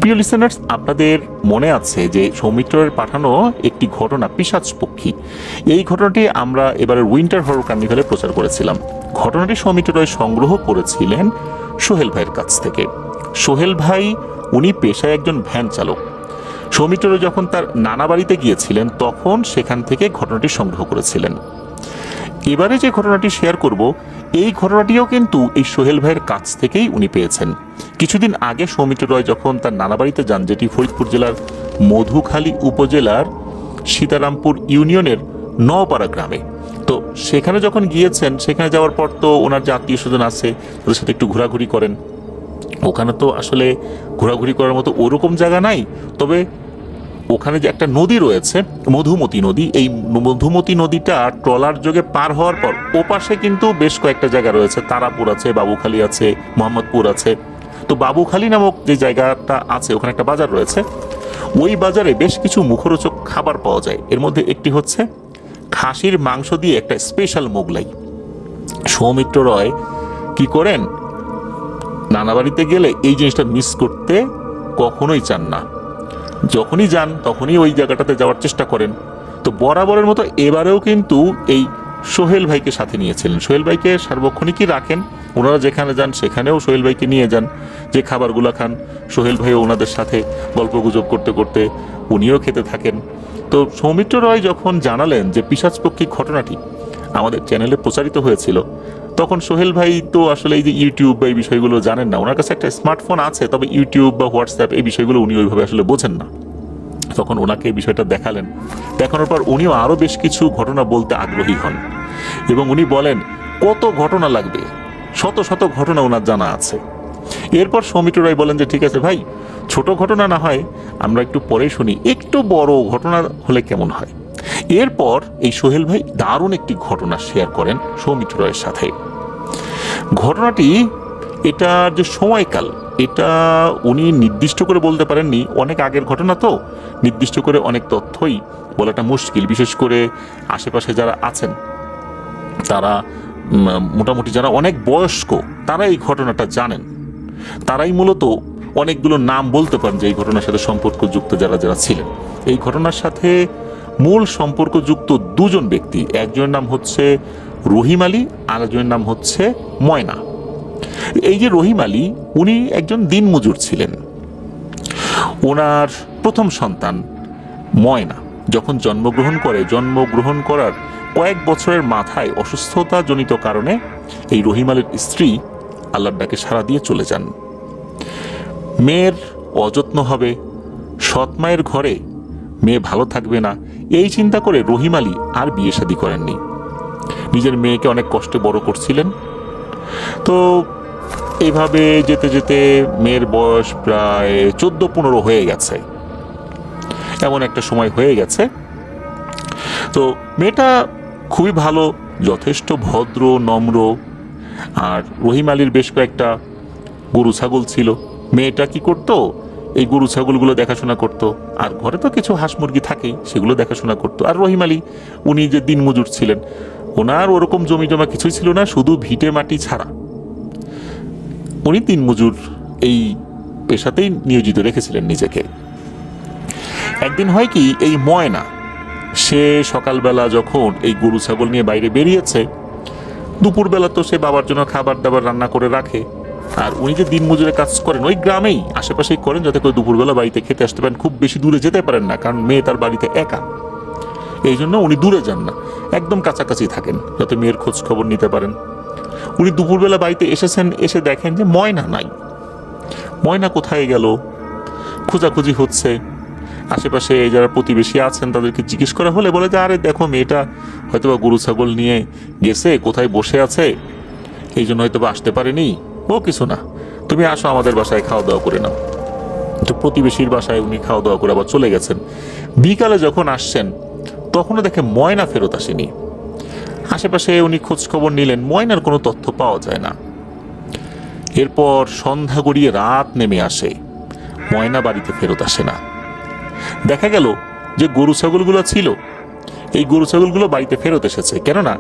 প্রিয় লিসেনার্স, আপনাদের মনে আছে যে সৌমিত্রের পাঠানো একটি ঘটনা পিশাচ পক্ষী, এই ঘটনাটি আমরা এবারের উইন্টার হরর কার্নিভালে প্রচার করেছিলার। ঘটনাটি সৌমিত্র রয় সংগ্রহ করেছিলেন সোহেল ভাইয়ের কাছ থেকে। সোহেল ভাই উনি পেশায় একজন ভ্যান চালক। সৌমিত্র রয় যখন তার নানা বাড়িতে গিয়েছিলেন তখন সেখান থেকে ঘটনাটি সংগ্রহ করেছিলেন। এবারে যে ঘটনাটি শেয়ার করব, এই ঘটনাটিও কিন্তু এই সোহেল ভাইয়ের কাছ থেকেই উনি পেয়েছেন। কিছুদিন আগে সৌমিত্র রয় যখন তার নানা বাড়িতে যান, যেটি ফরিদপুর জেলার মধুখালী উপজেলার সীতারামপুর ইউনিয়নের নওপাড়া গ্রামে, তো সেখানে যখন গিয়েছেন, সেখানে যাওয়ার পর তো ওনার যে আত্মীয় স্বজন আছে ওদের সাথে একটু ঘোরাঘুরি করেন। ওখানে তো আসলে ঘোরাঘুরি করার মতো ওরকম জায়গা নাই, তবে ওখানে যে একটা নদী রয়েছে মধুমতি নদী, এই মধুমতি নদীটা ট্রলার যোগে পার হওয়ার পর ওপাশে কিন্তু বেশ কয়েকটা জায়গা রয়েছে। তারাপুর আছে, বাবুখালী আছে, মোহাম্মদপুর আছে। তো বাবুখালী নামক যে জায়গাটা আছে ওখানে একটা বাজার রয়েছে। ওই বাজারে বেশ কিছু মুখরোচক খাবার পাওয়া যায়। এর মধ্যে একটি হচ্ছে খাসির মাংস দিয়ে একটা স্পেশাল মোগলাই। সৌমিত্র রয় কি করেন, নানা বাড়িতে গেলে এই জিনিসটা মিস করতে কখনোই চান না। যখনই যান তখনই ওই জায়গাটাতে যাওয়ার চেষ্টা করেন। তো বরাবরের মতো এবারেও কিন্তু এই সোহেল ভাইকে সাথে নিয়েছিলেন। সোহেল ভাইকে সার্বক্ষণিকই রাখেন, ওনারা যেখানে যান সেখানেও সোহেল ভাইকে নিয়ে যান। যে খাবারগুলো খান সোহেল ভাইও ওনাদের সাথে গল্প গুজব করতে করতে উনিও খেতে থাকেন। তো সৌমিত্র রয় যখন জানালেন যে পিশাচপক্ষী ঘটনাটি আমাদের চ্যানেলে প্রচারিত হয়েছিল, তখন সোহেল ভাই তো আসলে এই যে ইউটিউব বা এই বিষয়গুলো জানেন না। ওনার কাছে একটা স্মার্টফোন আছে, তবে ইউটিউব বা হোয়াটসঅ্যাপ এই বিষয়গুলো উনি ওইভাবে আসলে বোঝেন না। তখন ওনাকে এই বিষয়টা দেখালেন। দেখানোর পর উনিও আরও বেশ কিছু ঘটনা বলতে আগ্রহী হন এবং উনি বলেন কত ঘটনা লাগবে, শত শত ঘটনা ওনার জানা আছে। এরপর সৌমিত্র রায় বলেন যে ঠিক আছে ভাই, ছোট ঘটনা না হয় আমরা একটু পরে শুনি, একটু বড় ঘটনা হলে কেমন হয়। এরপর এই সোহেল ভাই দারুণ একটি ঘটনা শেয়ার করেন সৌমিত্র রায়ের সাথে। ঘটনাটি এটার যে সময়কাল এটা উনি নির্দিষ্ট করে বলতে পারেননি, অনেক আগের ঘটনা তো নির্দিষ্ট করে অনেক তথ্যই বলাটা মুশকিল। বিশেষ করে আশেপাশে যারা আছেন তারা মোটামুটি যারা অনেক বয়স্ক তারা এই ঘটনাটা জানেন, তারাই মূলত অনেকগুলো নাম বলতে পারেন যে এই ঘটনার সাথে সম্পর্কযুক্ত যারা যারা ছিলেন। এই ঘটনার সাথে মূল সম্পর্কযুক্ত দুজন ব্যক্তি, একজনের নাম হচ্ছে রহিম আলী আর একজনের নাম হচ্ছে ময়না। এই যে রহিম আলী উনি একজন দিনমজুর ছিলেন। ওনার প্রথম সন্তান ময়না যখন জন্মগ্রহণ করার কয়েক বছরের মাথায় অসুস্থতাজনিত কারণে এই রহিম আলীর স্ত্রী আল্লাহর ডাকে সাড়া দিয়ে চলে যান। মেয়ের অযত্ন হবে, সৎ মায়ের ঘরে মেয়ে ভালো থাকবে না, এই চিন্তা করে রহিম আলী আর বিয়ে শাদী করেননি। নিজের মেয়েকে অনেক কষ্টে বড় করছিলেন। তো এইভাবে যেতে যেতে মেয়ের বয়স প্রায় 14-15 হয়ে গেছে, এমন একটা সময় হয়ে গেছে। তো মেয়েটা খুবই ভালো, যথেষ্ট ভদ্র নম্র। আর রহিম আলীর বেশ কয়েকটা গরু ছাগল ছিল। মেয়েটা কি করতো, এই গরু ছাগলগুলো দেখাশোনা করতো, আর ঘরে তো কিছু হাঁস মুরগি থাকেই, সেগুলো দেখাশোনা করতো। আর রহিম আলী উনি যে দিনমজুর ছিলেন, ওনার ওরকম জমি জমা কিছুই ছিল না, শুধু ভিটে মাটি ছাড়া উনি দিনমজুর এই পেশাতেই নিয়োজিত রেখেছিলেন নিজেকে। একদিন হয় কি, এই ময়না সে সকালবেলা যখন এই গরু ছাগল নিয়ে বাইরে বেরিয়েছে, দুপুরবেলা তো সে বাবার জন্য খাবার দাবার রান্না করে রাখে। আর উনি যে দিনমজুরে কাজ করেন ওই গ্রামেই আশেপাশেই করেন, যাতে করে দুপুরবেলা বাড়িতে খেতে আসতে পারেন। খুব বেশি দূরে যেতে পারেন না, কারণ মেয়ে তার বাড়িতে একা, এই জন্য উনি দূরে যান না, একদম কাছাকাছি থাকেন যাতে মেয়ের খোঁজ খবর নিতে পারেন। উনি দুপুরবেলা বাড়িতে এসেছেন, এসে দেখেন যে ময়না নাই। ময়না কোথায় গেল, খোঁজাখুঁজি হচ্ছে। আশেপাশে যারা প্রতিবেশী আছেন তাদেরকে জিজ্ঞেস করা হলে বলে যে আরে দেখো, মেয়েটা হয়তোবা গরু ছাগল নিয়ে গেছে, কোথায় বসে আছে, এই জন্য হয়তোবা আসতে পারেনি। ও কিছু না, তুমি আসো আমাদের বাসায় খাওয়া দাওয়া করে নাও। তো প্রতিবেশীর বাসায় উনি খাওয়া দাওয়া করে আবার চলে গেছেন। বিকালে যখন আসছেন তখনও দেখে ময়না ফেরত আসেনি। আশেপাশে উনি খোঁজ খবর নিলেন, ময়নার কোনো তথ্য পাওয়া যায় না। এরপর সন্ধ্যা গড়িয়ে রাত নেমে আসে, ময়না বাড়িতে ফেরত আসে না। দেখা গেল যে গরু ছাগলগুলো ছিল, এই গরু ছাগলগুলো বাড়িতে ফেরত এসেছে। কেননা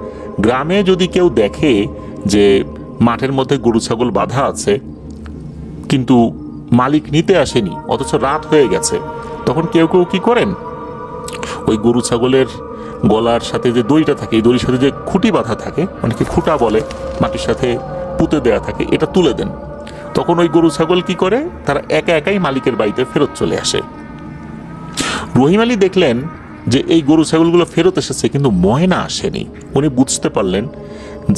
গ্রামে যদি কেউ দেখে যে মাঠের মধ্যে গরু ছাগল বাঁধা আছে কিন্তু মালিক নিতে আসেনি, অথচ রাত হয়ে গেছে, তখন কেউ কেউ কি করেন, ওই গরু ছাগলের গলার সাথে যে দড়িটা থাকে, এই দড়ির সাথে যে খুঁটি বাঁধা থাকে, অনেকে খুঁটা বলে, মাটির সাথে পুঁতে দেয়া থাকে, এটা তুলে দেন। তখন ওই গরু ছাগল কি করে, তারা একা একাই মালিকের বাড়িতে ফেরত চলে আসে। রহিম আলী দেখলেন যে এই গরু ছাগলগুলো ফেরত এসেছে, কিন্তু ময়না আসেনি। উনি বুঝতে পারলেন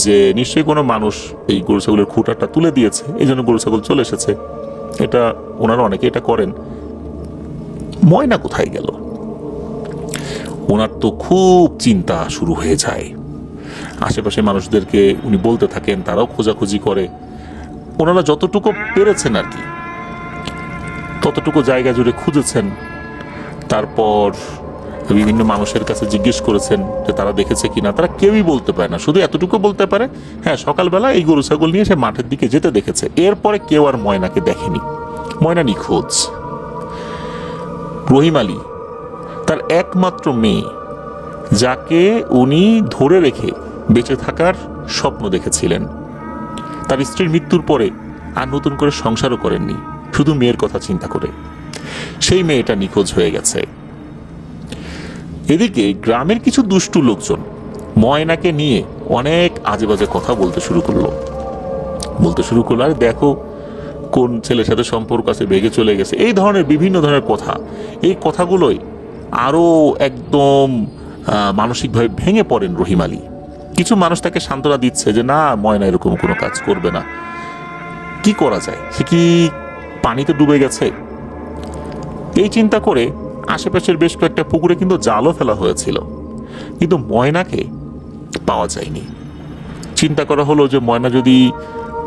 যে নিশ্চয়ই কোনো মানুষ এই গরু ছাগলের খুঁটাটা তুলে দিয়েছে, এই জন্য গরু ছাগল চলে এসেছে। এটা ওনারা অনেকে এটা করেন। ময়না কোথায় গেল? ওনার তো খুব চিন্তা শুরু হয়ে যায়। আশেপাশে মানুষদেরকে উনি বলতে থাকেন, তারাও খোঁজাখুঁজি করে। ওনারা যতটুকু পেরেছেন আর কি, ততটুকু জায়গা জুড়ে খুঁজেছেন। তারপর বিভিন্ন মানুষের কাছে জিজ্ঞেস করেছেন যে তারা দেখেছে কিনা। তারা কেউই বলতে পারে না, শুধু এতটুকু বলতে পারে, হ্যাঁ সকালবেলা এই গরু ছাগল নিয়ে সে মাঠের দিকে যেতে দেখেছে। এরপরে কেউ আর ময়নাকে দেখেনি। ময়না নিখোঁজ। রহিম আলী তার একমাত্র মেয়ে, যাকে উনি ধরে রেখে বেঁচে থাকার স্বপ্ন দেখেছিলেন, তার স্ত্রীর মৃত্যুর পরে আর নতুন করে সংসারও করেননি, শুধু মেয়ের কথা চিন্তা করে, সেই মেয়েটা নিখোঁজ হয়ে গেছে। এদিকে গ্রামের কিছু দুষ্টু লোকজন ময়নাকে নিয়ে অনেক আজে বাজে কথা বলতে শুরু করলো। আর দেখো কোন ছেলের সাথে সম্পর্ক আছে, ভেগে চলে গেছে, এই ধরনের বিভিন্ন ধরনের কথা। এই কথাগুলোই আরো একদম মানসিকভাবে ভেঙে পড়েন রহিম আলী। কিছু মানুষ তাকে সান্ত্বনা দিচ্ছে যে না, ময়না এরকম কোনো কাজ করবে না, কি করা যায়, সে কি পানিতে ডুবে গেছে। এই চিন্তা করে আশেপাশের বেশ কয়েকটা পুকুরে কিন্তু জালও ফেলা হয়েছিল, কিন্তু ময়নাকে পাওয়া যায়নি। চিন্তা করা হলো যে ময়না যদি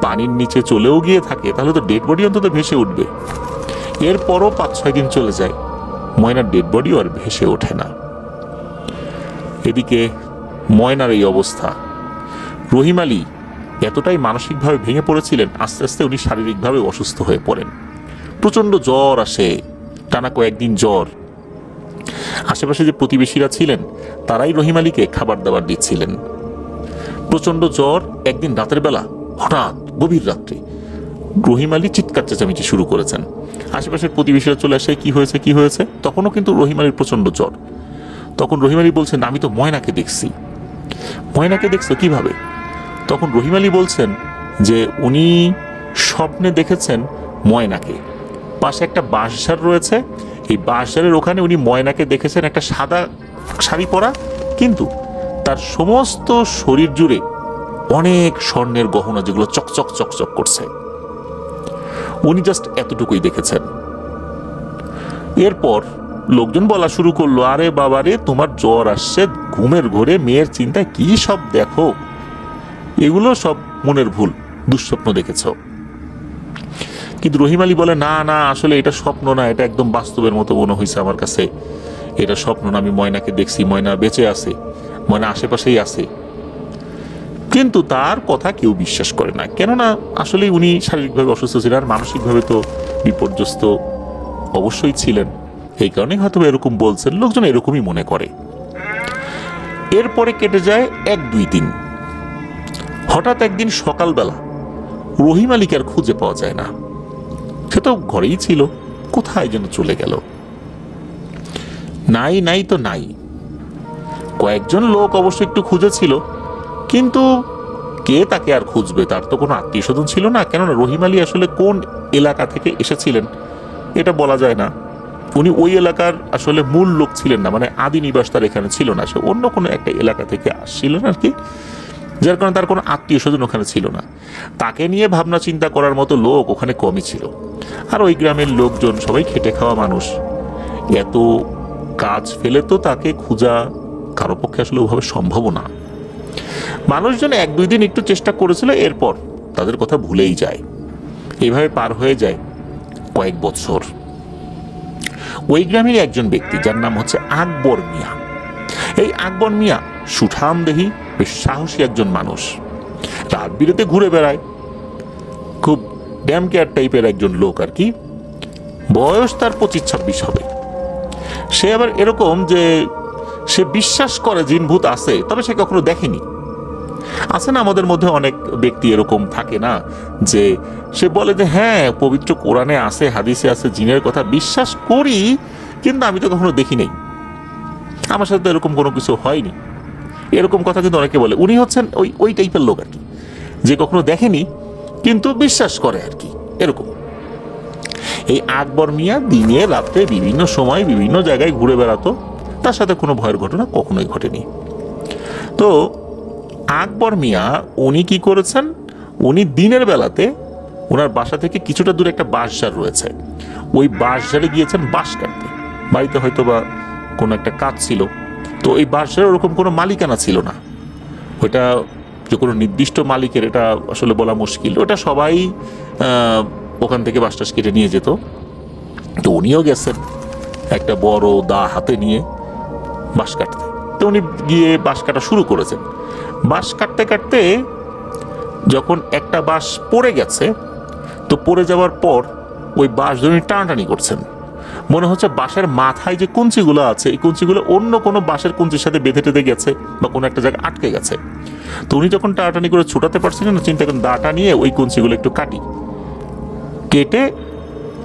পানির নিচে চলেও গিয়ে থাকে, তাহলে তো ডেড বডি অন্তত ভেসে উঠবে। এরপরও 5-6 দিন চলে যায়, ময়নার ডেড বডিও আর ভেসে ওঠে না। এদিকে ময়নার এই অবস্থা। রহিম আলী এতটাই মানসিকভাবে ভেঙে পড়েছিলেন, আস্তে আস্তে উনি শারীরিকভাবে অসুস্থ হয়ে পড়েন। প্রচন্ড জ্বর আসে, টানা কয়েকদিন জ্বর। আশেপাশে যে প্রতিবেশীরা ছিলেন তারাই রহিম আলীকে খাবার দাবার দিচ্ছিলেন। প্রচন্ড জ্বর। একদিন রাতের বেলা হঠাৎ গভীর রাত্রে রহিম আলী চিৎকার চেঁচামেচি শুরু করেছেন। আশেপাশের প্রতিবেশীরা চলে আসে, কি হয়েছে। তখনও কিন্তু রহিম আলীর প্রচন্ড জ্বর। তখন রহিম আলী বলছেন, আমি তো ময়নাকে দেখছি। ময়নাকে দেখছো কিভাবে? তখন রহিম আলী বলছেন যে উনি স্বপ্নে দেখেছেন ময়নাকে। পাশে একটা বাঁশঝাড় রয়েছে, এই বাঁশঝাড়ের ওখানে উনি ময়নাকে দেখেছেন, একটা সাদা শাড়ি পরা, কিন্তু তার সমস্ত শরীর জুড়ে অনেক স্বর্ণের গহনা, যেগুলো চকচক চকচক করছে। উনি জাস্ট এতটুকুই দেখেছেন। এরপর লোকজন বলা শুরু করলো, আরে বাবা রে, তোমার জ্বর আসছে, ঘুমের ঘোরে মেয়ের চিন্তায় কি সব দেখো, এগুলো সব মনের ভুল, দুঃস্বপ্ন দেখেছ। কিন্তু রহিম আলী বলে, না না, আসলে এটা স্বপ্ন না, এটা একদম বাস্তবের মতো মনে হয়েছে আমার কাছে, এটা স্বপ্ন না, আমি ময়নাকে দেখছি, ময়না বেঁচে আছে, ময়না আশেপাশেই আছে। কিন্তু তার কথা কেউ বিশ্বাস করে না, কেননা আসলে উনি শারীরিকভাবে অসুস্থ ছিলেন, আর মানসিকভাবে তো বিপর্যস্ত অবশ্যই ছিলেন। এই কারণে হয়তো এরকম বলছেন, লোকজন এরকমই মনে করে। এরপরে কেটে যায় 1-2 দিন। হঠাৎ একদিন সকালবেলা রহিম আলীকে আর খুঁজে পাওয়া যায় না। সে তো ঘরেই ছিল, কোথায় যেন চলে গেল। নাই তো নাই। কয়েকজন লোক অবশ্য একটু খুঁজেছিল, কিন্তু কে তাকে আর খুঁজবে, তার তো কোনো আত্মীয় স্বজন ছিল না। কেননা রহিম আলী আসলে কোন এলাকা থেকে এসেছিলেন এটা বলা যায় না। উনি ওই এলাকার আসলে মূল লোক ছিলেন না, মানে আদি নিবাস তার এখানে ছিল না, সে অন্য কোনো একটা এলাকা থেকে আসছিলেন আর কি, যার কারণে তার কোনো আত্মীয় স্বজন ওখানে ছিল না। তাকে নিয়ে ভাবনা চিন্তা করার মতো লোক ওখানে কমই ছিল। আর ওই গ্রামের লোকজন সবাই খেটে খাওয়া মানুষ, এত কাজ ফেলে তো তাকে খোঁজা কারো পক্ষে আসলে ওভাবে সম্ভব না। মানুষজন 1-2 দিন একটু চেষ্টা করেছিল, এরপর তাদের কথা ভুলেই যায়। এইভাবে পার হয়ে যায় কয়েক বছর। ওই গ্রামের একজন ব্যক্তি, যার নাম হচ্ছে আকবর মিয়া। এই আকবর মিয়া সুঠামদেহী, বেশ সাহসী একজন মানুষ, রাত বিরেতে ঘুরে বেড়ায়, খুব ড্যাম কেয়ার টাইপের একজন লোক আর কি। বয়স তার 25-26 হবে। সে আবার এরকম যে সে বিশ্বাস করে জিন ভূত আছে, তবে সে কখনো দেখেনি। আছে না আমাদের মধ্যে অনেক ব্যক্তি এরকম থাকে না, যে সে বলে যে হ্যাঁ পবিত্র কোরআনে আছে, হাদিসে আছে, জিনের কথা বিশ্বাস করি, কিন্তু আমি তো কখনো দেখি নাই, আমার সাথে তো এরকম কোনো কিছু হয়নি। এরকম কথা কিন্তু অনেকে বলে। উনি হচ্ছেন ওই ওই টাইপের লোক আর কি, যে কখনো দেখেনি কিন্তু বিশ্বাস করে আর কি, এরকম। এই আকবর মিয়া দিনে রাত্রে বিভিন্ন সময় বিভিন্ন জায়গায় ঘুরে বেড়াতো, তার সাথে কোনো ভয়ের ঘটনা কখনোই ঘটেনি। তো আকবর মিয়া উনি কি করেছেন, উনি দিনের বেলাতে ওনার বাসা থেকে কিছুটা দূরে একটা বাঁশঝাড় রয়েছে, ওই বাঁশঝাড়ে গিয়েছেন বাঁশ কাটতে। বাড়িতে হয়তো বা কোনো একটা কাজ ছিল, তো এই বাঁশঝাড়ের ওরকম কোনো মালিকানা ছিল না, ওইটা যে কোনো নির্দিষ্ট মালিকের এটা আসলে বলা মুশকিল, ওটা সবাই ওখান থেকে বাঁশ টাশ কেটে নিয়ে যেত। তো উনিও গেছেন একটা বড় দা হাতে নিয়ে বাঁশ কাটতে। তো উনি গিয়ে বাঁশ কাটা শুরু করেছেন। বাঁশ কাটতে কাটতে যখন একটা বাঁশ পড়ে গেছে, তো পড়ে যাওয়ার পর ওই বাঁশ ধরে উনি টানাটানি করছেন। মনে হচ্ছে বাঁশের মাথায় যে কুঞ্চিগুলো আছে, এই কুঞ্চিগুলো অন্য কোনো বাঁশের কুঞ্চির সাথে বেঁধে টেঁধে গেছে বা কোনো একটা জায়গায় আটকে গেছে। তো উনি যখন টানাটানি করে ছুটাতে পারছিলেন না, চিন্তা করেন দাটা নিয়ে ওই কুঞ্চিগুলো একটু কেটে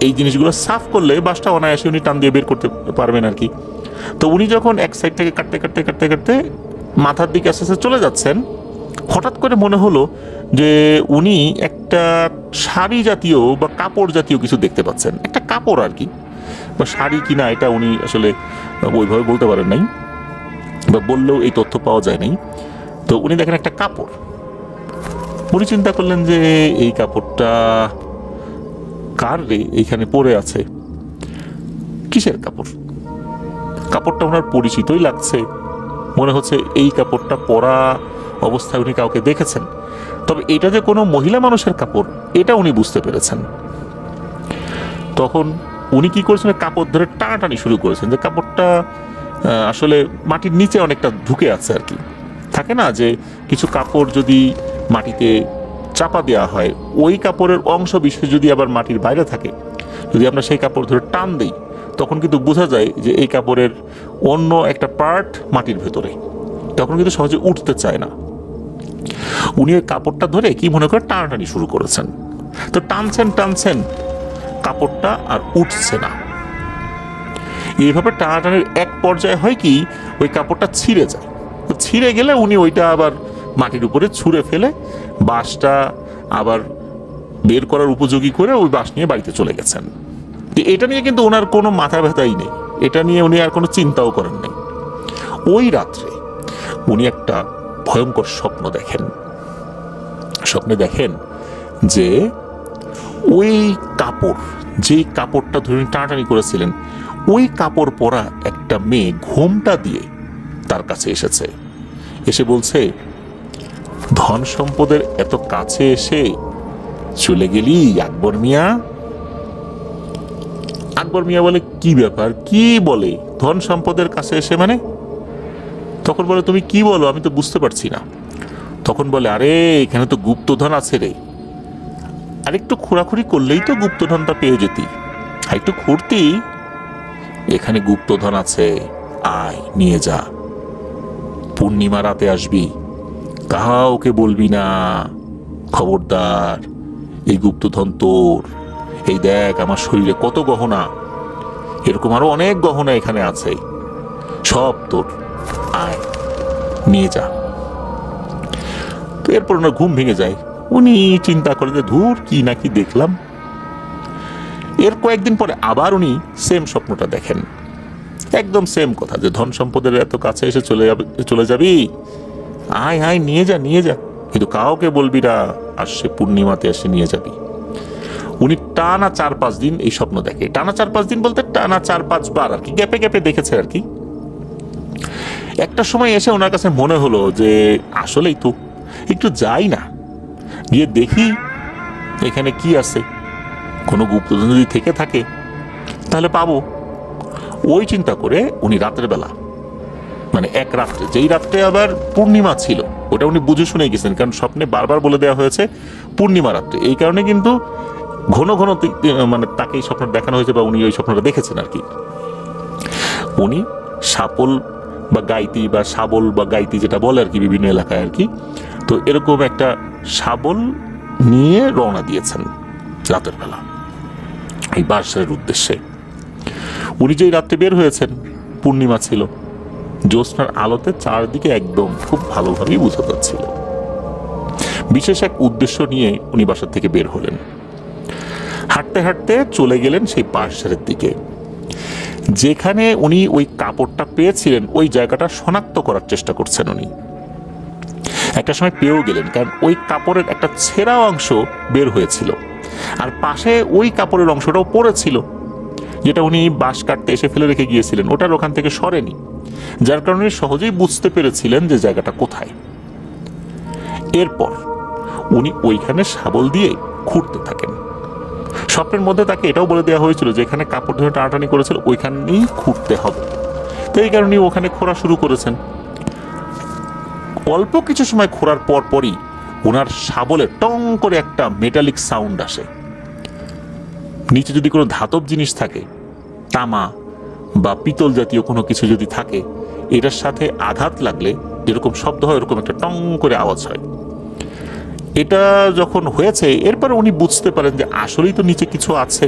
এই জিনিসগুলো সাফ করলে বাঁশটা অনায়াসে উনি টান দিয়ে বের করতে পারবেন আর কি। তো উনি যখন এক সাইড থেকে কাটতে কাটতে কাটতে কাটতে মাথার দিকে আস্তে আস্তে চলে যাচ্ছেন, হঠাৎ করে মনে হলো যে উনি একটা শাড়ি জাতীয় বা কাপড় জাতীয় কিছু দেখতে পাচ্ছেন, একটা কাপড় আর কি, বা শাড়ি কিনা এটা উনি আসলে ওইভাবে বলতে পারেন নাই, বা বললেও এই তথ্য পাওয়া যায় নাই। তো উনি দেখেন একটা কাপড়। উনি চিন্তা করলেন যে এই কাপড়টা কার রে এইখানে পড়ে আছে, কিসের কাপড়? কাপড়টা ওনার পরিচিতই লাগছে, মনে হচ্ছে এই কাপড়টা পরা অবস্থায় উনি কাউকে দেখেছেন, তবে এটা যে কোনো মহিলা মানুষের কাপড় এটা উনি বুঝতে পেরেছেন। তখন উনি কি করেছেন, কাপড় ধরে টানাটানি শুরু করেছেন, যে কাপড়টা আসলে মাটির নিচে অনেকটা ঢুকে আছে আর কি। থাকে না যে কিছু কাপড় যদি মাটিতে চাপা দেওয়া হয়, ওই কাপড়ের অংশ বিশেষ যদি আবার মাটির বাইরে থাকে, যদি আমরা সেই কাপড় ধরে টান দিই, তখন কিন্তু বোঝা যায় যে এই কাপড়ের অন্য একটা পার্ট মাটির ভেতরে, তখন কিন্তু সহজে উঠতে চায় না। উনি ওই কাপড়টা ধরে কি মনে করে টানাটানি শুরু করেছেন। তো টানছেন কাপড়টা আর উঠছে না। এইভাবে টানাটানির এক পর্যায়ে হয় কি, ওই কাপড়টা ছিঁড়ে যায়। তো ছিঁড়ে গেলে উনি ওইটা আবার মাটির উপরে ছুঁড়ে ফেলে বাঁশটা আবার বের করার উপযোগী করে ওই বাঁশ নিয়ে বাড়িতে চলে গেছেন। এটা নিয়ে কিন্তু ওনার কোনো মাথা ব্যথাই নেই, এটা নিয়ে উনি আর কোনো চিন্তাও করেন নাই। ওই রাত্রে উনি একটা ভয়ঙ্কর স্বপ্ন দেখেন। স্বপ্নে দেখেন যে ওই কাপড়, যে কাপড়টা ধরে টানাটানি করেছিলেন, ওই কাপড় পরা একটা মেয়ে ঘোমটা দিয়ে তার কাছে এসেছে। এসে বলছে, ধন সম্পদের এত কাছে এসে চলে গেলি আকবর মিয়া? আকবর মিয়া বলে, কি ব্যাপার, কি বলে ধন সম্পদের কাছে এসে মানে? তখন বলে, তুমি কি বলো, আমি তো বুঝতে পারছি না। তখন বলে, আরে এখানে তো গুপ্তধন আছে রে, আর একটু খোঁড়াখুড়ি করলেই তো গুপ্তধনটা পেয়ে যেতি, আর একটু খুঁড়তি, এখানে গুপ্তধন আছে, আয় নিয়ে যা, পূর্ণিমা রাতে আসবি, কাউকে বলবি না, খবরদার, এই গুপ্তধন তোর, এই দেখ আমার শরীরে কত গহনা, এরকম আরো অনেক গহনা এখানে আছে, সব তোর, আয় নিয়ে যা। তো এরপর ওনার ঘুম ভেঙে যায়। উনি চিন্তা করে যে ধুর কি নাকি দেখলাম। এর কয়েকদিন পরে আবার উনি সেম স্বপ্নটা দেখেন, একদম সেম কথা, যে ধন সম্পদের এত কাছে এসে চলে যাবি, আয় আয় নিয়ে যা, কিন্তু কাউকে বলবি না, আর সে পূর্ণিমাতে এসে নিয়ে যাবি। উনি টানা 4-5 দিন এই স্বপ্ন দেখে। টানা 4-5 দিন বলতে টানা 4-5 বার আর কি, গ্যাপে গ্যাপে দেখেছে আর কি। একটা সময় এসে ওনার কাছে মনে হলো যে আসলেই তো একটু যাই না, গিয়ে দেখি এখানে কি আছে, কোনো গুপ্তধন যদি থেকে থাকে তাহলে পাবো। ওই চিন্তা করে উনি রাতের বেলা, মানে এক রাত্রে, যেই রাত্রে আবার পূর্ণিমা ছিল, ওটা উনি বুঝে শুনে গেছেন, কারণ স্বপ্নে বারবার বলে দেওয়া হয়েছে পূর্ণিমা রাত্রে, এই কারণে কিন্তু ঘন ঘন মানে তাকে এই স্বপ্ন দেখানো হয়েছে বা উনি ওই স্বপ্নটা দেখেছেন আর কি। উনি সাপল বা গাইতি বা শাবল বা গাইতি যেটা বলে আর কি বিভিন্ন এলাকায় আর কি, তো এরকম একটা শাবল নিয়ে রওনা দিয়েছেন রাতের বেলা এই বাঁশঝাড়ের উদ্দেশ্যে। উনি যেই রাত্রে বের হয়েছেন, পূর্ণিমা ছিল, জ্যোৎস্নার আলোতে চারদিকে একদম খুব ভালোভাবেই বোঝা যাচ্ছিল। বিশেষ এক উদ্দেশ্য নিয়ে উনি বাসা থেকে বের হলেন। হাঁটতে হাঁটতে চলে গেলেন সেই বাঁশঝাড়ের দিকে। যেখানে উনি ওই কাপড়টা পেয়েছিলেন ওই জায়গাটা শনাক্ত করার চেষ্টা করছেন উনি। একটা সময় পেয়েও গেলেন, কারণ ওই কাপড়ের একটা ছেঁড়া অংশ বের হয়েছিল, আর পাশে ওই কাপড়ের অংশটাও পড়েছিল, যেটা উনি বাঁশ কাটতে এসে ফেলে রেখে গিয়েছিলেন, ওটার ওখান থেকে সরেনি, যার কারণে সহজেই বুঝতে পেরেছিলেন যে জায়গাটা কোথায়। এরপর উনি ওইখানে শাবল দিয়ে খুঁড়তে থাকেন। স্বপ্নের মধ্যে তাকে এটাও বলে দেওয়া হয়েছিল যে এখানে কাপড় ধরে টানাটানি করেছিল ওইখানেই খুঁড়তে হবে। তো এই কারণে ওখানে খোঁড়া শুরু করেছেন। অল্প কিছু সময় খোঁড়ার পর পরই ওনার শাবলে টং করে একটা মেটালিক সাউন্ড আসে। নিচে যদি কোনো ধাতব জিনিস থাকে, তামা বা পিতল জাতীয় কোনো কিছু যদি থাকে, এটার সাথে আঘাত লাগলে যেরকম শব্দ হয় ওরকম একটা টং করে আওয়াজ হয়। এটা যখন হয়েছে এরপর উনি বুঝতে পারেন যে আসলেই তো নিচে কিছু আছে।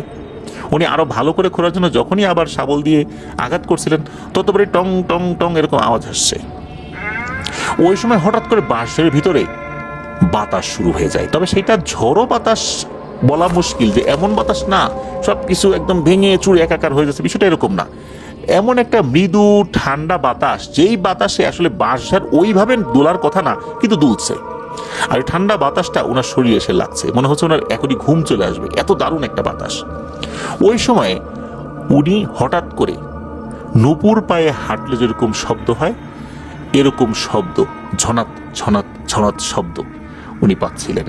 উনি আরো ভালো করে খোঁড়ার জন্য যখনই আবার শাবল দিয়ে আঘাত করছিলেন ততবারই টং টং টং এরকম আওয়াজ আসছে। ওই সময় হঠাৎ করে বাঁশের ভিতরে বাতাস শুরু হয়ে যায়, তবে সেটা ঝড়ো বাতাস বলা মুশকিল, যে এমন বাতাস না সবকিছু একদম ভেঙে চুরে একাকার হয়ে যাচ্ছে, বিষয়টা এরকম না। এমন একটা মৃদু ঠান্ডা বাতাস, যেই বাতাসে আসলে বাঁশঝাড় ওইভাবে দোলার কথা না, কিন্তু দুলছে। আর ঠান্ডা বাতাসটা ওনার শরীরে এসে লাগছে, মনে হচ্ছে ওনার এখনই ঘুম চলে আসবে, এত দারুণ একটা বাতাস। ওই সময় উনি হঠাৎ করে নুপুর পায়ে হাঁটলে যেরকম শব্দ হয় এরকম শব্দ, ঝনাত ঝনাত ঝনাত শব্দ উনি পাচ্ছিলেন।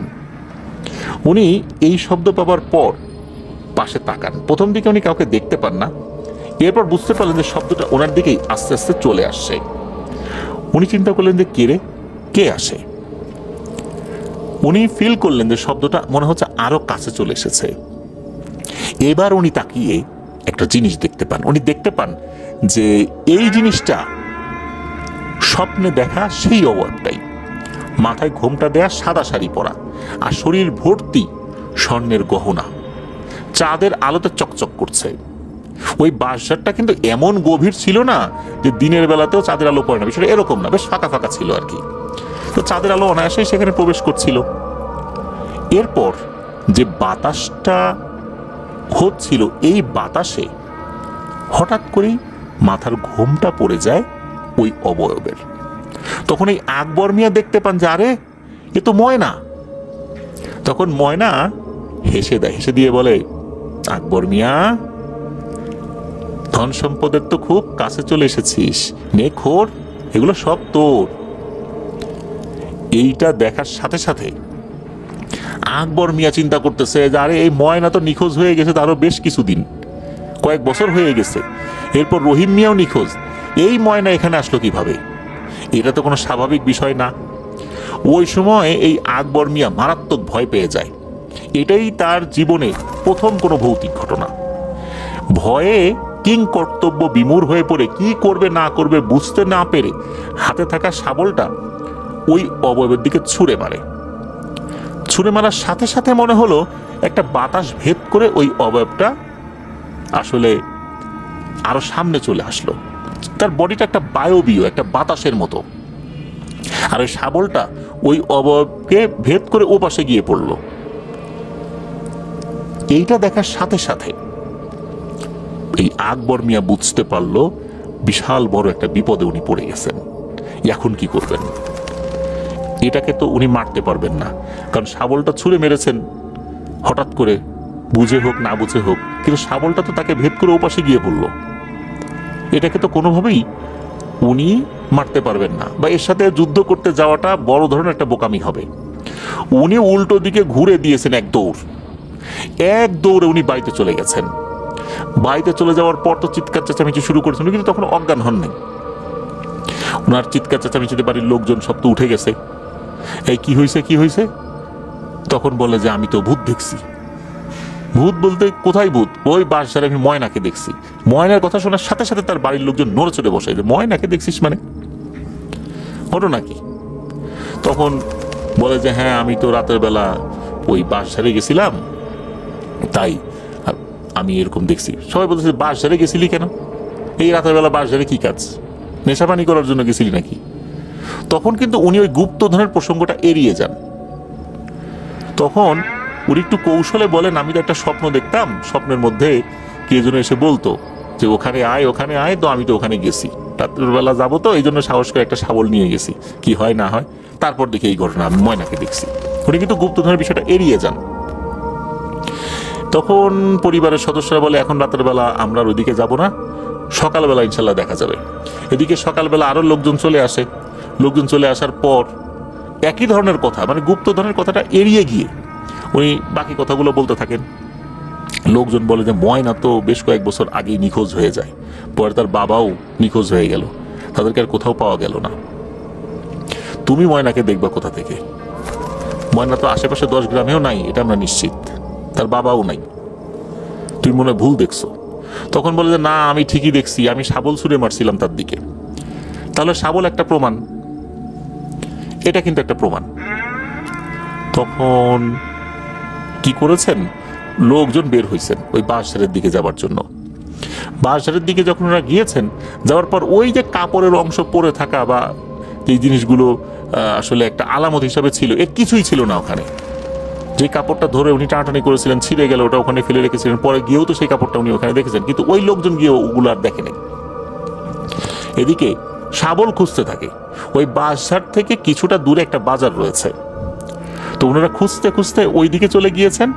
উনি এই শব্দ পাবার পর পাশে তাকান। প্রথম দিকে উনি কাউকে দেখতে পান না, এরপর বুঝতে পারলেন যে শব্দটা ওনার দিকেই আস্তে আস্তে চলে আসছে। উনি চিন্তা করলেন যে কে আসে। উনি ফিল করলেন যে শব্দটা মনে হচ্ছে আরো কাছে চলে এসেছে। এবার উনি তাকিয়ে একটা জিনিস দেখতে পান। উনি দেখতে পান যে এই জিনিসটা স্বপ্নে দেখা সেই অবয়বটাই, মাথায় ঘোমটা দেয়া, সাদা শাড়ি পরা, আর শরীর ভর্তি স্বর্ণের গহনা, চাঁদের আলোতে চকচক করছে। ওই বাঁশঝাড়টা কিন্তু এমন গভীর ছিল না যে দিনের বেলাতেও চাঁদের আলো পড়ে না, বিষয়টা এরকম না, বেশ ফাঁকা ফাঁকা ছিল আর কি। তো চাঁদের আলো অনায়াসেই সেখানে প্রবেশ করছিল। এরপর যে বাতাসটা হচ্ছিল, এই বাতাসে হঠাৎ করেই মাথার ঘোমটা পড়ে যায় ওই অবয়বের। তখন এই আকবর মিয়া দেখতে পান যে আরে এ তো ময়না। তখন ময়না হেসে দেয়, হেসে দিয়ে বলে, আকবর মিয়া, ধন সম্পদের তো খুব কাছে চলে এসেছিস, নে খোর, এগুলো সব তোর। এইটা দেখার সাথে সাথে আকবর মিয়া চিন্তা করতেছে যে আরে এই ময়না তো নিখোঁজ হয়ে গেছে তারও বেশ কিছুদিন, কয়েক বছর হয়ে গেছে। এরপর রহিম মিয়াও নিখোঁজ, এই ময়না এখানে আসলো কিভাবে? এটা তো কোনো স্বাভাবিক বিষয় না। ওই সময় এই আকবর মিয়া মারাত্মক ভয় পেয়ে যায়। এটাই তার জীবনে প্রথম কোনো ভৌতিক ঘটনা। ভয়ে কিং কর্তব্য বিমূঢ় হয়ে পড়ে কি করবে না করবে বুঝতে না পেরে হাতে থাকা শাবলটা ওই অবয়বের দিকে ছুঁড়ে মারে। ছুঁড়ে মারার সাথে সাথে মনে হলো একটা বাতাস ভেদ করে ওই অবয়বটা আসলে আরো সামনে চলে আসলো। তার বডিটা একটা বায়বীয়, একটা বাতাসের মতো, আর ওই শাবলটা ওই অবয়বকে ভেদ করে ও পাশে গিয়ে পড়লো। এইটা দেখার সাথে সাথে এই আকবর মিয়া বুঝতে পারলো বিশাল বড় একটা বিপদে উনি পড়ে গেছেন। এখন কি করবেন? এটাকে তো উনি মারতে পারবেন না, কারণ শাবলটা ছুঁড়ে মেরেছেন হঠাৎ করে, বুঝে হোক না বুঝে হোক, কিন্তু শাবলটা তো তাকে ভেদ করে ওপাশে গিয়ে পড়লো। এটাকে তো কোনোভাবেই উনি মারতে পারবেন না, বা এর সাথে যুদ্ধ করতে যাওয়াটা বড় ধরনের একটা বোকামি হবে। উনি উল্টো দিকে ঘুরে দিয়েছেন এক দৌড়ে উনি বাড়িতে চলে গেছেন। বাড়িতে চলে যাওয়ার পর তো চিৎকার চেঁচামেচি শুরু করেছেন, কিন্তু তখন অজ্ঞান হন নাই। ওনার চিৎকার চেঁচামেচিতে বাড়ির লোকজন সব তো উঠে গেছে। এই কি হয়েছে? তখন বলে যে আমি তো ভূত দেখছি। ভূত বলতে কোথায় ভূত? ওই বাঁশঝাড়ে আমি ময়নাকে দেখছি। ময়নার কথা শোনার সাথে সাথে তার বাড়ির লোকজন নড়ে চড়ে বসে, যে ময়নাকে দেখছিস মানে? ঘটনা কি? তখন বলে যে হ্যাঁ আমি তো রাতের বেলা ওই বাঁশঝাড়ে গেছিলাম, তাই আমি এরকম দেখছি। সবাই বলতেছে বাঁশঝাড়ে গেছিলি কেন? এই রাতের বেলা বাঁশঝাড়ে কি কাজ? নেশাপানি করার জন্য গেছিলি নাকি? তখন কিন্তু উনি ওই গুপ্তধনের প্রসঙ্গটা এড়িয়ে যান। তখন উনি একটু কৌশলে বলেন, আমি তো একটা স্বপ্ন দেখতাম, স্বপ্নের মধ্যে কে যেন এসে বলতো যে ওখানে আয় ওখানে আয়, তো আমি তো ওখানে গেছি, রাত্রের বেলা যাবো তো এই জন্য সাহস করে একটা শাবল নিয়ে গেছি, কি হয় না হয়। তারপর দেখি এই ঘটনা, আমি ময়নাকে দেখছি। উনি কিন্তু গুপ্তধনের বিষয়টা এড়িয়ে যান। তখন পরিবারের সদস্যরা বলে এখন রাতের বেলা আমরা ওইদিকে যাব না, সকালবেলা ইনশাল্লাহ দেখা যাবে। এদিকে সকালবেলা আরো লোকজন চলে আসে। লোকজন চলে আসার পর একই ধরনের কথা, মানে গুপ্তধনের কথাটা এড়িয়ে গিয়ে উনি বাকি কথাগুলো বলতে থাকেন। লোকজন বলে যে ময়না তো বেশ কয়েক বছর আগেই নিখোঁজ হয়ে যায়, পরে তার বাবাও নিখোঁজ হয়ে গেল, তাদেরকে আর কোথাও পাওয়া গেল না। তুমি ময়নাকে দেখবা কোথা থেকে? ময়না তো আশেপাশে 10 গ্রামেও নাই, এটা আমরা নিশ্চিত, তার বাবাও নাই, তুমি মনে হয় ভুল দেখছো। তখন বলে যে না আমি ঠিকই দেখছি, আমি শাবল ছুঁড়ে মারছিলাম তার দিকে। তাহলে শাবল একটা প্রমাণ, এটা কিন্তু একটা প্রমাণ। তখন কি করেছেন, লোকজন বের হয়েছেন ওই বাঁশঝাড়ের দিকে যাবার জন্য। বাঁশঝাড়ের দিকে যখন ওরা গিয়েছেন, যাওয়ার পর ওই যে কাপড়ের অংশ পরে থাকা বা এই জিনিসগুলো আসলে একটা আলামত হিসাবে ছিল, এর কিছুই ছিল না ওখানে। যে কাপড়টা ধরে উনি টানাটানি করেছিলেন, ছিঁড়ে গেল, ওটা ওখানে ফেলে রেখেছিলেন, পরে গিয়েও তো সেই কাপড়টা উনি ওখানে দেখেছেন, কিন্তু ওই লোকজন গিয়ে ওগুলো আর দেখেনি। এদিকে শাবল খুঁজতে থাকে। ওই বাঁশঝাড় থেকে কিছুটা দূরে একটা বাজার রয়েছে, তো ওনারা খুঁজতে খুঁজতে ওই দিকে চলে গিয়েছেন।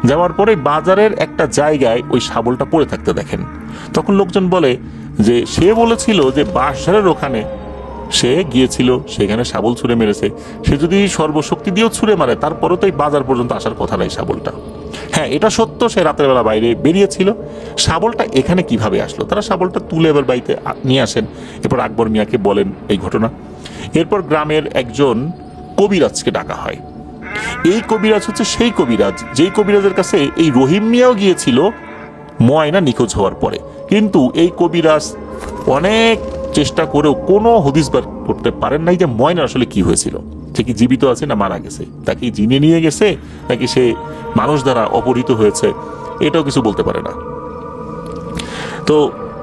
যাওয়ার পরে বাজারের একটা জায়গায় ওই শাবলটা পড়ে থাকতে দেখেন। তখন লোকজন বলে যে সে বলেছিল যে বাঁশঝাড়ের ওখানে সে গিয়েছিল, সেখানে শাবল ছুঁড়ে মেরেছে। সে যদি সর্বশক্তি দিয়েও ছুঁড়ে মারে, তারপরও তো এই বাজার পর্যন্ত আসার কথা নাই শাবলটা। হ্যাঁ এটা সত্য, সে রাতের বেলা বাইরে বেরিয়েছিল। শাবলটা এখানে কিভাবে আসলো? তারা শাবলটা তুলে এবার বাড়িতে নিয়ে আসেন। এরপর আকবর মিয়াকে বলেন এই ঘটনা। এরপর গ্রামের একজন কবিরাজকে ডাকা হয়। এই কবিরাজ হচ্ছে সেই কবিরাজ যেই কবিরাজের কাছে এই রহিম মিয়াও গিয়েছিল ময়না নিখোঁজ হওয়ার পরে। কিন্তু এই কবিরাজ অনেক চেষ্টা করেও কোনো হদিস বার করতে পারেন নাই যে ময়না আসলে কি হয়েছিল, সে কি জীবিত আছে না মারা গেছে, তাকে জিনে নিয়ে গেছে নাকি সে মানুষ দ্বারা অপহৃত হয়েছে, এটাও কিছু বলতে পারে না। তো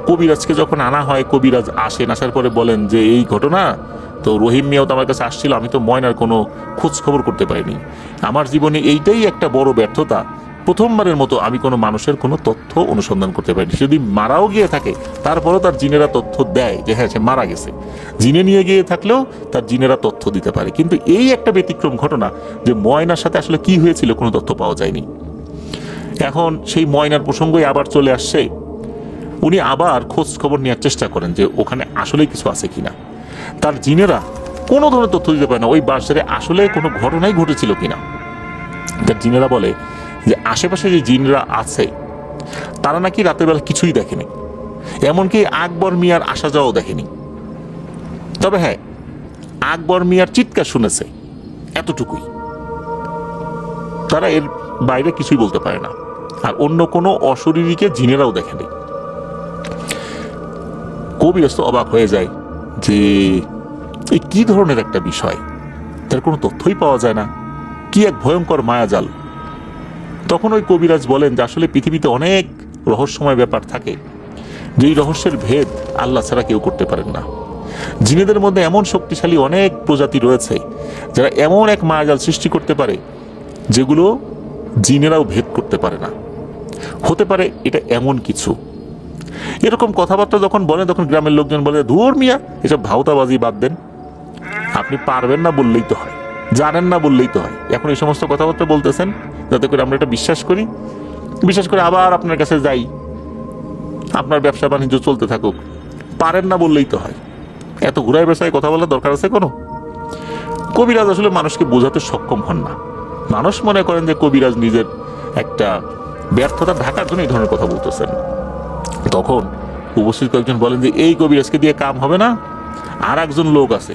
কবিরাজকে যখন আনা হয়, কবিরাজ আসেন, আসার পরে বলেন যে এই ঘটনা তো রহিম মিয়াও তো আমার কাছে আসছিল, আমি তো ময়নার কোনো খোঁজ খবর করতে পারিনি। আমার জীবনে এইটাই একটা বড় ব্যর্থতা, প্রথমবারের মতো আমি কোনো মানুষের কোনো তথ্য অনুসন্ধান করতে পারিনি। যদি মারাও গিয়ে থাকে তারপরও তার জিনেরা তথ্য দেয় যে হ্যাঁ সে মারা গেছে, জিনে নিয়ে গিয়ে থাকলেও তার জিনেরা তথ্য দিতে পারে। কিন্তু এই একটা ব্যতিক্রম ঘটনা যে ময়নার সাথে আসলে কি হয়েছিল কোনো তথ্য পাওয়া যায়নি। এখন সেই ময়নার প্রসঙ্গই আবার চলে আসছে। উনি আবার খোঁজ খবর নেওয়ার চেষ্টা করেন যে ওখানে আসলে কিছু আছে কিনা। তার জিনেরা কোনো ধরনের তথ্য দিতে পারে না ওই বাজারে আসলে কোনো ঘটনাই ঘটেছিল কিনা। তার জিনেরা বলে যে আশেপাশে যে জিনরা আছে তারা নাকি রাতের বেলা কিছুই দেখেনি, এমনকি আকবর মিয়ার আসা যাওয়াও দেখেনি। তবে হ্যাঁ, আকবর মিয়ার চিৎকার শুনেছে, এতটুকুই। তারা এর বাইরে কিছুই বলতে পারে না। আর অন্য কোনো অশরীরীকে জিনেরাও দেখেনি। কবিরাজ তো অবাক হয়ে যায় যে এই কি ধরনের একটা বিষয়, তার কোনো তথ্যই পাওয়া যায় না, কি এক ভয়ঙ্কর মায়াজাল। তখন ওই কবিরাজ বলেন যে আসলে পৃথিবীতে অনেক রহস্যময় ব্যাপার থাকে, যেই রহস্যের ভেদ আল্লাহ ছাড়া কেউ করতে পারেন না। জিনেদের মধ্যে এমন শক্তিশালী অনেক প্রজাতি রয়েছে যারা এমন এক মায়াজাল সৃষ্টি করতে পারে যেগুলো জিনেরাও ভেদ করতে পারে না। হতে পারে এটা এমন কিছু। এরকম কথাবার্তা যখন বলে তখন গ্রামের লোকজন বলে ধুর মিয়া, এসব ভাওতাবাজি বাদ দেন, আপনি পারবেন না বললেই তো হয়, জানেন না বললেই তো হয়। এখন এই সমস্ত কথাবার্তা বলতেছেন যাতে করে আমরা এটা বিশ্বাস করি, বিশ্বাস করে আবার আপনার কাছে যাই, আপনার ব্যবসা বাণিজ্য চলতে থাকুক। পারেন না বললেই তো হয়, এত ঘুরায় বেসায় কথা বলার দরকার আছে কোনো? কবিরাজ আসলে মানুষকে বোঝাতে সক্ষম হন না। মানুষ মনে করেন যে কবিরাজ নিজের একটা ব্যর্থতা ঢাকার জন্য এই ধরনের কথা বলতেছেন। তখন উপস্থিত কয়েকজন বলেন যে এই কবিরাজকে দিয়ে কাম হবে না, আর একজন লোক আছে,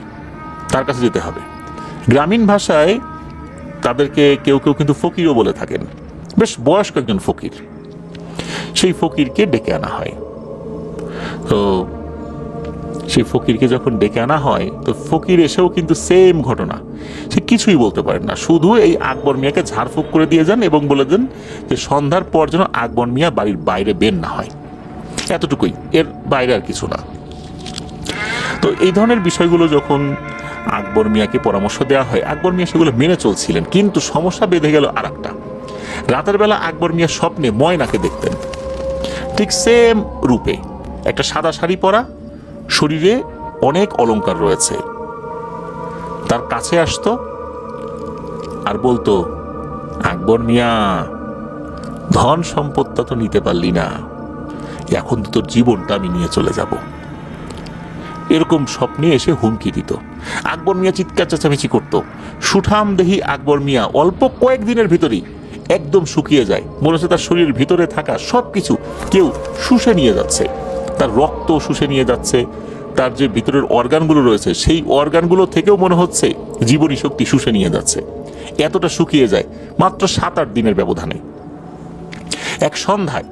তার কাছে যেতে হবে। গ্রামীণ ভাষায় তাদেরকে কেউ কেউ কিন্তু ফকিরও বলে থাকেন, বেশ বয়স্ক একজন ফকির। সেই ফকিরকে ডেকে আনা হয়। তো সেই ফকিরকে যখন ডেকে আনা হয় তো ফকির এসেও কিন্তু সেম ঘটনা, সে কিছুই বলতে পারেন না, শুধু এই আকবর মিয়াকে ঝাড়ফুঁক করে দিয়ে যান এবং বলে দেন যে সন্ধ্যার পর যেন আকবর মিয়া বাড়ির বাইরে বের না হয়, এতটুকুই, এর বাইরে আর কিছু না। তো এই ধরনের বিষয়গুলো যখন আকবর মিয়াকে পরামর্শ দেওয়া হয়, আকবর মিয়া সেগুলো মেনে চলছিলেন, কিন্তু সমস্যা বেঁধে গেল আর একটা। রাতের বেলা আকবর মিয়া স্বপ্নে ময়নাকে দেখতেন, ঠিক সেম রূপে, একটা সাদা শাড়ি পরা, শরীরে অনেক অলংকার রয়েছে। তার কাছে আসতো আর বলতো, আকবর মিয়া, ধন সম্পদটা তো নিতে পারলি না, এখন তো তোর জীবনটা আমি নিয়ে চলে যাব। এরকম স্বপ্নে এসে হুমকি দিত। আকবর মিয়া চিৎকার চেঁচামেচি করত। সুঠাম দেহি আকবর মিয়া অল্প কয়েকদিনের ভিতরেই একদম শুকিয়ে যায়, মনে হচ্ছে তার শরীরের ভিতরে থাকা সবকিছু কেউ শুষে নিয়ে যাচ্ছে, তার রক্ত শুষে নিয়ে যাচ্ছে, তার যে ভিতরের অর্গানগুলো রয়েছে সেই অর্গানগুলো থেকেও মনে হচ্ছে জীবনী শক্তি শুষে নিয়ে যাচ্ছে, এতটা শুকিয়ে যায় মাত্র 7-8 দিনের ব্যবধানে। এক সন্ধ্যায়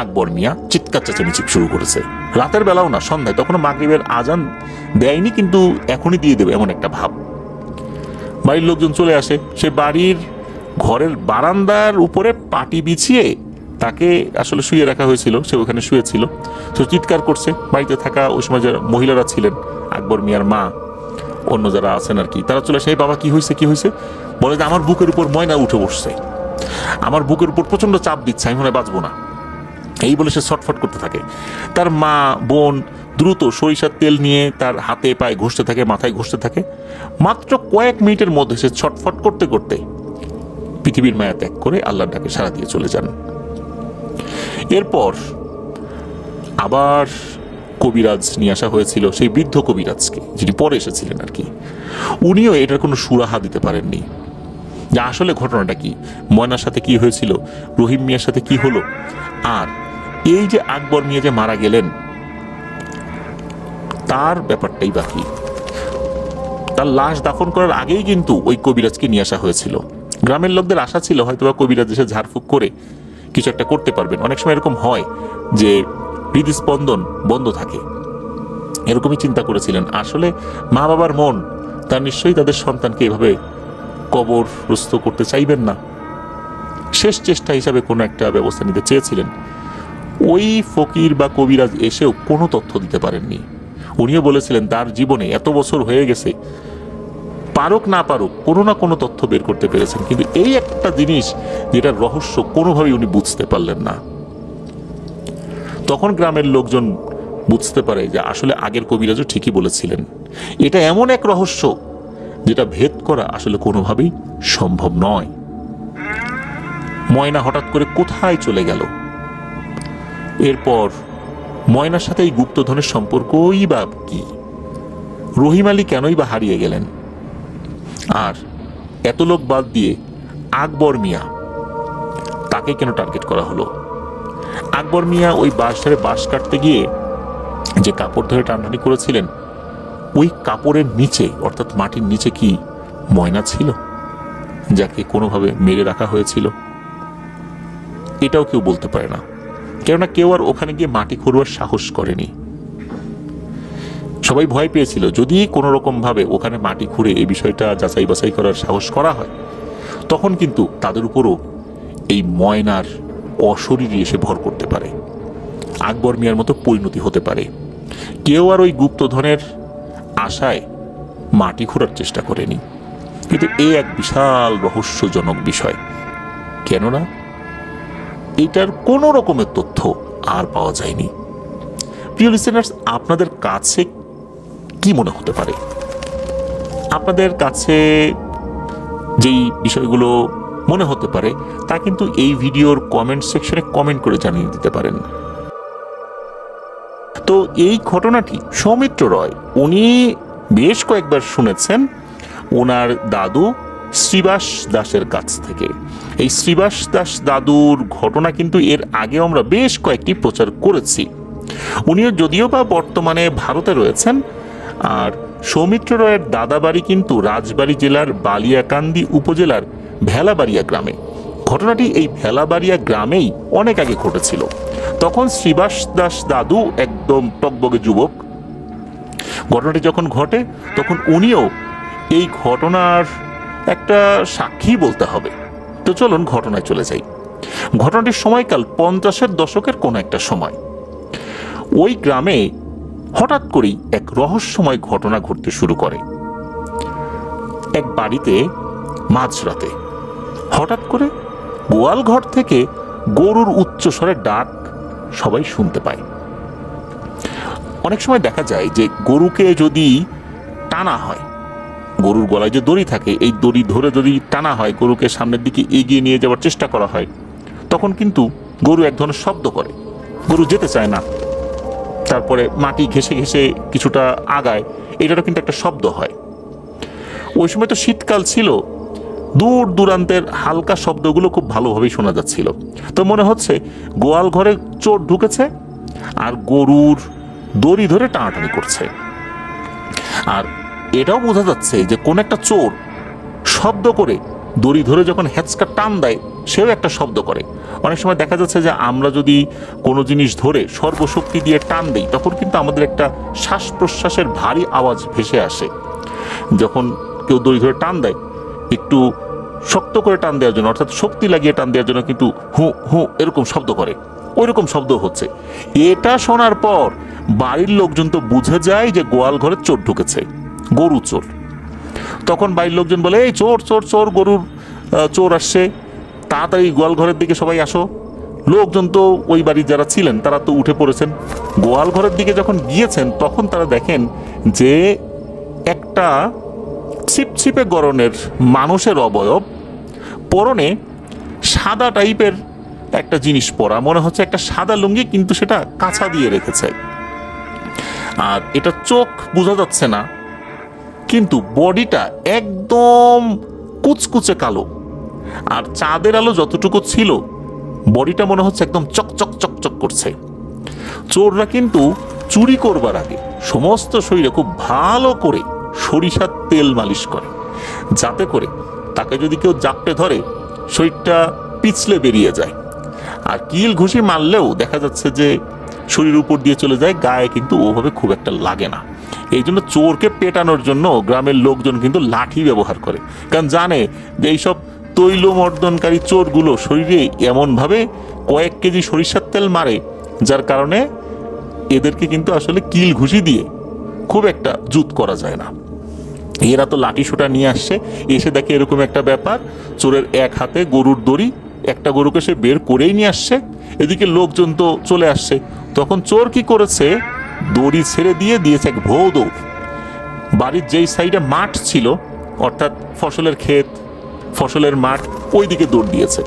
আকবর মিয়া চিৎকার চেঁচামেচি শুরু করেছে, রাতের বেলাও না, সন্ধ্যায়, তখন মাগরিবের আজান দেয়নি, কিন্তু এখনই দিয়ে দেবে এমন একটা ভাব। বাড়ির লোকজন চলে আসে, সে বাড়ির ঘরের বারান্দার উপরে পাটি বিছিয়ে তাকে আসলে শুয়ে রাখা হয়েছিল, সে ওখানে শুয়েছিল, সে চিৎকার করছে। বাড়িতে থাকা ওই সময় যারা মহিলারা ছিলেন, আকবর মিয়ার মা, অন্য যারা আছেন আর কি, তারা চলে আসে, বাবা কি হয়েছে কি হয়েছে, বলে যে আমার বুকের উপর ময়না উঠে বসছে, আমার বুকের উপর প্রচন্ড চাপ দিচ্ছে, আমি মনে হয় বাঁচবো না, এই বলে সে ছটফট করতে থাকে। তার মা বোন দ্রুত সরিষার তেল নিয়ে তার হাতে পায়ে ঘষতে থাকে, মাথায় ঘষতে থাকে। মাত্র কয়েক মিনিটের মধ্যে সে ছটফট করতে করতে পৃথিবীর মায়া ত্যাগ করে আল্লাহর ডাকে সাড়া দিয়ে চলে যান। এরপর আবার কবিরাজ নিয়ে আসা হয়েছিল, সেই বৃদ্ধ কবিরাজকে, যিনি পরে এসেছিলেন আর কি। উনিও এটার কোনো সুরাহা দিতে পারেননি যে আসলে ঘটনাটা কি, ময়নার সাথে কি হয়েছিল, রহিম মিয়ার সাথে কি হলো, আর এই যে আকবর মিয়া যে মারা গেলেন তার ব্যাপারটাই বাকি। তার লাশ দাফন করার আগেই কিন্তু ওই কবিরাজকে নিয়ে আসা হয়েছিল। গ্রামের লোকদের আশা ছিল হয়তো বা কবিরাজ এসে ঝাড়ফুঁক করে কিছু একটা করতে পারবেন। অনেক সময় এরকম হয় যে হৃদস্পন্দন বন্ধ থাকে, এরকমই চিন্তা করেছিলেন। আসলে মা বাবার মন, তার নিশ্চয়ই তাদের সন্তানকে এভাবে কবরস্থ করতে চাইবেন না, শেষ চেষ্টা হিসাবে কোনো একটা ব্যবস্থা নিতে চেয়েছিলেন। ওই ফকির বা কবিরাজ এসেও কোনো তথ্য দিতে পারেননি। উনিও বলেছিলেন তার জীবনে এত বছর হয়ে গেছে, পারুক না পারুক কোনো না কোনো তথ্য বের করতে পেরেছেন, কিন্তু এই একটা জিনিস যেটার রহস্য কোনোভাবেই উনি বুঝতে পারলেন না। তখন গ্রামের লোকজন বুঝতে পারে যে আসলে আগের কবিরাজও ঠিকই বলেছিলেন, এটা এমন এক রহস্য যেটা ভেদ করা আসলে কোনোভাবেই সম্ভব নয়। ময়না হঠাৎ করে কোথায় চলে গেল? এরপর ময়নার সাথে এই গুপ্তধনের সম্পর্কই বা কি? রহিম আলী কেনই বা হারিয়ে গেলেন? আর এত লোক বাদ দিয়ে আকবর মিয়া, তাকে কেন টার্গেট করা হলো? আকবর মিয়া ওই বাঁশ ধরে বাঁশ কাটতে গিয়ে যে কাপড় ধরে টানাটানি করেছিলেন, ওই কাপড়ের নিচে অর্থাৎ মাটির নিচে কি ময়না ছিল যাকে কোনোভাবে মেরে রাখা হয়েছিল? এটাও কেউ বলতে পারে না, কেননা কেউ আর ওখানে গিয়ে মাটি খুঁড়বার সাহস করেনি। সবাই ভয় পেয়েছিল যদি কোনো রকম ভাবে ওখানে মাটি খুঁড়ে এই বিষয়টা যাচাই বাছাই করার সাহস করা হয়, তখন কিন্তু তাদের উপরও এই ময়নার অশরীরী এসে ভর করতে পারে, আকবর মিয়ার মতো পরিণতি হতে পারে। কেউ আর ওই গুপ্তধনের আশায় মাটি খোঁড়ার চেষ্টা করেনি। কিন্তু এই এক বিশাল রহস্যজনক বিষয়, কেননা এটার কোনো রকমের তথ্য আর পাওয়া যায়নি। প্রিয় লিসেনার্স, আপনাদের কাছে কি মনে হতে পারে? আপনাদের কাছে যেই বিষয়গুলো মনে হতে পারে তা কিন্তু এই ভিডিওর কমেন্ট সেকশনে কমেন্ট করে জানিয়ে দিতে পারেন। তো এই ঘটনাটি সৌমিত্র রয় উনি বেশ কয়েকবার শুনেছেন ওনার দাদু শ্রীবাস দাসের কাছ থেকে। এই শ্রীবাস দাস দাদুর ঘটনা কিন্তু এর আগে আমরা বেশ কয়েকটি প্রচার করেছি। উনিও যদিও বা বর্তমানে ভারতে রয়েছেন, আর সৌমিত্র রয়ের দাদা বাড়ি কিন্তু রাজবাড়ী জেলার বালিয়াকান্দি উপজেলার ভেলাবাড়িয়া গ্রামে। ঘটনাটি এই ভেলাবাড়িয়া গ্রামেই অনেক আগে ঘটেছিল। তখন শ্রীবাস দাস দাদু একদম টকবগে যুবক। ঘটনাটি যখন ঘটে তখন উনিও এই ঘটনার একটা সাক্ষী বলতে হবে। তো চলুন ঘটনায় চলে যাই। ঘটনাটির সময়কাল 50-এর দশকের কোন একটা সময়। ওই গ্রামে হঠাৎ করেই এক রহস্যময় ঘটনা ঘটতে শুরু করে। এক বাড়িতে মাঝরাতে হঠাৎ করে গোয়াল ঘর থেকে গরুর উচ্চস্বরে ডাক সবাই শুনতে পায়। অনেক সময় দেখা যায় যে গরুকে যদি টানা হয়, গরুর গলায় যে দড়ি থাকে, এই দড়ি ধরে যদি টানা হয়, গরুকে সামনের দিকে এগিয়ে নিয়ে যাওয়ার চেষ্টা করা হয়, তখন কিন্তু গরু এক ধরনের শব্দ করে, গরু যেতে চায় না, তারপরে মাটি ঘেঁষে ঘেঁষে কিছুটা আগায়, এটারও কিন্তু একটা শব্দ হয়। ওই সময় তো শীতকাল ছিল, দূর দূরান্তের হালকা শব্দগুলো খুব ভালোভাবেই শোনা যাচ্ছিল। তো মনে হচ্ছে গোয়াল ঘরে চোর ঢুকেছে আর গরুর দড়ি ধরে টানাটানি করছে। আর এটাও বোঝা যাচ্ছে যে কোন একটা চোর শব্দ করে দড়ি ধরে যখন হ্যাচকা টান দেয়, সেও একটা শব্দ করে। অনেক সময় দেখা যাচ্ছে যে আমরা যদি কোনো জিনিস ধরে সর্বশক্তি দিয়ে টান দিই, তখন কিন্তু আমাদের একটা শ্বাস প্রশ্বাসের ভারী আওয়াজ ভেসে আসে। যখন কেউ দড়ি ধরে টান দেয়, একটু শক্ত করে টান দেওয়ার জন্য, অর্থাৎ শক্তি লাগিয়ে টান দেওয়ার জন্য কিন্তু হু হু এরকম শব্দ করে, ওই রকম শব্দ হচ্ছে। এটা শোনার পর বাড়ির লোকজন তো বুঝে যায় যে গোয়াল ঘরে চোর ঢুকেছে, গরু চোর। তখন বাড়ির লোকজন বলে, এই চোর চোর চোর, গরুর চোর আসছে, তাড়াতাড়ি গোয়াল ঘরের দিকে সবাই আসো। লোকজন তো ওই বাড়ির যারা ছিলেন তারা তো উঠে পড়েছেন। গোয়াল ঘরের দিকে যখন গিয়েছেন তখন তারা দেখেন যে একটা ছিপছিপে গড়নের মানুষের অবয়ব, পরনে সাদা টাইপের একটা জিনিস পরা, মনে হচ্ছে একটা সাদা লুঙ্গি, কিন্তু সেটা কাঁচা দিয়ে রেখেছে। আর এটা চোখ বোঝা যাচ্ছে না, কিন্তু বডিটা একদম কুচকুচে কালো। আর চাঁদের আলো যতটুকু ছিল, বডিটা মনে হচ্ছে একদম চকচক চকচক করছে। চোররা কিন্তু চুরি করবার আগে সমস্ত শরীরে খুব ভালো করে সরিষার তেল মালিশ করে, যাতে করে তাকে যদি কেউ জাপটে ধরে শরীরটা পিছলে বেরিয়ে যায়। আর কিল ঘুষি মারলেও দেখা যাচ্ছে যে শরীর উপর দিয়ে চলে যায়, গায়ে কিন্তু ওভাবে খুব একটা লাগে না। এই জন্য চোরকে পেটানোর জন্য গ্রামের লোকজন কিন্তু লাঠি ব্যবহার করে, কারণ জানে যে এইসব তৈলমর্দনকারী চোরগুলো শরীরে এমনভাবে কয়েক কেজি সরিষার তেল মারে, যার কারণে এদেরকে কিন্তু আসলে কিল ঘুষি দিয়ে খুব একটা জুত করা যায় না। এরা তো লাঠি সোটা নিয়ে আসছে, এসে দেখে এরকম একটা ব্যাপার, চোরের এক হাতে গরুর দড়ি, একটা গরুকে সে বের করেই নিয়ে আসছে, এদিকে লোকজন তো চলে আসছে। তখন চোর কি করেছে, দড়ি ছেড়ে দিয়ে দিয়েছে এক ভৌ দৌড়। বাড়ির যেই সাইডে মাঠ ছিল, অর্থাৎ ফসলের ক্ষেত, ফসলের মাঠ, ওই দিকে দৌড় দিয়েছে।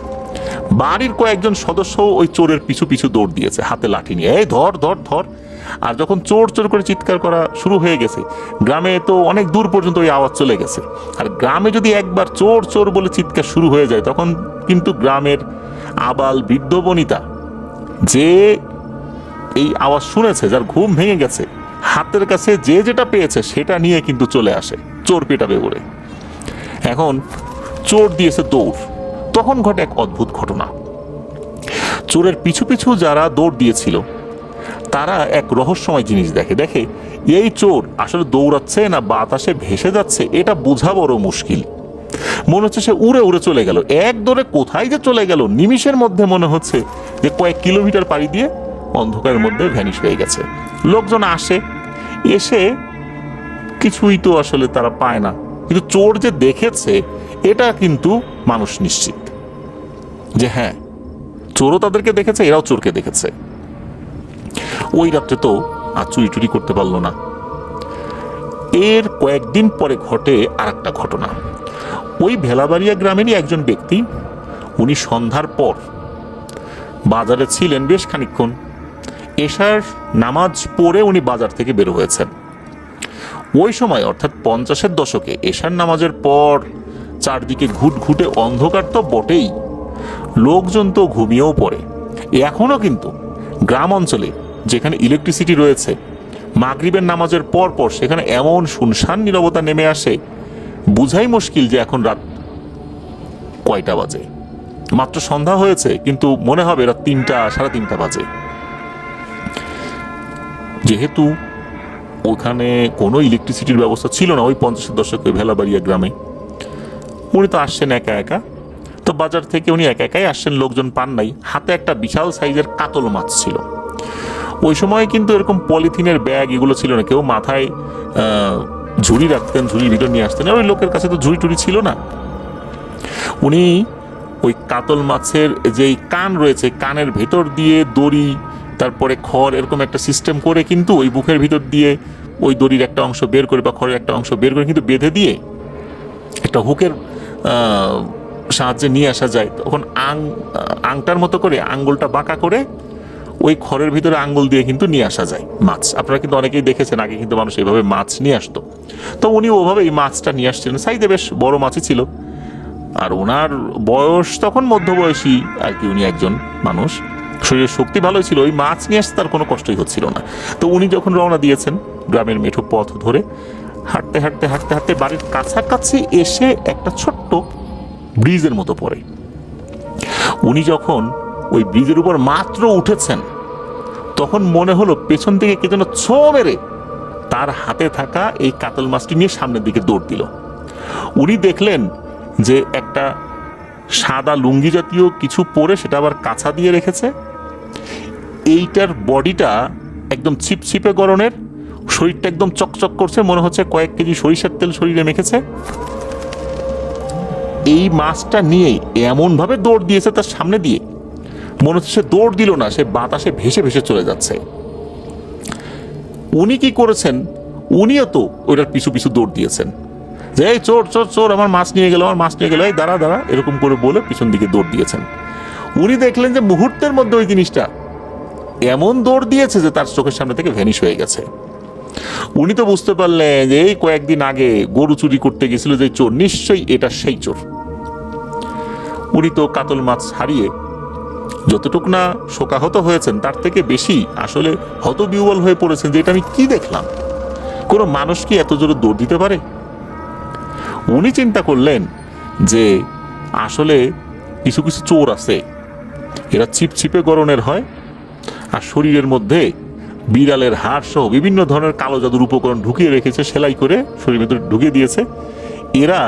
বাড়ির কয়েকজন সদস্য ওই চোরের পিছু পিছু দৌড় দিয়েছে হাতে লাঠি নিয়ে, এই ধর ধর ধর। আর যখন চোর চোর করে চিৎকার করা শুরু হয়ে গেছে, গ্রামে তো অনেক দূর পর্যন্ত ওই আওয়াজ চলে গেছে। আর গ্রামে যদি একবার চোর চোর বলে চিৎকার শুরু হয়ে যায়, তখন কিন্তু গ্রামের আবাল বৃদ্ধ বনিতা যে এই আওয়াজ শুনেছে, যার ঘুম ভেঙে গেছে, হাতের কাছে যে যেটা পেয়েছে সেটা নিয়ে কিন্তু চলে আসে চোর পেটাবে বলে। এখন চোর দিয়েছে দৌড়, তখন ঘটে এক অদ্ভুত ঘটনা। চোরের পিছু পিছু যারা দৌড় দিয়েছিল তারা এক রহস্যময় জিনিস দেখে এই চোর আসলে দৌড়াচ্ছে না বাতাসে ভেসে যাচ্ছে, এটা বোঝা বড় মুশকিল। মনে হচ্ছে সে উড়ে উড়ে চলে গেল, এক দৌড়ে কোথায় যে চলে গেল, নিমিষের মধ্যে মনে হচ্ছে যে কয়েক কিলোমিটার পাড়ি দিয়ে অন্ধকারের মধ্যে ভ্যানিশ হয়ে গেছে। লোকজন আসে, এসে কিছুই তো আসলে তারা পায় না, কিন্তু চোর যে দেখেছে এটা কিন্তু মানুষ নিশ্চিত যে হ্যাঁ, চোরও তাদেরকে দেখেছে, এরাও চোরকে দেখেছে। ওই রাত্রে তো আর চুরি টুরি করতে পারলো না। এর কয়েকদিন পরে ঘটে আর একটা ঘটনা। ওই ভেলাবাড়িয়া গ্রামেরই একজন ব্যক্তি, উনি সন্ধ্যার পর বাজারে ছিলেন বেশ খানিকক্ষণ। এশার নামাজ পড়ে উনি বাজার থেকে বের হয়েছেন। ওই সময় অর্থাৎ 50-এর দশকে এশার নামাজের পর চারদিকে ঘুটঘুটে অন্ধকার তো বটেই, লোকজন তো ঘুমিয়েও পড়ে। এখনো কিন্তু গ্রাম অঞ্চলে যেখানে ইলেকট্রিসিটি রয়েছে, মাগরিবের নামাজের পর পর সেখানে এমন শুনশান নীরবতা নেমে আসে, বুঝাই মুশকিল যে এখন রাত কয়টা বাজে। মাত্র সন্ধ্যা হয়েছে, কিন্তু মনে হবে রাত 3টা, 3:30 বাজে। যেহেতু ওখানে কোনো ইলেকট্রিসিটির ব্যবস্থা ছিল না ওই 50-এর দশকে ভেলাবাড়িয়া গ্রামে, উনি তো আসছেন একা একা। তো বাজার থেকে উনি একা একাই আসছেন, লোকজন পান নাই। হাতে একটা বিশাল সাইজের কাতল মাছ ছিল। ওই সময় কিন্তু এরকম পলিথিনের ব্যাগ এগুলো ছিল না, কেউ মাথায় ঝুড়ি রাখতেন, ঝুড়ির ভিতর নিয়ে আসতেন। ওই লোকের কাছে তো ঝুড়ি টুড়ি ছিল না। উনি ওই কাতল মাছের যেই কান রয়েছে, কানের ভেতর দিয়ে দড়ি, তারপরে খড়, এরকম একটা সিস্টেম করে কিন্তু ওই বুকের ভিতর দিয়ে ওই দড়ির একটা অংশ বের করে বা খড়ের একটা অংশ বের করে কিন্তু বেঁধে দিয়ে একটা হুকের সাহায্যে নিয়ে আসা যায়। তখন আংটার মতো করে আঙ্গুলটা বাঁকা করে ওই খড়ের ভিতরে আঙ্গুল দিয়ে কিন্তু নিয়ে আসা যায় মাছ। আপনারা কিন্তু অনেকেই দেখেছেন, আগে কিন্তু মানুষ এইভাবে মাছ নিয়ে আসতো। তো উনি ওভাবে এই মাছটা নিয়ে আসছিলেন, সাইজে বেশ বড় মাছই ছিল। আর ওনার বয়স তখন মধ্যবয়সী আর কি, উনি একজন মানুষ, শরীরের শক্তি ভালোই ছিল, ওই মাছ নিয়ে আসতে তার কোনো কষ্টই হচ্ছিল না। তো উনি যখন রওনা দিয়েছেন গ্রামের মেঠো পথ ধরে, হাঁটতে হাঁটতে হাঁটতে হাঁটতে বাড়ির কাছাকাছি এসে একটা ছোট্ট ব্রিজের মতো পড়ে। উনি যখন ওই ব্রিজের উপর মাত্র উঠেছেন, তখন মনে হলো পেছন থেকে কে যেন ছো মেরে তার হাতে থাকা এই কাতল মাছটি নিয়ে সামনের দিকে দৌড় দিল। উনি দেখলেন যে একটা সাদা লুঙ্গি জাতীয় কিছু পরে, সেটা আবার কাছা দিয়ে রেখেছে। এইটার বডিটা একদম ছিপছিপে গরনের, শরীরটা একদম চকচক করছে, মনে হচ্ছে কয়েক কেজি সরিষার তেল শরীরে মেখেছে। এই মাছটা নিয়ে এমন ভাবে দৌড় দিয়েছে তার সামনে দিয়ে, মনে হচ্ছে সে দৌড় দিল না, সে বাতাসে ভেসে ভেসে চলে যাচ্ছে। উনি কি করেছেন, উনিও তো ওইটার পিছু পিছু দৌড় দিয়েছেন, যে এই চোর চোর চোর, আমার মাছ নিয়ে গেল, আমার মাছ নিয়ে গেল, এই দাঁড়া দাঁড়া, এরকম করে বলে পিছন দিকে দৌড় দিয়েছেন। উনি দেখলেন যে মুহূর্তের মধ্যে ওই জিনিসটা এমন দৌড় দিয়েছে যে তার চোখের সামনে থেকে ভ্যানিশ হয়ে গেছে। উনি তো বুঝতে পারলেন যে এই কয়েকদিন আগে গরু চুরি করতে গেছিল যে চোর, নিশ্চয়ই এটা সেই চোর। উনি তো কাতল মাছ হারিয়ে যতটুক না শোকাহত হয়েছেন, তার থেকে বেশি আসলে হতবিহ্বল হয়ে পড়েছেন যে এটা আমি কি দেখলাম, কোনো মানুষ কি এত জোরে দৌড় দিতে পারে। উনি চিন্তা করলেন যে আসলে কিছু কিছু চোর আছে, এরা ছিপছিপে গড়নের হয়, আর শরীরের মধ্যে বিড়ালের হাড় সহ বিভিন্ন ধরনের কালো জাদুর উপকরণ ঢুকিয়ে রেখেছে, সেলাই করে শরীরের ভেতরে ঢুকিয়ে দিয়েছে। এরা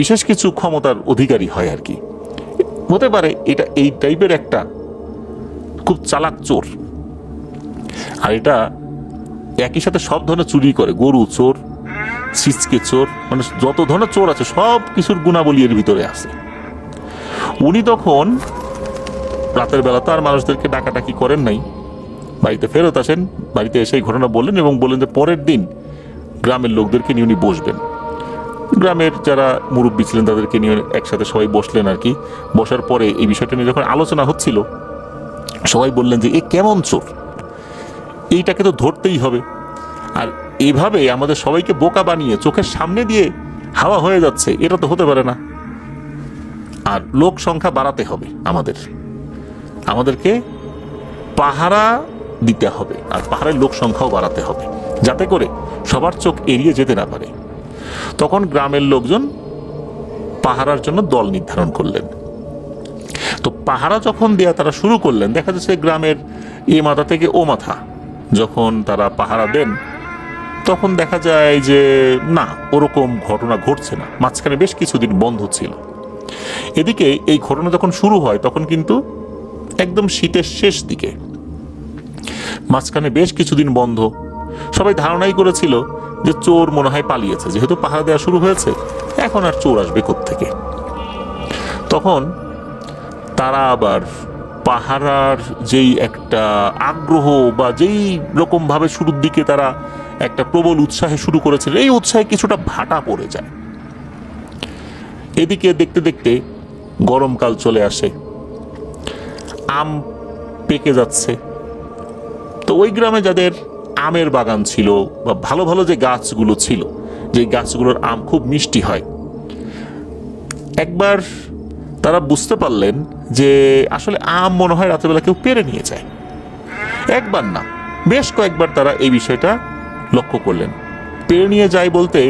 বিশেষ কিছু ক্ষমতার অধিকারী হয় আর কি। হতে পারে এটা এই টাইপের একটা খুব চালাক চোর। আর এটা একই সাথে সব ধরনের চুরি করে, গরু চোর, ছিচকে চোর, মানে যত ধরনের চোর আছে সব কিছুর গুণাবলী এর ভিতরে আছে। উনি তখন রাতের বেলা তো আর মানুষদেরকে ডাকাডাকি করেন নাই, বাড়িতে ফেরত আসেন। বাড়িতে এসে ঘটনা বললেন এবং বললেন যে পরের দিন গ্রামের লোকদেরকে নিয়ে উনি বসবেন। গ্রামের যারা মুরব্বী ছিলেন তাদেরকে নিয়ে একসাথে সবাই বসলেন আর কি। বসার পরে এই বিষয়টা নিয়ে যখন আলোচনা হচ্ছিল, সবাই বললেন যে এ কেমন চোর, এইটাকে তো ধরতেই হবে। আর এভাবে আমাদের সবাইকে বোকা বানিয়ে চোখের সামনে দিয়ে হাওয়া হয়ে যাচ্ছে, এটা তো হতে পারে না। আর লোক সংখ্যা বাড়াতে হবে, আমাদেরকে পাহারা দিতে হবে, আর পাহাড়ের লোক সংখ্যাও বাড়াতে হবে, যাতে করে সবার চোখ এড়িয়ে যেতে না পারে। তখন গ্রামের লোকজন পাহারার জন্য দল নির্ধারণ করলেন। তো পাহারা যখন দেয়া তারা শুরু করলেন, দেখা যাচ্ছে গ্রামের এ মাথা থেকে ও মাথা যখন তারা পাহারা দেন, তখন দেখা যায় যে না, ওরকম ঘটনা ঘটছে না। মাঝখানে বেশ কিছুদিন বন্ধ ছিল। এদিকে এই ঘটনা যখন শুরু হয় তখন কিন্তু একদম শীতের শেষ দিকে, মাঝখানে বেশ কিছুদিন বন্ধ। সবাই ধারণাই করেছিল যে চোর মনে হয় পালিয়েছে, যেহেতু পাহারা দেওয়া শুরু হয়েছে, এখন আর চোর আসবে কোত্থেকে। তখন তারা আবার পাহারার যেই একটা আগ্রহ বা যেই রকম ভাবে শুরুর দিকে তারা একটা প্রবল উৎসাহে শুরু করেছিল, এই উৎসাহে কিছুটা ভাটা পড়ে যায়। এদিকে দেখতে দেখতে গরমকাল চলে আসে, আম পেকে যাচ্ছে। তো ওই গ্রামে যাদের আমের বাগান ছিল বা ভালো ভালো যে গাছগুলো ছিল, যে গাছগুলোর আম খুব মিষ্টি হয়, একবার তারা বুঝতে পারলেন যে আসলে আম মনে হয় রাতের কেউ পেরে নিয়ে যায়। একবার না, বেশ কয়েকবার তারা এই বিষয়টা লক্ষ্য করলেন। পেরে নিয়ে যায় বলতে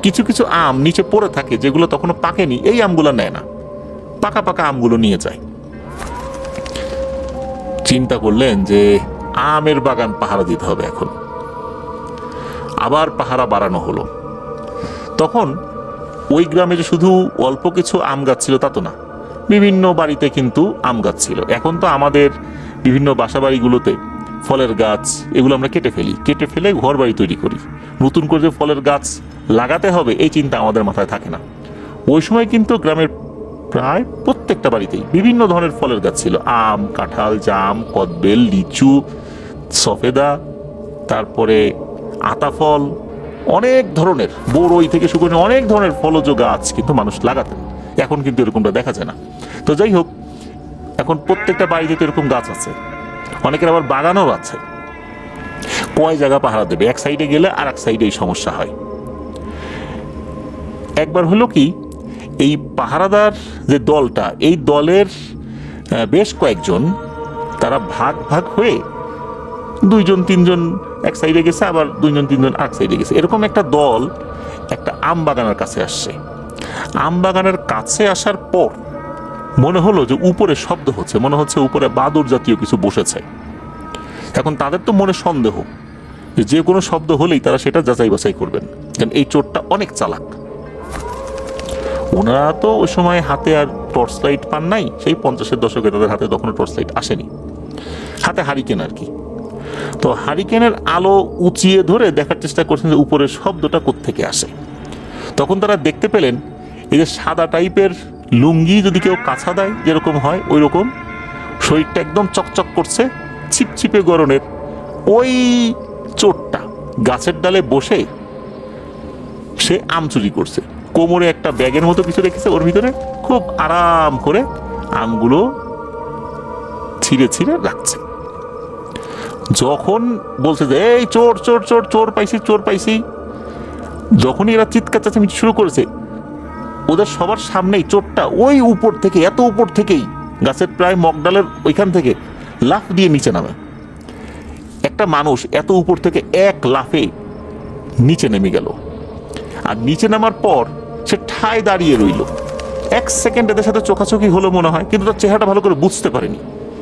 কিছু কিছু আম নিচে পড়ে থাকে যেগুলো তখনও পাকেনি, এই আমগুলো নেয় না, পাকা পাকা আমগুলো নিয়ে যায়। চিন্তা করলেন যে আমের বাগান পাহারা দিতে হবে এখন। আবার পাহারা বাড়ানো হলো। তখন ওই গ্রামে যে শুধু অল্প কিছু আম গাছ ছিল তা তো না, বিভিন্ন বাড়িতে কিন্তু আম গাছ ছিল। এখন তো আমাদের বিভিন্ন বাসা বাড়িগুলোতে ফলের গাছ এগুলো আমরা কেটে ফেলে ঘর বাড়ি তৈরি করি। নতুন করে যে ফলের গাছ লাগাতে হবে এই চিন্তা আমাদের মাথায় থাকে না। ওই সময় কিন্তু গ্রামের প্রায় প্রত্যেকটা বাড়িতেই বিভিন্ন ধরনের ফলের গাছ ছিল। আম, কাঁঠাল, জাম, কদবেল, লিচু, সফেদা, তারপরে আতাফল, অনেক ধরনের বড়ই থেকে শুরু করে অনেক ধরনের ফলজ গাছ কিন্তু মানুষ লাগাতেন। এখন কিন্তু এরকমটা দেখা যায় না। তো যাই হোক, এখন প্রত্যেকটা বাড়িতে তো এরকম গাছ আছে, অনেকের আবার বাগানও আছে। কয় জায়গা পাহারা দেবে, এক সাইডে গেলে আর এক সাইডে এই সমস্যা হয়। একবার হলো কি, এই পাহারাদার যে দলটা, এই দলের বেশ কয়েকজন তারা ভাগ ভাগ হয়ে 2-3 এক সাইডে গেছে, আবার 2-3 আরেক সাইডে গেছে। এরকম একটা দল একটা আম বাগানের কাছে আসছে। আম বাগানের কাছে আসার পর মনে হলো যে উপরে শব্দ হচ্ছে, মনে হচ্ছে উপরে বাদুড় জাতীয় কিছু বসেছে। এখন তাদের তো মনে সন্দেহ যে কোনো শব্দ হলেই তারা সেটা যাচাই বাছাই করবেন, কারণ এই চোরটা অনেক চালাক। ওনারা তো ওই সময় হাতে আর টর্চ লাইট পান নাই, সেই 50-এর দশকে তাদের হাতে তখনও টর্চ লাইট আসেনি, হাতে হারিকেন আর কি। তো হারিকেনের আলো উঁচিয়ে ধরে দেখার চেষ্টা করছেন যে উপরের শব্দটা কোত্থেকে আসে। তখন তারা দেখতে পেলেন এই যে সাদা টাইপের লুঙ্গি যদি কেউ কাছা দেয় যেরকম হয় ওই রকম, শরীরটা একদম চকচক করছে, ছিপছিপে গরনের ওই চোরটা গাছের ডালে বসে সে আম চুরি করছে। কোমরে একটা ব্যাগের মতো কিছু রেখেছে, ওর ভিতরে খুব আরাম করে আমগুলো ছিঁড়ে ছিঁড়ে রাখছে। যখন বলছে যে এই চোর চোর চোর চোর পাইছি চোর পাইছি, যখনই এরা চিৎকার চেঁচামেচি শুরু করেছে, ওদের সবার সামনেই চোরটা ওই উপর থেকে, এত উপর থেকেই গাছের প্রায় মগডালের ওইখান থেকে লাফ দিয়ে নিচে নামে। একটা মানুষ এত উপর থেকে এক লাফে নিচে নেমে গেল। আর নিচে নামার পর সে ঠায় দাঁড়িয়ে রইল। 1 সেকেন্ড এদের সাথে চোখাচোখি হলো মনে হয়, কিন্তু তার চেহারাটা ভালো করে বুঝতে পারেনি।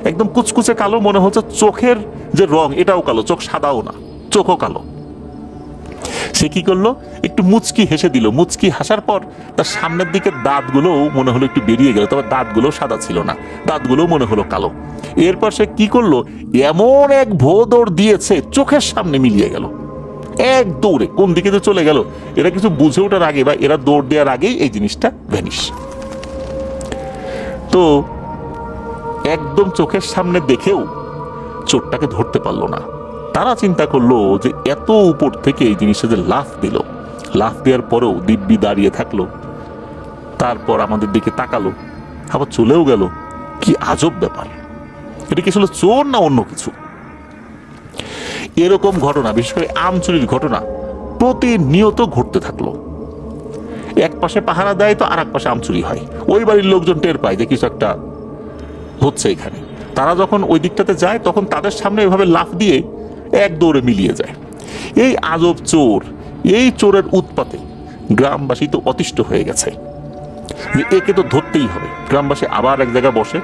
একদম কুচকুচে কালো, মনে হচ্ছে চোখের যে রং এটাও কালো, চোখ সাদাও না, চোখও কালো। সে কি করলো, একটু মুচকি হেসে দিল। মুচকি হাসার পর তার সামনের দিকে দাঁতগুলো মনে হলো একটু বেরিয়ে গেল, তবে দাঁতগুলো সাদা ছিল না, দাঁতগুলো মনে হলো কালো। এরপর সে কি করলো, এমন এক ভো দৌড় দিয়েছে, চোখের সামনে মিলিয়ে গেল। এক দৌড়ে কোন দিকে তো চলে গেল, এরা কিছু বুঝে ওঠার আগে বা এরা দৌড় দেওয়ার আগেই এই জিনিসটা ভ্যানিশ। তো একদম চোখের সামনে দেখেও চোরটাকে ধরতে পারলো না। তারা চিন্তা করলো যে এত উপর থেকে এই জিনিসটা যে লাফ দিল, লাফ দেওয়ার পরেও দিব্যি দাঁড়িয়ে থাকলো, তারপর আমাদের দিকে তাকালো, আবার চলেও গেল। কি আজব ব্যাপার, এটা কি আসলে চোর না অন্য কিছু? এরকম ঘটনা, বিশেষ করে আম চুরির ঘটনা প্রতিনিয়ত ঘটতে থাকলো। এক পাশে পাহারা দেয় তো আর এক পাশে আম চুরি হয়। ওই বাড়ির লোকজন টের পায় যে কিছু একটা হচ্ছে এখানে। তারা যখন ওই দিকটাতে যায় তখন তাদের সামনে এভাবে লাফ দিয়ে এক দৌড়ে মিলিয়ে যায়। এই আজব চোর, এই চোরের উৎপাতে গ্রামবাসী তো অতিষ্ঠ হয়ে গেছে যে একে তো ধরতেই হবে। গ্রামবাসী আবার এক জায়গায় বসে,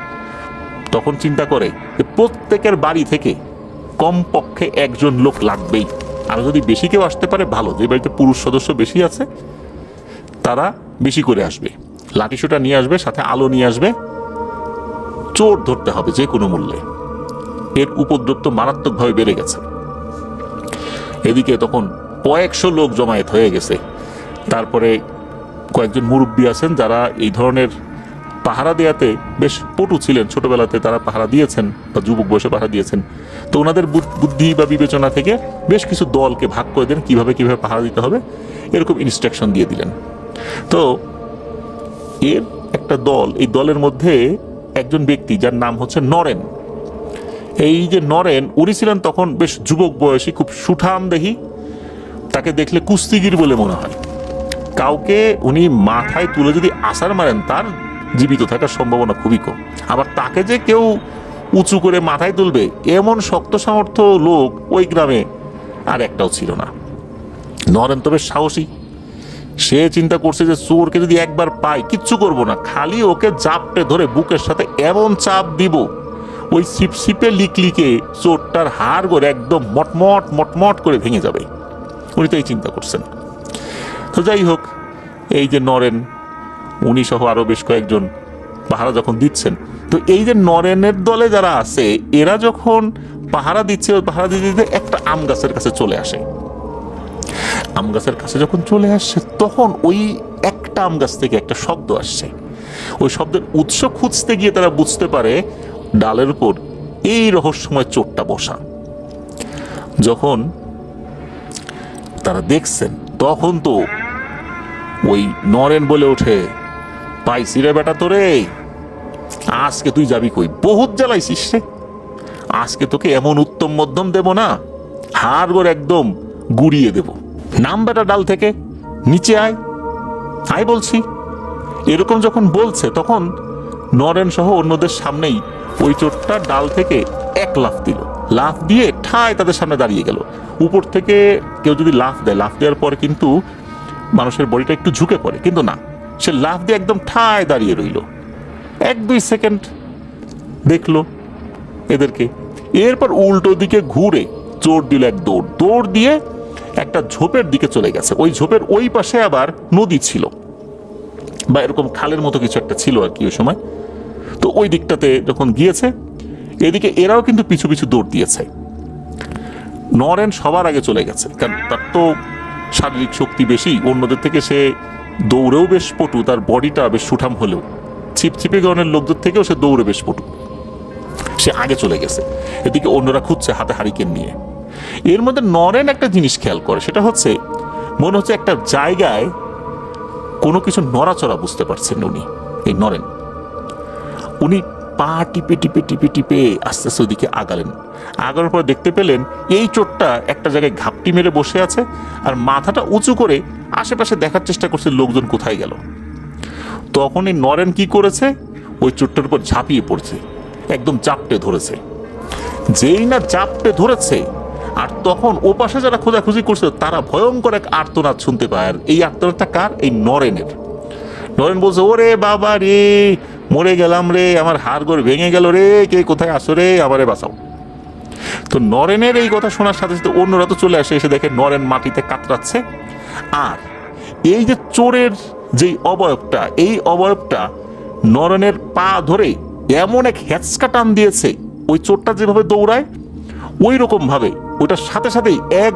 তখন চিন্তা করে যে প্রত্যেকের বাড়ি থেকে কমপক্ষে একজন লোক লাগবেই, আর যদি বেশি কেউ আসতে পারে ভালো, যে বাড়িতে পুরুষ সদস্য বেশি আছে তারা বেশি করে আসবে, লাঠিসোঁটা নিয়ে আসবে, সাথে আলো নিয়ে আসবে, চোর ধরতে হবে যে কোনো মূল্যে। এর উপদ্রব তো মারাত্মকভাবে বেড়ে গেছে। এদিকে তখন কয়েকশো লোক জমায়েত হয়ে গেছে। তারপরে কয়েকজন মুরব্বী আছেন যারা এই ধরনের পাহারা দেওয়াতে বেশ পটু ছিলেন, ছোটবেলাতে তারা পাহারা দিয়েছেন বা যুবক বয়সে পাহারা দিয়েছেন। তো ওনাদের বুদ্ধি বা বিবেচনা থেকে বেশ কিছু দলকে ভাগ করে দেন, কিভাবে কিভাবে পাহারা দিতে হবে এরকম ইনস্ট্রাকশন দিয়ে দিলেন। তো এর একটা দল, এই দলের মধ্যে একজন ব্যক্তি যার নাম হচ্ছে নরেন। এই যে নরেন, উনি ছিলেন তখন বেশ যুবক বয়সী, খুব সুঠাম দেহি, তাকে দেখলে কুস্তিগির বলে মনে হয়। কাউকে উনি মাথায় তুলে যদি আছাড় মারেন তার জীবিত থাকার সম্ভাবনা খুবই কম। আবার তাকে যে কেউ উঁচু করে মাথায় তুলবে এমন শক্ত সামর্থ্য লোক ওই গ্রামে আর একটাও ছিল না। নরেন তো বেশ সাহসী, সে চিন্তা করছে যে চোরকে যদি একবার পাই কিচ্ছু করব না, খালি ওকে জাপটে ধরে বুকের সাথে এমন চাপ দিব ওই সিপসিপে লিকলিকে চোরটার হাড় করে একদম মটমট মটমট করে ভেঙে যাবে। উনি তো এই চিন্তা করছেন। তো যাই হোক, এই যে নরেন উনি সহ আরো বেশ কয়েকজন পাহারা যখন দিচ্ছেন, তো এই যে নরেনের দলে যারা আছে এরা যখন পাহারা দিচ্ছে, পাহারা দিতে দিতে একটা আম গাছের কাছে চলে আসে। আম গাছের কাছে যখন চলে আসছে তখন ওই একটা আম গাছ থেকে একটা শব্দ আসছে। ওই শব্দের উৎস খুঁজতে গিয়ে তারা বুঝতে পারে ডালের উপর এই রহস্যময় চোরটা বসা। যখন তারা দেখছেন তখন তো ওই নরেন বলে ওঠে, পাইছি রে বেটা তোরে, আজকে তুই যাবি কই, বহুত জ্বালাইছিস রে, আজকে তোকে এমন উত্তম মধ্যম দেব না, হাড় গোড় একদম গুড়িয়ে দেব, নাম বেটা ডাল থেকে, নিচে আয় আয় বলছি। এরকম যখন বলছে তখন নরেন সহ অন্যদের সামনেই ওই চোরটা ডাল থেকে এক লাফ দিল, লাফ দিয়ে ঠায় তাদের সামনে দাঁড়িয়ে গেল। উপর থেকে কেউ যদি লাফ দেয়, লাফ দেওয়ার পরে কিন্তু মানুষের বডিটা একটু ঝুঁকে পড়ে, কিন্তু না, সে লাফ দিয়ে একদম ঠায় দাঁড়িয়ে রইল। 1-2 সেকেন্ড দেখলো এদেরকে, এরপর উল্টো দিকে ঘুরে চোর দিল এক দৌড়, দৌড় দিয়ে একটা ঝোপের দিকে চলে গেছে। ওই ঝোপের ওই পাশে আবার নদী ছিল বা এরকম খালের মতো কিছু একটা ছিল আর কি ওই সময়। তো ওই দিকটাতে যখন গিয়েছে, এদিকে এরাও কিন্তু পিছু পিছু দৌড় দিয়েছে। নরেন সবার আগে চলে গেছে, কারণ তার তো শারীরিক শক্তি বেশি, অন্যদের থেকে সে দৌড়েও বেশ পটু, তার বডিটা বেশ সুঠাম হলেও ছিপছিপে গণের লোকদের থেকেও সে দৌড়ে বেশ পটু, সে আগে চলে গেছে। এদিকে অন্যরা খুঁজছে হাতে হারিকেন নিয়ে। এর মধ্যে নরেন একটা জিনিস খেয়াল করে, সেটা হচ্ছে মনে হচ্ছে একটা জায়গায় কোনো কিছু নড়াচড়া বুঝতে পারছেন উনি। এই নরেন উনি পা টিপে টিপে টিপে টিপে আস্তে আস্তে ওইদিকে আগালেন। আগানোর পর দেখতে পেলেন এই চোরটা একটা জায়গায় ঘাপটি মেরে বসে আছে আর মাথাটা উঁচু করে আশেপাশে দেখার চেষ্টা করছে লোকজন কোথায় গেল। তখন এই নরেন কি করেছে, ওই চোরটার উপর ঝাঁপিয়ে পড়ছে, একদম চাপটে ধরেছে। যেই না চাপটে ধরেছে, আর তখন ও পাশে যারা খোঁজাখুঁজি করছে তারা ভয়ঙ্কর এক আর্তনাদ শুনতে পায়। আর এই আর্তনাদটা কার? এই নরেনের। নরেন বলছে, ওরে বাবা রে, মরে গেলাম রে, আমার হাড়গোড় ভেঙে গেল রে, কে কোথায় আসো রে, আমারে বাঁচাও। তো নরেনের এই কথা শোনার সাথে সাথে অন্যরা তো চলে আসে, এসে দেখে নরেন মাটিতে কাতরাচ্ছে। আর এই যে চোরের যেই অবয়বটা, এই অবয়বটা নরেনের পা ধরে এমন এক হেঁচকা টান দিয়েছে, ওই চোরটা যেভাবে দৌড়ায় ওই রকম ভাবে ওটার সাথে সাথেই এক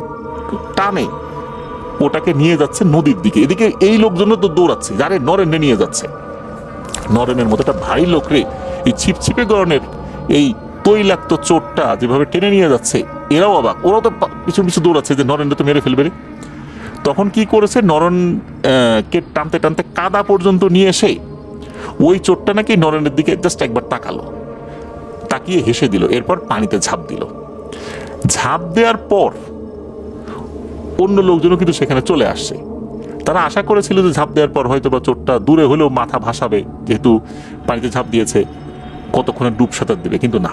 টানে ওটাকে নিয়ে যাচ্ছে নদীর দিকে। এদিকে এই লোকজন তো দৌড়াচ্ছে, যারে নরেন নিয়ে যাচ্ছে। নরেনের মতো একটা ভারী লোক রে, এই ছিপছিপে গরনের এই তৈলাক্ত চোরটা যেভাবে টেনে নিয়ে যাচ্ছে, এরাও অবাক, ওরাও তো পিছু পিছু দৌড়াচ্ছে যে নরেনটা তো মেরে ফেলবে রে। তখন কি করেছে, নরেন কে টানতে টানতে কাদা পর্যন্ত নিয়ে এসে ওই চোরটা নাকি নরেনের দিকে জাস্ট একবার তাকালো, তাকিয়ে হেসে দিল, এরপর পানিতে ঝাঁপ দিল। ঝাঁপ দেওয়ার পর অন্য লোকজনও কিন্তু সেখানে চলে আসছে। তারা আশা করেছিল যে ঝাঁপ দেওয়ার পর হয়তো বা চোরটা দূরে হলেও মাথা ভাসাবে, যেহেতু পানিতে ঝাঁপ দিয়েছে, কতক্ষণে ডুব সাঁতার দেবে, কিন্তু না,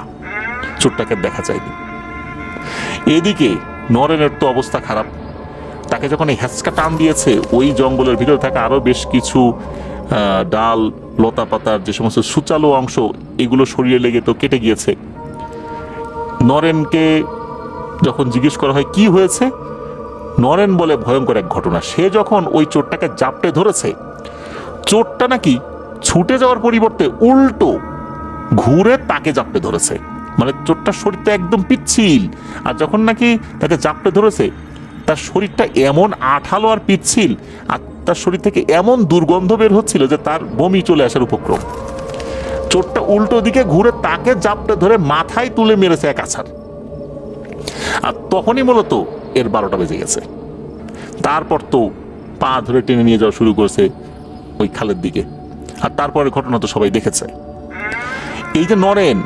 চোরটাকে দেখা যায়নি। এদিকে নরেনের তো অবস্থা খারাপ, তাকে যখন এই হ্যাঁচকা টান দিয়েছে, ওই জঙ্গলের ভিতরে থাকা আরো বেশ কিছু ডাল লতা পাতার যে সমস্ত সুচালো অংশ, এগুলো শরীরে লেগে তো কেটে গিয়েছে। নরেনকে যখন জিজ্ঞেস করা হয় কি হয়েছে, নরেন বলে ভয়ঙ্কর এক ঘটনা। সে যখন ওই চোরটাকে জাপটে ধরেছে, চোরটা নাকি ছুটে যাওয়ার পরিবর্তে উল্টো ঘুরে তাকে জাপটে ধরেছে। মানে চোরটার শরীরটা একদম পিচ্ছিল, আর যখন নাকি তাকে জাপটে ধরেছে তার শরীরটা এমন আঠালো আর পিচ্ছিল, আর তার শরীর থেকে এমন দুর্গন্ধ বের হচ্ছিল যে তার বমি চলে আসার উপক্রম। চোরটা উল্টো দিকে ঘুরে তাকে জাপটে ধরে মাথায় তুলে মেরেছে এক আছাড়। আর তখনই মূলত এর 12টা বেজে গেছে। তারপর তো পা ধরে টেনে নিয়ে যাওয়া শুরু করেছে ওই খালের দিকে। আর তারপরে ঘটনা তো সবাই দেখেছে। এই যে নরেন,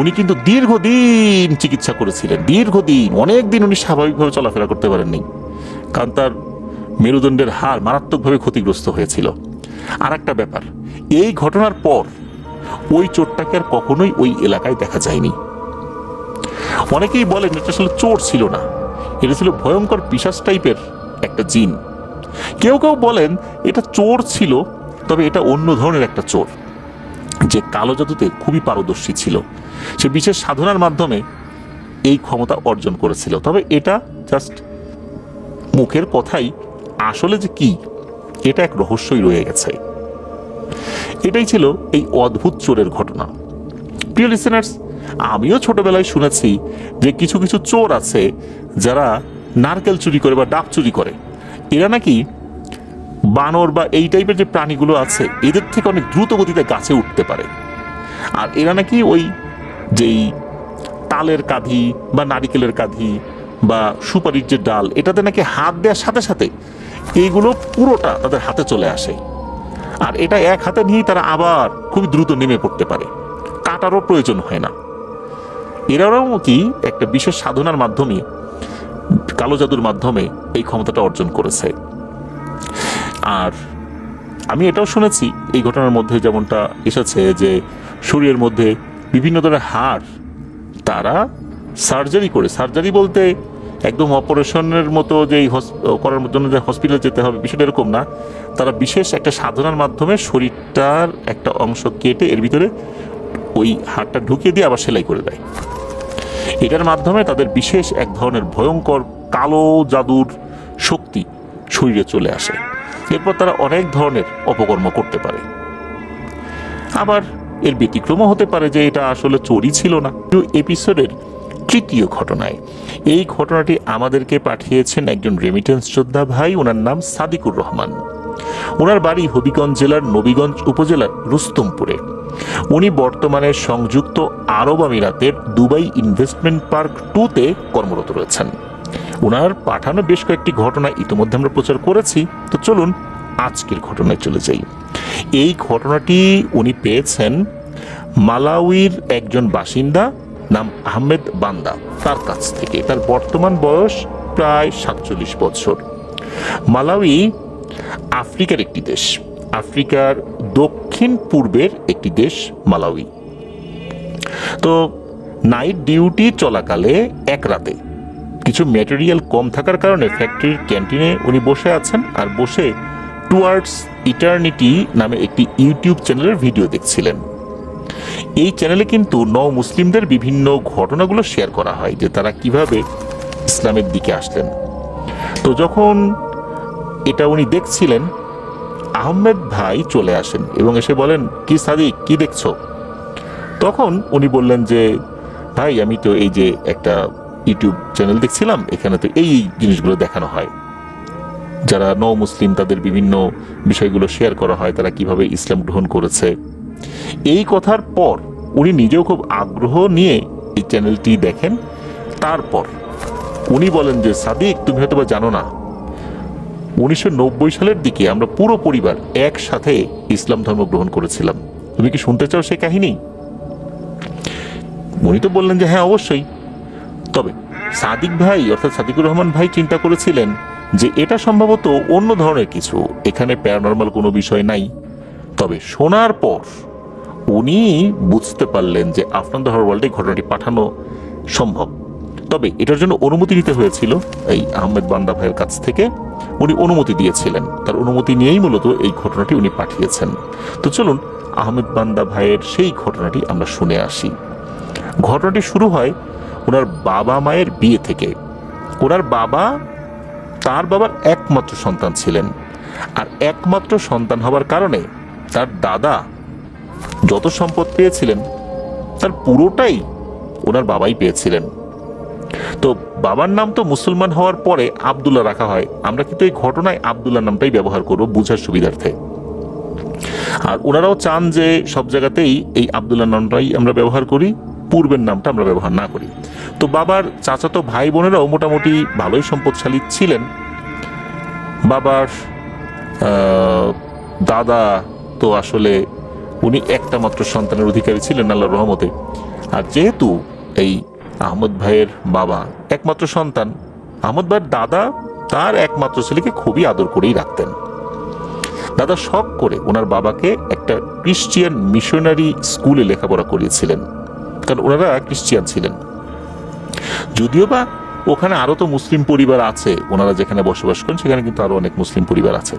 উনি কিন্তু দীর্ঘদিন চিকিৎসা করেছিলেন, দীর্ঘদিন, অনেক দিন উনি স্বাভাবিকভাবে চলাফেরা করতে পারেননি, কারণ তার মেরুদণ্ডের হাড় মারাত্মকভাবে ক্ষতিগ্রস্ত হয়েছিল। আর একটা ব্যাপার, এই ঘটনার পর ওই চোরটাকে আর কখনোই ওই এলাকায় দেখা যায়নি। অনেকেই বলেন এটা আসলে চোর ছিল না, এটা ছিল ভয়ঙ্কর পিশাচ টাইপের একটা জিন। কেউ কেউ বলেন এটা চোর ছিল, তবে এটা অন্য ধরনের একটা চোর, যে কালো জাদুতে খুবই পারদর্শী ছিল। সে বিশেষ সাধনার মাধ্যমে এই ক্ষমতা অর্জন করেছিল। তবে এটা জাস্ট মুখের কথাই, আসলে যে কি এটা এক রহস্যই রয়ে গেছে। এটাই ছিল এই অদ্ভুত চোরের ঘটনা। প্রিয় লিসেনার্স, আমিও ছোটবেলায় শুনেছি যে কিছু কিছু চোর আছে যারা নারকেল চুরি করে বা ডাব চুরি করে। এরা নাকি বানর বা এই টাইপের যে প্রাণীগুলো আছে এদের থেকে অনেক দ্রুত গতিতে গাছে উঠতে পারে। আর এরা নাকি ওই যেই তালের কাঁধি বা নারিকেলের কাঁধি বা সুপারির যে ডাল, এটাতে নাকি হাত দেওয়ার সাথে সাথে এইগুলো পুরোটা তাদের হাতে চলে আসে। আর এটা এক হাতে নিয়েই তারা আবার খুবই দ্রুত নেমে পড়তে পারে, কাটারও প্রয়োজন হয় না। এরাও কি একটা বিশেষ সাধনার মাধ্যমে, কালো জাদুর মাধ্যমে এই ক্ষমতাটা অর্জন করেছে। আর আমি এটাও শুনেছি এই ঘটনার মধ্যে যেমনটা এসেছে যে শরীরের মধ্যে বিভিন্ন ধরনের হাড় তারা সার্জারি করে, সার্জারি বলতে একদম অপারেশনের মতো যে করার জন্য যে হসপিটালে যেতে হবে বিষয়টা এরকম না, তারা বিশেষ একটা সাধনার মাধ্যমে শরীরটার একটা অংশ কেটে এর ভিতরে ওই হাড়টা ঢুকিয়ে দিয়ে আবার সেলাই করে দেয়। এটার মাধ্যমে তাদের বিশেষ এক ধরনের ভয়ঙ্কর কালো জাদুর শক্তি শরীরে চলে আসে। এরপর তারা অনেক ধরনের অপকর্ম করতে পারে। আবার এর ব্যতিক্রমও হতে পারে যে এটা আসলে চোরই ছিল না। এপিসোডের তৃতীয় ঘটনায়, এই ঘটনাটি আমাদেরকে পাঠিয়েছেন একজন রেমিটেন্স যোদ্ধা ভাই, ওনার নাম সাদিকুর রহমান। ওনার বাড়ি হবিগঞ্জ জেলার নবীগঞ্জ উপজেলার রুস্তমপুরে। উনি বর্তমানে সংযুক্ত আরব আমিরাতের দুবাই ইনভেস্টমেন্ট পার্ক 2-তে কর্মরত রয়েছেন। ওনার পাঠানো বেশ কয়েকটি ঘটনা ইতিমধ্যে আমরা প্রচার করেছি। তো চলুন আজকের ঘটনায় চলে যাই। এই ঘটনাটি উনি পেয়েছেন মালাউইর একজন বাসিন্দা নাম আহমেদ বান্দা, তার কাছ থেকে। তার বর্তমান বয়স প্রায় 47 বছর। মালাউই আফ্রিকার একটি দেশ, আফ্রিকার দক্ষিণ পূর্বের একটি দেশ মালাউই। তো নাইট ডিউটি চলাকালে এক রাতে কিছু ম্যাটেরিয়াল কম থাকার কারণে ফ্যাক্টরির ক্যান্টিনে উনি বসে আছেন, আর বসে টুয়ার্ডস ইটার্নিটি নামে একটি ইউটিউব চ্যানেলের ভিডিও দেখছিলেন। এই চ্যানেলে কিন্তু মুসলিমদের বিভিন্ন ঘটনাগুলো শেয়ার করা হয়, যে তারা কিভাবে ইসলামের দিকে আসলেন। তো যখন এটা উনি দেখছিলেন, আহমেদ ভাই চলে আসেন এবং এসে বলেন, কি সাদিক, কি দেখছো? তখন উনি বললেন যে ভাই, আমি তো এই যে একটা ইউটিউব চ্যানেল দেখছিলাম, এখানে তো এই জিনিসগুলো দেখানো হয়, যারা মুসলিম তাদের বিভিন্ন বিষয়গুলো শেয়ার করা হয়, তারা কিভাবে ইসলাম গ্রহণ করেছে। এই কথার পর উনি নিজেও খুব আগ্রহ নিয়ে এই চ্যানেলটি দেখেন। তারপর উনি বলেন যে সাদিক, তুমি হয়তো বা জানো না, 1990 সালের দিকে আমরা পুরো পরিবার একসাথে ইসলাম ধর্ম গ্রহণ করেছিলাম। তুমি কি শুনতে চাও সেই কাহিনী? উনি তো বললেন যে হ্যাঁ, অবশ্যই। তবে সাদিক ভাই অর্থাৎ সাদিকুর রহমান ভাই চিন্তা করেছিলেন যে এটা সম্ভবত অন্য ধরনের কিছু, এখানে প্যারানরমাল কোনো বিষয় নাই। তবে শোনার পর উনি বুঝতে পারলেন যে আফটার দ্য ওয়ার্ল্ডে ঘটনাটি পাঠানো সম্ভব। তবে এটার জন্য অনুমতি নিতে হয়েছিল এই আহমেদ বান্দা ভাইয়ের কাছ থেকে। উনি অনুমতি দিয়েছিলেন, তার অনুমতি নিয়েই মূলত এই ঘটনাটি উনি পাঠিয়েছেন। তো চলুন আহমেদ বান্দা ভাইয়ের সেই ঘটনাটি আমরা শুনে আসি। ঘটনাটি শুরু হয় ওনার বাবা মায়ের বিয়ে থেকে। ওনার বাবা, তার বাবার একমাত্র সন্তান ছিলেন, আর একমাত্র সন্তান হবার কারণে তার দাদা যত সম্পদ পেয়েছিলেন তার পুরোটাই ওনার বাবাই পেয়েছিলেন। তো বাবার নাম তো মুসলমান হওয়ার পরে আব্দুল্লাহ রাখা হয়। আমরা কিন্তু এই ঘটনায় আব্দুল্লাহ নামটাই ব্যবহার করব বুঝার সুবিধার্থে। আর ওনারাও চান যে সব জায়গাতেই এই আব্দুল্লাহ নামটাই আমরা ব্যবহার করি, পূর্বের নামটা আমরা ব্যবহার না করি। তো বাবার চাচাতো ভাই বোনেরাও মোটামুটি ভালোই সম্পদশালী ছিলেন। বাবার দাদা তো আসলে উনি একটা মাত্র সন্তানের অধিকারী ছিলেন আল্লাহর রহমতে। আর যেহেতু এই আহমদ ভাইয়ের বাবা একমাত্র সন্তান, আহমদ ভাইয়ের দাদা তার একমাত্র ছেলেকে খুবই আদর করেই রাখতেন। দাদা শখ করে ওনার বাবাকে একটা ক্রিশ্চিয়ান মিশনারি স্কুলে লেখাপড়া করিয়েছিলেন, কারণ ওনারা ক্রিশ্চিয়ান ছিলেন। যদিও বা ওখানে আরো তো মুসলিম পরিবার আছে, ওনারা যেখানে বসবাস করেন সেখানে কিন্তু আরো অনেক মুসলিম পরিবার আছে।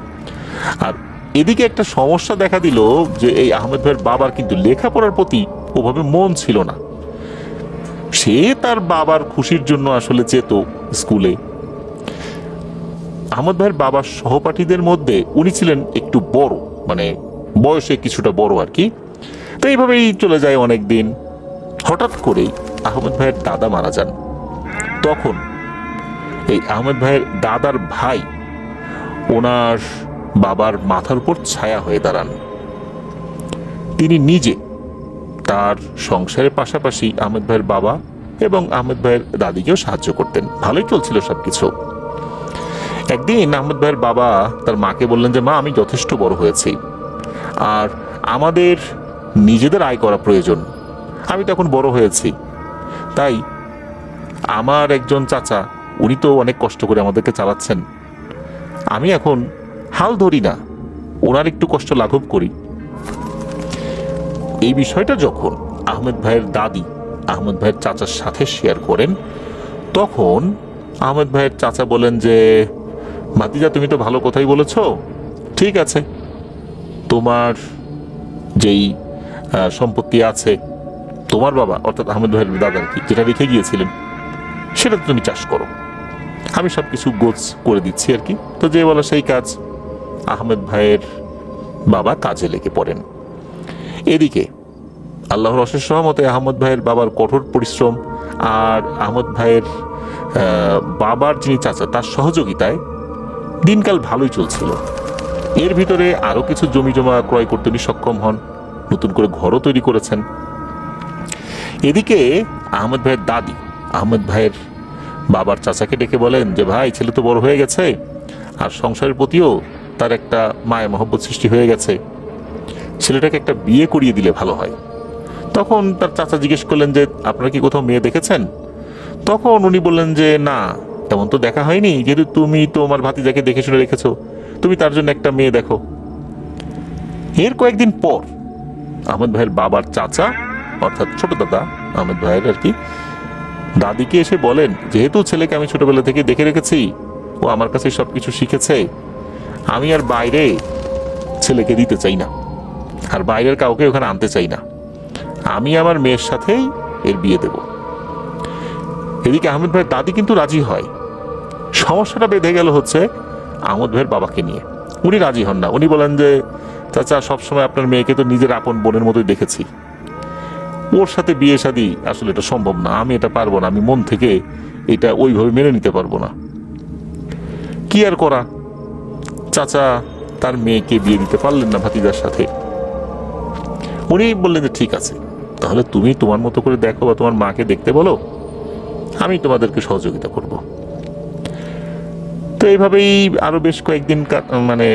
আর এদিকে একটা সমস্যা দেখা দিল যে এই আহমেদ ভাইয়ের বাবার কিন্তু লেখাপড়ার প্রতি ওভাবে মন ছিল না। সে তার বাবার খুশির জন্য আসলে যেত স্কুলে। আহমদ ভাইয়ের বাবার সহপাঠীদের মধ্যে উনি ছিলেন একটু বড়, মানে বয়সে কিছুটা বড় আর কি। তো এইভাবেই চলে যায় অনেক দিন। হঠাৎ করেই আহমদ ভাইয়ের দাদা মারা যান। তখন এই আহমদ ভাইয়ের দাদার ভাই ওনার বাবার মাথার উপর ছায়া হয়ে দাঁড়ান। তিনি নিজে তার সংসারের পাশাপাশি আহমেদ ভাইয়ের বাবা এবং আহমেদ ভাইয়ের দাদিকেও সাহায্য করতেন। ভালোই চলছিল সবকিছু। একদিন আহমেদ ভাইয়ের বাবা তার মাকে বললেন যে মা, আমি যথেষ্ট বড় হয়েছি, আর আমাদের নিজেদের আয় করা প্রয়োজন। আমি তখন বড় হয়েছি, তাই আমার একজন চাচা, উনি তো অনেক কষ্ট করে আমাদেরকে চালাচ্ছেন, আমি এখন হাল ধরি না, ওনার একটু কষ্ট লাঘব করি। এই বিষয়টা যখন আহমেদ ভাইয়ের দাদি আহমেদ ভাইয়ের চাচার সাথে শেয়ার করেন, তখন আহমেদ ভাইয়ের চাচা বলেন যে ভাতিজা, তুমি তো ভালো কথাই বলেছ, ঠিক আছে, তোমার যেই সম্পত্তি আছে, তোমার বাবা অর্থাৎ আহমেদ ভাইয়ের দাদা কি যেটা রেখে গিয়েছিলেন সেটা তুমি চাষ করো, আমি সবকিছু গোছ করে দিচ্ছি আর কি। তো যে বলা সেই কাজ, আহমেদ ভাইয়ের বাবা কাজে লেগে পড়েন। এদিকে আল্লাহর অশেষ রহমতে আহমদ ভাইয়ের বাবার কঠোর পরিশ্রম আর আহমদ ভাইয়ের বাবার যিনি চাচা তার সহযোগিতায় দিনকাল ভালোই চলছিল। এর ভিতরে আরো কিছু জমি জমা ক্রয় করতে উনি সক্ষম হন, নতুন করে ঘরও তৈরি করেছেন। এদিকে আহমেদ ভাইয়ের দাদি আহমেদ ভাইয়ের বাবার চাচাকে ডেকে বলেন যে ভাই, ছেলে তো বড় হয়ে গেছে আর সংসারের প্রতিও তার একটা মায়া মহব্বত সৃষ্টি হয়ে গেছে, ছেলেটাকে একটা বিয়ে করিয়ে দিলে ভালো হয়। তখন তার চাচা জিজ্ঞেস করলেন যে আপনারা কি কোথাও মেয়ে দেখেছেন? তখন উনি বললেন যে না, তেমন তো দেখা হয়নি, যেহেতু তুমি তো আমার ভাতিজাকে দেখে শুনে রেখেছো, তুমি তার জন্য একটা মেয়ে দেখো। এর কয়েকদিন পর আহমেদ ভাইয়ের বাবার চাচা অর্থাৎ ছোট দাদা আহমেদ ভাইয়ের আর কি দাদিকে এসে বলেন, যেহেতু ছেলেকে আমি ছোটবেলা থেকে দেখে রেখেছি, ও আমার কাছে সবকিছু শিখেছে, আমি আর বাইরে ছেলেকে দিতে চাই না, আর বাইরের কাউকে ওখানে আনতে চাই না, আমি আমার মেয়ের সাথেই এর বিয়ে দেব। এদিকে আহমেদ ভাইয়ের দাদি কিন্তু রাজি হয়। সমস্যাটা বেঁধে গেল হচ্ছে আহমেদ ভাইয়ের বাবাকে নিয়ে। উনি রাজি হন না। উনি বলেন যে চাচা, সবসময় আপনার মেয়েকে তো নিজের আপন বোনের মতোই দেখেছি, ওর সাথে বিয়ে শাদী আসলে এটা সম্ভব না, আমি এটা পারবো না, আমি মন থেকে এটা ওইভাবে মেনে নিতে পারবো না। কি আর করা, চাচা তার মেয়েকে বিয়ে দিতে পারলেন না ভাতিজার সাথে। উনি বললেন যে ঠিক আছে, তাহলে তুমি তোমার মতো করে দেখো বা তোমার মাকে দেখতে বলো, আমি তোমাদেরকে সহযোগিতা করব। তো এইভাবেই আরো বেশ কয়েকদিন মানে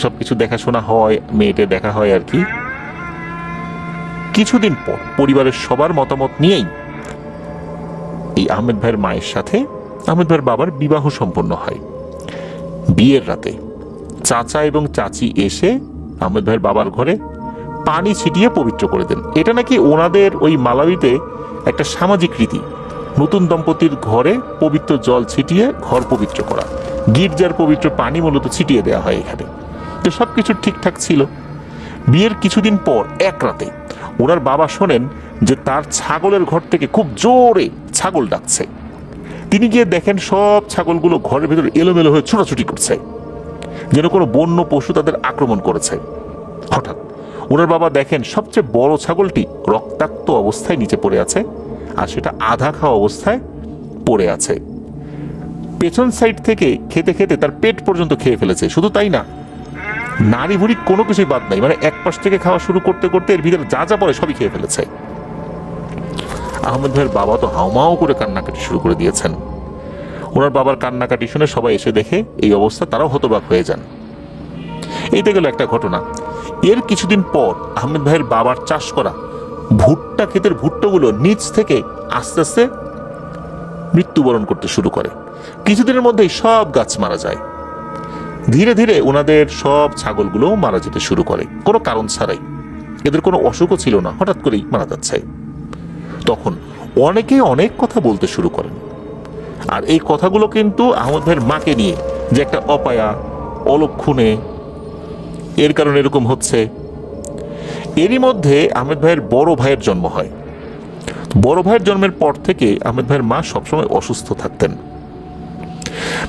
সবকিছু দেখাশোনা হয়, মেয়েটে দেখা হয় আর কি। কিছুদিন পর পরিবারের সবার মতামত নিয়েই এই আহমেদ ভাইয়ের মায়ের সাথে আহমেদ ভাইয়ের বাবার বিবাহ সম্পন্ন হয়। বিয়ের রাতে চাচা এবং চাচি এসে আহমেদ ভাইয়ের বাবার ঘরে পানি ছিটিয়ে পবিত্র করে দেন। এটা নাকি ওনাদের ওই মালাউইতে একটা সামাজিক রীতি, নতুন দম্পতির ঘরে পবিত্র জল ছিটিয়ে ঘর পবিত্র করা, গির্জার পবিত্র পানি মূলত ছিটিয়ে দেওয়া হয় এখানে। তো সবকিছু ঠিকঠাক ছিল। বিয়ের কিছুদিন পর এক রাতে ওনার বাবা শোনেন যে তার ছাগলের ঘর থেকে খুব জোরে ছাগল ডাকছে। তিনি গিয়ে দেখেন সব ছাগলগুলো ঘরের ভেতরে এলোমেলো হয়ে ছোটাছুটি করছে, যেন কোনো বন্য পশু তাদের আক্রমণ করেছে। হঠাৎ ওনার বাবা দেখেন সবচেয়ে বড় ছাগলটি রক্তাক্ত অবস্থায় নিচে পড়ে আছে, আর সেটা আধা খাওয়া অবস্থায় পড়ে আছে। পেছন সাইড থেকে খেতে খেতে তার পেট পর্যন্ত খেয়ে ফেলেছে। শুধু তাই না, নাড়ি ভুড়ি কোনো কিছুই বাদ নাই, মানে এক পাশ থেকে খাওয়া শুরু করতে করতে এর ভিতরে যা যা পড়ে সবই খেয়ে ফেলেছে। আহমেদ ভাইয়ের বাবা তো হাউমাউ করে কান্নাকাটি শুরু করে দিয়েছেন। ওনার বাবার কান্নাকাটি শুনে সবাই এসে দেখে এই অবস্থা, তারাও হতবাক হয়ে যান। এইটা গেল একটা ঘটনা। এর কিছুদিন পর আহমেদ ভাইয়ের বাবার চাষ করা ভুট্টা ক্ষেতের ভুট্টাগুলো নিচ থেকে আস্তে আস্তে মৃত্যুবরণ করতে শুরু করে। কিছুদিনের মধ্যেই সব গাছ মারা যায়। ধীরে ধীরে ওনাদের সব ছাগলগুলো মারা যেতে শুরু করে, কোনো কারণ ছাড়াই। এদের কোনো অসুখও ছিল না, হঠাৎ করেই মারা যাচ্ছে। তখন অনেকেই অনেক কথা বলতে শুরু করেন। আর এই কথাগুলো কিন্তু আহমেদ ভাইয়ের মাকে নিয়ে, যে একটা অপায়া, অলক্ষণে, এর কারণে এরকম হচ্ছে। এরই মধ্যে আহমেদ ভাইয়ের বড় ভাইয়ের জন্ম হয়। বড় ভাইয়ের জন্মের পর থেকে আহমেদ ভাইয়ের মা সবসময় অসুস্থ থাকতেন।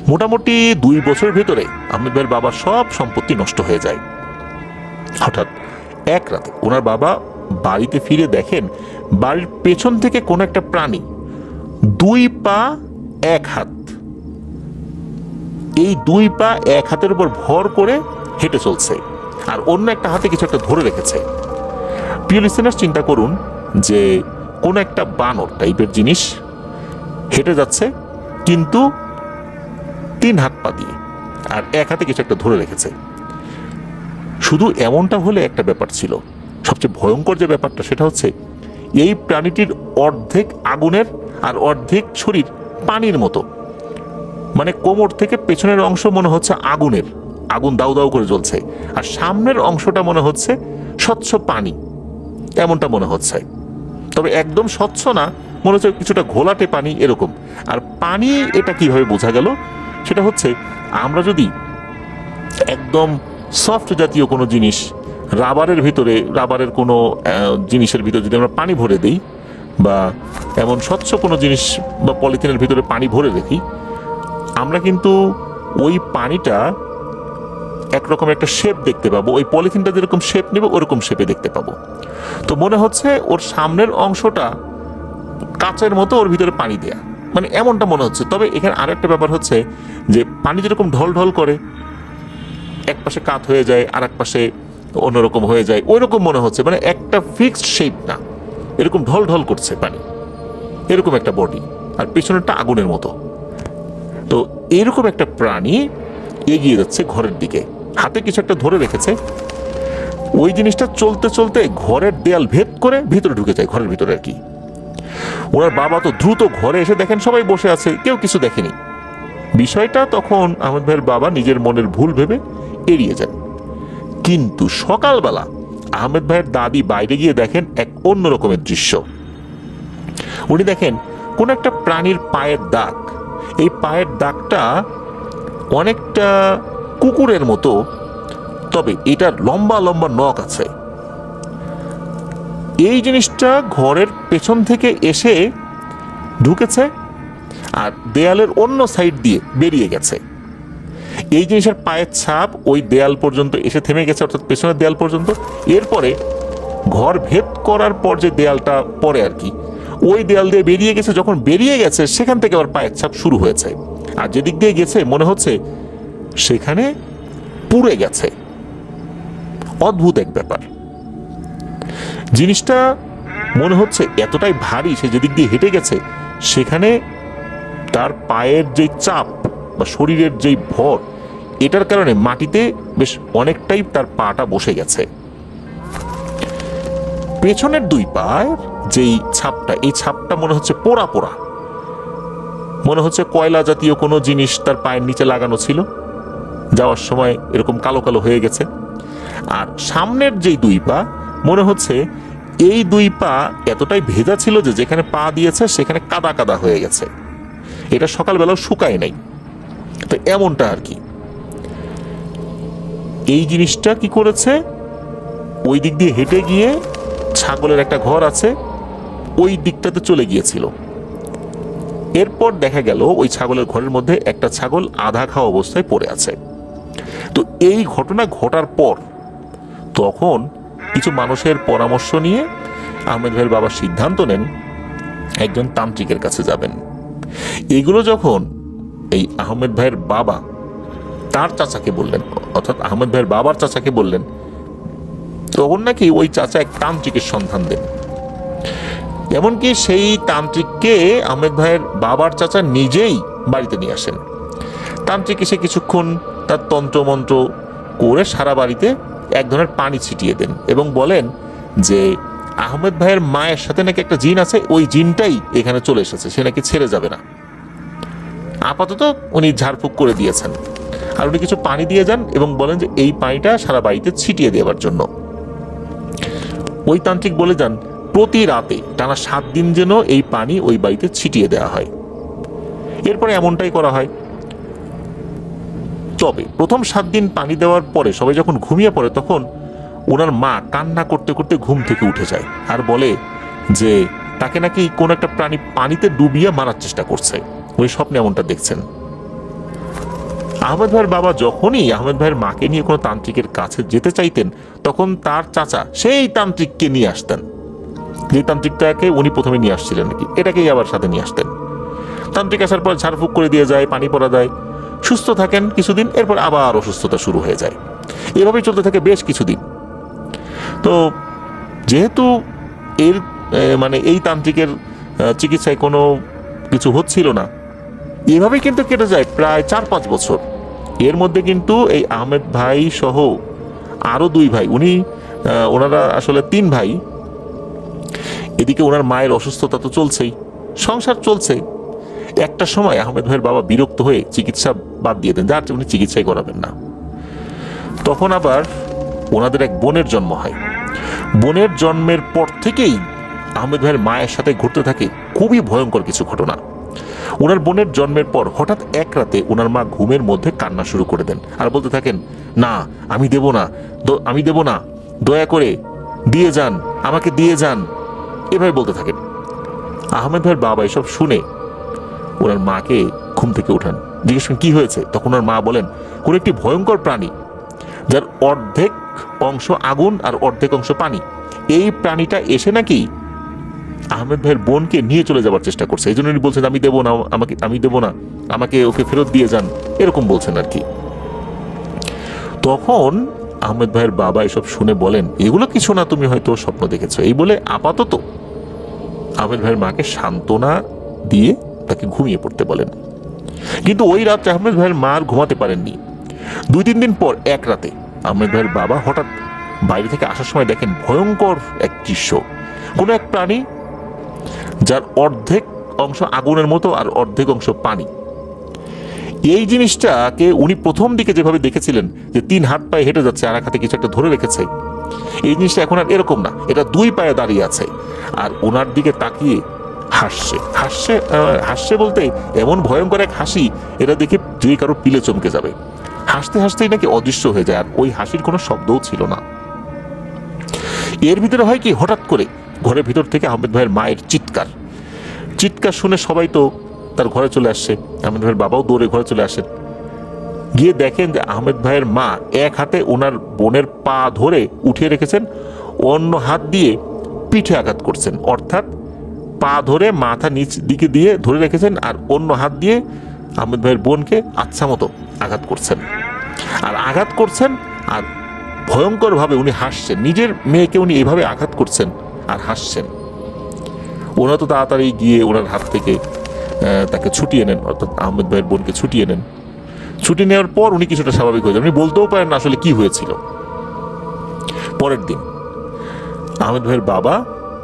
মোটামুটি 2 বছরের ভেতরে আহমেদ ভাইয়ের বাবার সব সম্পত্তি নষ্ট হয়ে যায়। হঠাৎ এক রাতে ওনার বাবা বাড়িতে ফিরে দেখেন বাড়ির পেছন থেকে কোন একটা প্রাণী 2 পা 1 হাত, এই 2 পা 1 হাতের উপর ভর করে হেঁটে চলছে, আর অন্য একটা হাতে কিছু একটা ধরে রেখেছে। প্রিয় লিসেনার, চিন্তা করুন যে কোন একটা বানর টাইপের জিনিস হেঁটে যাচ্ছে, কিন্তু 3 হাত পা দিয়ে, আর 1 হাতে কিছু একটা ধরে রেখেছে। শুধু এমনটা হলে একটা ব্যাপার ছিল, সবচেয়ে ভয়ঙ্কর যে ব্যাপারটা সেটা হচ্ছে এই প্রাণীটির অর্ধেক আগুনের আর অর্ধেক শরীর পানির মতো। মানে কোমর থেকে পেছনের অংশ মনে হচ্ছে আগুনের, আগুন দাউ দাউ করে জ্বলছে, আর সামনের অংশটা মনে হচ্ছে স্বচ্ছ পানি, এমনটা মনে হচ্ছে। তবে একদম স্বচ্ছ না, মনে হচ্ছে কিছুটা ঘোলাটে পানি এরকম। আর পানি এটা কিভাবে বোঝা গেল, সেটা হচ্ছে আমরা যদি একদম সফট জাতীয় কোনো জিনিস, রাবারের ভিতরে, রাবারের কোনো জিনিসের ভিতরে যদি আমরা পানি ভরে দিই, বা এমন স্বচ্ছ কোনো জিনিস বা পলিথিনের ভিতরে পানি ভরে রাখি, আমরা কিন্তু ওই পানিটা একরকম একটা শেপ দেখতে পাবো। ওই পলিথিনটা যেরকম শেপ নেবে ওরকম শেপে দেখতে পাবো। তো মনে হচ্ছে ওর সামনের অংশটা কাচের মতো, ওর ভিতরে পানি দেয়া, মানে এমনটা মনে হচ্ছে। তবে এখানে আরেকটা ব্যাপার হচ্ছে যে পানি যেরকম ঢল ঢল করে, এক পাশে কাত হয়ে যায় আর এক পাশে অন্যরকম হয়ে যায়, ওই রকম মনে হচ্ছে। মানে একটা ফিক্সড শেপ না, এরকম ঢল ঢল করছে পানি, এরকম একটা বডি, আর পেছনেরটা আগুনের মতো। তো এরকম একটা প্রাণী এগিয়ে যাচ্ছে ঘরের দিকে, হাতে কিছু একটা ধরে রেখেছে। ওই জিনিসটা চলতে চলতে ঘরের দেয়াল ভেদ করে ভিতরে ঢুকে যায়, ঘরের ভিতরে আর কি। ওনার বাবা তো দ্রুত ঘরে এসে দেখেন সবাই বসে আছে, কেউ কিছু দেখেনি। বিষয়টা তখন আহমেদ ভাইয়ের বাবা নিজের মনের ভুল ভেবে এড়িয়ে যান। কিন্তু সকালবেলা আহমেদ ভাইয়ের দাদি বাইরে গিয়ে দেখেন এক অন্য রকমের দৃশ্য। উনি দেখেন কোন একটা প্রাণীর পায়ের দাগ। এই পায়ের দাগটা অনেকটা কুকুরের মতো, তবে এটার লম্বা লম্বা নখ আছে। এই জিনিসটা ঘরের পেছন থেকে এসে ঢুকেছে আর দেয়ালের অন্য সাইড দিয়ে বেরিয়ে গেছে। এই জিনিসের পায়ের ছাপ ওই দেয়াল পর্যন্ত এসে থেমে গেছে, অর্থাৎ পেছনের দেয়াল পর্যন্ত। এরপরে ঘর ভেদ করার পর যে দেয়ালটা পরে আর কি, ওই দেয়াল দিয়ে বেরিয়ে গেছে। যখন বেরিয়ে গেছে সেখান থেকে আবার পায়ের ছাপ শুরু হয়েছে, আর যেদিক দিয়ে গেছে মনে হচ্ছে সেখানে পুড়ে গেছে। অদ্ভুত এক ব্যাপার। জিনিসটা মনে হচ্ছে এতটাই ভারী, সে যেদিক দিয়ে হেঁটে গেছে সেখানে তার পায়ের যে চাপ বা শরীরের যেই ভর, এটার কারণে মাটিতে বেশ অনেকটাই তার পাটা বসে গেছে। পেছনের 2 পায়ের যেই ছাপটা, এই ছাপটা মনে হচ্ছে পোড়া পোড়া, মনে হচ্ছে কয়লা জাতীয় কোনো জিনিস তার পায়ের নিচে লাগানো ছিল, যাওয়ার সময় এরকম কালো কালো হয়ে গেছে। আর সামনের যেই 2 পা, মনে হচ্ছে এই 2 পা এতটাই ভেজা ছিল যে যেখানে পা দিয়েছে সেখানে কাদা কাদা হয়ে গেছে, এটা সকালবেলাও শুকায় নাই। তো এমনটা আর কি। এই জিনিসটা কি করেছে, ওই দিক দিয়ে হেঁটে গিয়ে ছাগলের একটা ঘর আছে, ওই দিকটাতে চলে গিয়েছিল। এরপর দেখা গেল ওই ছাগলের ঘরের মধ্যে একটা ছাগল আধা খাওয়া অবস্থায় পড়ে আছে। তো এই ঘটনা ঘটার পর তখন কিছু মানুষের পরামর্শ নিয়ে আহমেদ ভাইয়ের বাবা সিদ্ধান্ত নেন একজন তান্ত্রিকের কাছে যাবেন। এগুলো যখন এই আহমেদ ভাইয়ের বাবা তার চাচাকে বললেন, অর্থাৎ আহমেদ ভাইয়ের বাবার চাচাকে বললেন, তখন নাকি ওই চাচা এক তান্ত্রিকের সন্ধান দেন। এমনকি সেই তান্ত্রিককে আহমেদ ভাইয়ের বাবার চাচা নিজেই বাড়িতে নিয়ে আসেন। তান্ত্রিক এসে কিছুক্ষণ তার তন্ত্রমন্ত্র করে সারা বাড়িতে এক ধরনের পানি ছিটিয়ে দেন এবং বলেন যে আহমেদ ভাইয়ের মায়ের সাথে নাকি একটা জিন আছে, ওই জিনটাই এখানে চলে এসেছে, সে নাকি ছেড়ে যাবে না। আপাতত উনি ঝাড়ফুঁক করে দিয়েছেন, আর উনি কিছু পানি দিয়ে যান এবং বলেন যে এই পানিটা সারা বাড়িতে ছিটিয়ে দেওয়ার জন্য। ওই তান্ত্রিক বলে যান প্রতি রাতে টানা 7 দিন যেন এই পানি ওই বাড়িতে ছিটিয়ে দেওয়া হয়। এরপরে এমনটাই করা হয়। তবে প্রথম 7 দিন পানি দেওয়ার পরে সবাই যখন ঘুমিয়ে পড়ে তখন ওনার মা কান্না করতে করতে ঘুম থেকে উঠে যায় আর বলে যে তাকে নাকি কোন একটা প্রাণী পানিতে ডুবিয়ে মারার চেষ্টা করছে। ওই স্বপ্নে এমনটা দেখছেন। আহমেদ ভাইয়ের বাবা যখনই আহমেদ ভাইয়ের মাকে নিয়ে কোনো তান্ত্রিকের কাছে যেতে চাইতেন তখন তার চাচা সেই তান্ত্রিককে নিয়ে আসতেন, যে তান্ত্রিকটাকে উনি প্রথমে নিয়ে আসছিলেন নাকি, এটাকেই আবার সাথে নিয়ে আসতেন। তান্ত্রিক আসার পর ঝাড়ফুঁক করে দিয়ে যায়, পানি পড়া দেয়, সুস্থ থাকেন কিছুদিন, এরপর আবার অসুস্থতা শুরু হয়ে যায়। এভাবেই চলতে থাকে বেশ কিছুদিন। তো যেহেতু এর মানে এই তান্ত্রিকের চিকিৎসায় কোনো কিছু হচ্ছিল না, এভাবেই কিন্তু কেটে যায় প্রায় 4-5 বছর। এর মধ্যে কিন্তু এই আহমেদ ভাই সহ আরো 2 ভাই, ওনারা আসলে 3 ভাই, এদিকে ওনার মায়ের অসুস্থতা তো চলছেই, সংসার চলছে। একটা সময় আহমেদ ভাইয়ের বাবা বিরক্ত হয়ে চিকিৎসা বাদ দিয়ে দেন, যার উনি চিকিৎসাই করাবেন না। তখন আবার ওনাদের এক বোনের জন্ম হয়। বোনের জন্মের পর থেকেই আহমেদ ভাইয়ের মায়ের সাথে ঘটতে থাকে খুবই ভয়ঙ্কর কিছু ঘটনা। ওনার বোনের জন্মের পর হঠাৎ এক রাতে ওনার মা ঘুমের মধ্যে কান্না শুরু করে দেন আর বলতে থাকেন, না আমি দেব না, আমি দেব না, দয়া করে দিয়ে যান, আমাকে দিয়ে যান, এভাবে বলতে থাকেন। আহমেদ ভাইয়ের বাবা এসব শুনে ওনার মাকে ঘুম থেকে উঠান, জিজ্ঞেস করেন কি হয়েছে। তখন ওনার মা বলেন, কোন একটি ভয়ঙ্কর প্রাণী যার অর্ধেক অংশ আগুন আর অর্ধেক অংশ পানি, এই প্রাণীটা এসে নাকি আহমেদ ভাইয়ের বোনকে নিয়ে চলে যাওয়ার চেষ্টা করছে। এই জন্য উনি বলছেন আমি দেবো না, আমি দেবো না, আমাকে ওকে ফেরত দিয়ে যান, এরকম বলছেন আর কি। তখন আহমেদ ভাইয়ের বাবা এসব শুনে বলেন, এগুলো কিছু না, তুমি হয়তো স্বপ্ন দেখেছো, এই বলে আপাতত আহমেদ ভাইয়ের মাকে সান্ত্বনা দিয়ে তাকে ঘুমিয়ে পড়তে বলেন। কিন্তু ওই রাত আহমেদ ভাইয়ের মা আর ঘুমাতে পারেননি। 2-3 দিন পর এক রাতে আহমেদ ভাইয়ের বাবা হঠাৎ বাইরে থেকে আসার সময় দেখেন ভয়ঙ্কর এক দৃশ্য, কোনো এক প্রাণী যার অর্ধেক অংশ আগুনের মতো আর অর্ধেক অংশ পানি। এই জিনিসটাকে উনি প্রথম দিকে যেভাবে দেখেছিলেন যে 3 হাত পায়ে হেঁটে যাচ্ছে আর এক হাতে কিছু একটা ধরে রেখেছে, এই জিনিসটা এখন আর এরকম না, এটা 2 পায়ে দাঁড়িয়ে আছে আর ওনার দিকে তাকিয়ে হাসছে। হাসছে বলতে এমন ভয়ঙ্কর এক হাসি, এটা দেখে যে কারো পিলে চমকে যাবে। হাসতে হাসতেই নাকি অদৃশ্য হয়ে যায় আর ওই হাসির কোনো শব্দও ছিল না। এর ভিতরে হয় কি, হঠাৎ করে ঘরের ভিতর থেকে আহমেদ ভাইয়ের মায়ের চিৎকার শুনে সবাই তো তার ঘরে চলে আসছে। আহমেদ ভাইয়ের বাবাও দৌড়ে ঘরে চলে আসেন, গিয়ে দেখেন যে আহমেদ ভাইয়ের মা এক হাতে ওনার বোনের পা ধরে উঠিয়ে রেখেছেন, অন্য হাত দিয়ে পিঠে আঘাত করছেন, অর্থাৎ পা ধরে মাথা নিচ দিকে দিয়ে ধরে রেখেছেন আর অন্য হাত দিয়ে আহমেদ ভাইয়ের বোনকে আচ্ছা মতো আঘাত করছেন আর ভয়ঙ্কর ভাবে উনি হাসছেন। নিজের মেয়েকে উনি এভাবে আঘাত করছেন আর হাসছেন। ওনারা তো তাড়াতাড়ি গিয়ে ওনার হাত থেকে তাকে ছুটিয়ে নেন, অর্থাৎ আহমেদ ভাইয়ের বোনকে ছুটিয়ে নেন। ছুটি নেওয়ার পর উনি কিছুটা স্বাভাবিক হয়ে যান, উনি বলতেও পারেন না আসলে কি হয়েছিল। পরের দিন আহমেদ ভাইয়ের বাবা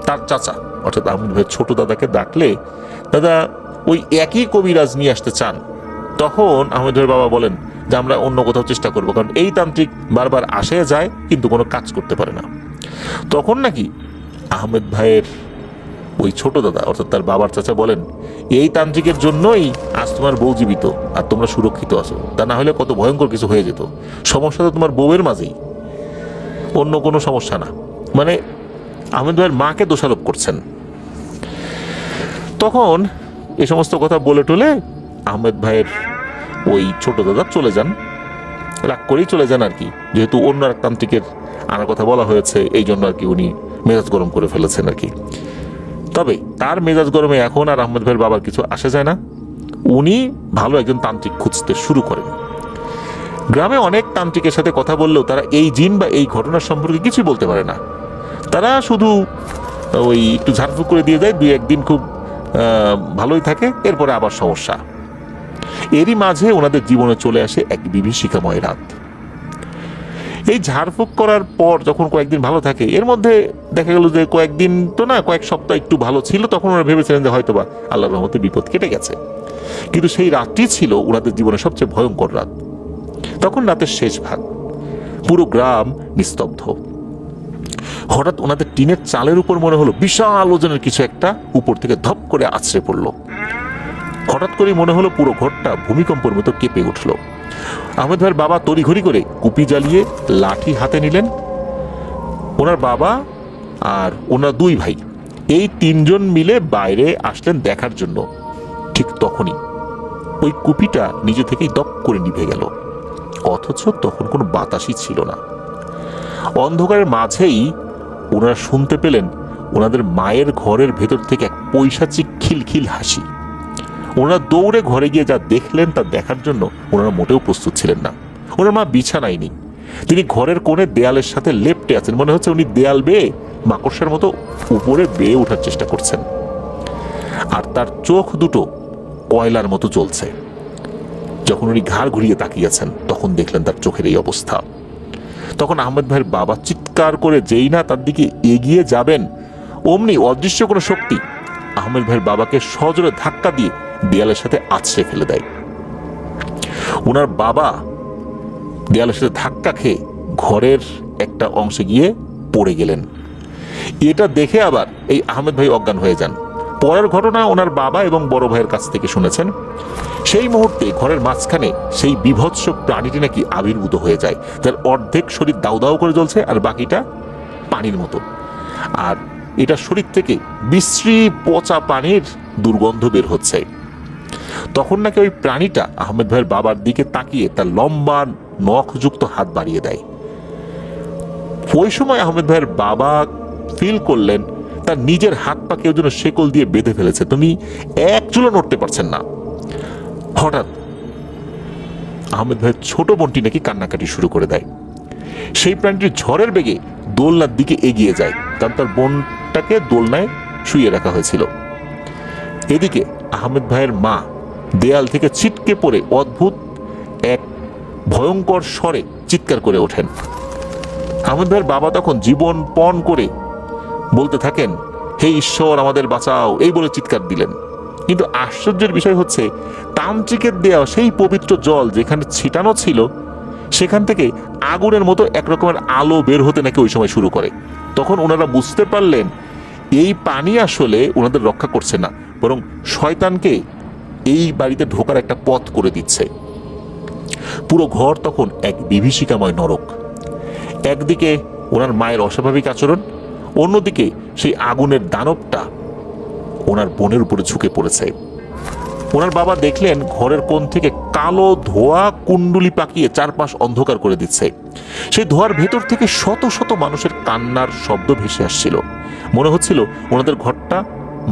তার চাচা অর্থাৎ আহমেদ ভাইয়ের ছোট দাদাকে ডাকলে, দাদা ওই একই কবিরাজ নিয়ে আসতে চান। তখন আহমেদ ভাইয়ের বাবা বলেন যে আমরা অন্য কোথাও চেষ্টা করবো, কারণ এই তান্ত্রিক বারবার আসে যায় কিন্তু কোনো কাজ করতে পারে না। তখন নাকি আহমেদ ভাইয়ের ওই ছোট দাদা অর্থাৎ তার বাবার চাচা বলেন, এই তান্ত্রিকের জন্যই আজ তোমার বউ জীবিত আর তোমরা সুরক্ষিত আছো, তা না হলে কত ভয়ঙ্কর কিছু হয়ে যেত। সমস্যা তো তোমার বউয়ের মাঝেই, অন্য কোনো সমস্যা না। মানে আহমেদ ভাইয়ের মাকে দোষারোপ করছেন। তখন এই সমস্ত কথা বলে টলে আহমেদ ভাইয়ের ওই ছোট দাদা চলে যান, রাগ করেই চলে যান আর কি, যেহেতু অন্য এক তান্ত্রিকের আনার কথা বলা হয়েছে, এই জন্য আর কি উনি মেজাজ গরম করে ফেলেছেন আর কি। তবে তার মেজাজ গরমে এখন আর আহমেদ ভাইয়ের বাবার কিছু আসে যায় না। উনি ভালো একজন তান্ত্রিক খুঁজতে শুরু করেন। গ্রামে অনেক তান্ত্রিকের সাথে কথা বললেও তারা এই জিন বা এই ঘটনার সম্পর্কে কিছুই বলতে পারে না। তারা শুধু ওই একটু ঝাড়ফুঁক করে দিয়ে যায়, 2-1 দিন খুব ভালোই থাকে, এরপরে আবার সমস্যা। এরই মাঝে ওনাদের জীবনে চলে আসে এক বিভীষিকাময় রাত। এই ঝাড়ফুঁক করার পর যখন কয়েকদিন ভালো থাকে, এর মধ্যে দেখা গেল যে কয়েকদিন তো না, কয়েক সপ্তাহ একটু ভালো ছিল, তখন ওরা ভেবেছিলেন যে হয়তোবা আল্লাহর রহমতে বিপদ কেটে গেছে। কিন্তু সেই রাতটি ছিল ওনাদের জীবনের সবচেয়ে ভয়ঙ্কর রাত। তখন রাতের শেষ ভাগ, পুরো গ্রাম নিস্তব্ধ। হঠাৎ ওনাদের টিনের চালের উপর মনে হলো বিশাল ওজনের কিছু একটা উপর থেকে ধপ করে আছড়ে পড়লো। হঠাৎ করে মনে হলো পুরো ঘরটা ভূমিকম্পের মতো কেঁপে উঠল। আহমেদ ভাইয়ের বাবা তড়িঘড়ি করে কুপি জ্বালিয়ে লাঠি হাতে নিলেন। ওনার বাবা আর ওনার দুই ভাই এই তিনজন মিলে বাইরে আসলেন দেখার জন্য। ঠিক তখনই ওই কুপিটা নিজে থেকেই দপ করে নিভে গেল, অথচ তখন কোনো বাতাসই ছিল না। অন্ধকারের মাঝেই ওনারা শুনতে পেলেন ওনাদের মায়ের ঘরের ভেতর থেকে এক পৈশাচিক খিলখিল হাসি। ওনারা দৌড়ে ঘরে গিয়ে যা দেখলেন তা দেখার জন্য ওনারা মোটেও প্রস্তুত ছিলেন না। ওনার মা বিছানায় নেই, তিনি ঘরের কোণে দেয়ালের সাথে লেপ্টে আছেন। মনে হচ্ছে উনি দেয়াল বেয়ে মাকড়সার মতো উপরে বেয়ে ওঠার চেষ্টা করছেন, আর তার চোখ দুটো কয়লার মতো জ্বলছে। যখন উনি ঘাড় ঘুরিয়ে তাকিয়েছেন তখন দেখলেন তার চোখের এই অবস্থা। তখন আহমেদ ভাইয়ের বাবা চিৎকার করে যেই না তার দিকে এগিয়ে যাবেন, অমনি অদৃশ্য কোনো শক্তি আহমেদ ভাইয়ের বাবাকে সজোরে ধাক্কা দিয়ে দেয়ালের সাথে আছড়ে ফেলে দেয়। ওনার বাবা দেয়ালের সাথে ধাক্কা খেয়ে ঘরের একটা অংশে গিয়ে পড়ে গেলেন। এটা দেখে আবার এই আহমেদ ভাই অজ্ঞান হয়ে যান। পরের ঘটনা ওনার বাবা এবং বড় ভাইয়ের কাছ থেকে শুনেছেন। সেই মুহূর্তে ঘরের মাঝখানে সেই বিভৎস প্রাণীটি নাকি আবির্ভূত হয়ে যায়, যার অর্ধেক শরীর দাউ দাউ করে জ্বলছে আর বাকিটা পানির মতো। আর এটা শরীর থেকে বিশ্রী পচা পানির দুর্গন্ধ বের হচ্ছে। তখন নাকি ওই প্রাণীটা আহমেদ ভাইয়ের বাবার দিকে তাকিয়ে তার লম্বা নখযুক্ত হাত বাড়িয়ে দেয়। ওই সময় আহমেদ ভাইয়ের বাবা ফিল করলেন তার নিজের হাত পা কেউ যেন শেকল দিয়ে বেঁধে ফেলেছে, তুমি এক চুলো নড়তে পারছেন না। হঠাৎ আহমেদ ভাইয়ের ছোট বোনটি নাকি কান্নাকাটি শুরু করে দেয়। সেই প্রাণীটি ঝড়ের বেগে দোলনার দিকে এগিয়ে যায়, কারণ তার বোনটাকে দোলনায় শুইয়ে রাখা হয়েছিল। এদিকে আহমেদ ভাইয়ের মা দেয়াল থেকে ছিটকে পড়ে অদ্ভুত এক ভয়ঙ্কর স্বরে চিৎকার করে ওঠেন। আহমেদ ভাইয়ের বাবা তখন জীবন পণ করে বলতে থাকেন, হে ঈশ্বর আমাদের বাঁচাও, এই বলে চিৎকার দিলেন। কিন্তু আশ্চর্যের বিষয় হচ্ছে তান্ত্রিকের দেওয়া সেই পবিত্র জল যেখানে ছিটানো ছিল সেখান থেকে আগুনের মতো একরকমের আলো বের হতে নাকি ওই সময় শুরু করে। তখন ওনারা বুঝতে পারলেন এই পানি আসলে ওনাদের রক্ষা করছে না, বরং শয়তানকে এই বাড়িতে ঢোকার একটা পথ করে দিচ্ছে। পুরো ঘর তখন এক বিভীষিকাময় নরক। একদিকে ওনার মায়ের অস্বাভাবিক আচরণ, অন্যদিকে সেই আগুনের দানবটা ওনার বোনের উপরে ঝুঁকে পড়েছে। ওনার বাবা দেখলেন ঘরের কোণ থেকে কালো ধোঁয়া কুণ্ডুলি পাকিয়ে চারপাশ অন্ধকার করে দিচ্ছে। সেই ধোঁয়ার ভেতর থেকে শত শত মানুষের কান্নার শব্দ ভেসে আসছিল। মনে হচ্ছিল ওনাদের ঘরটা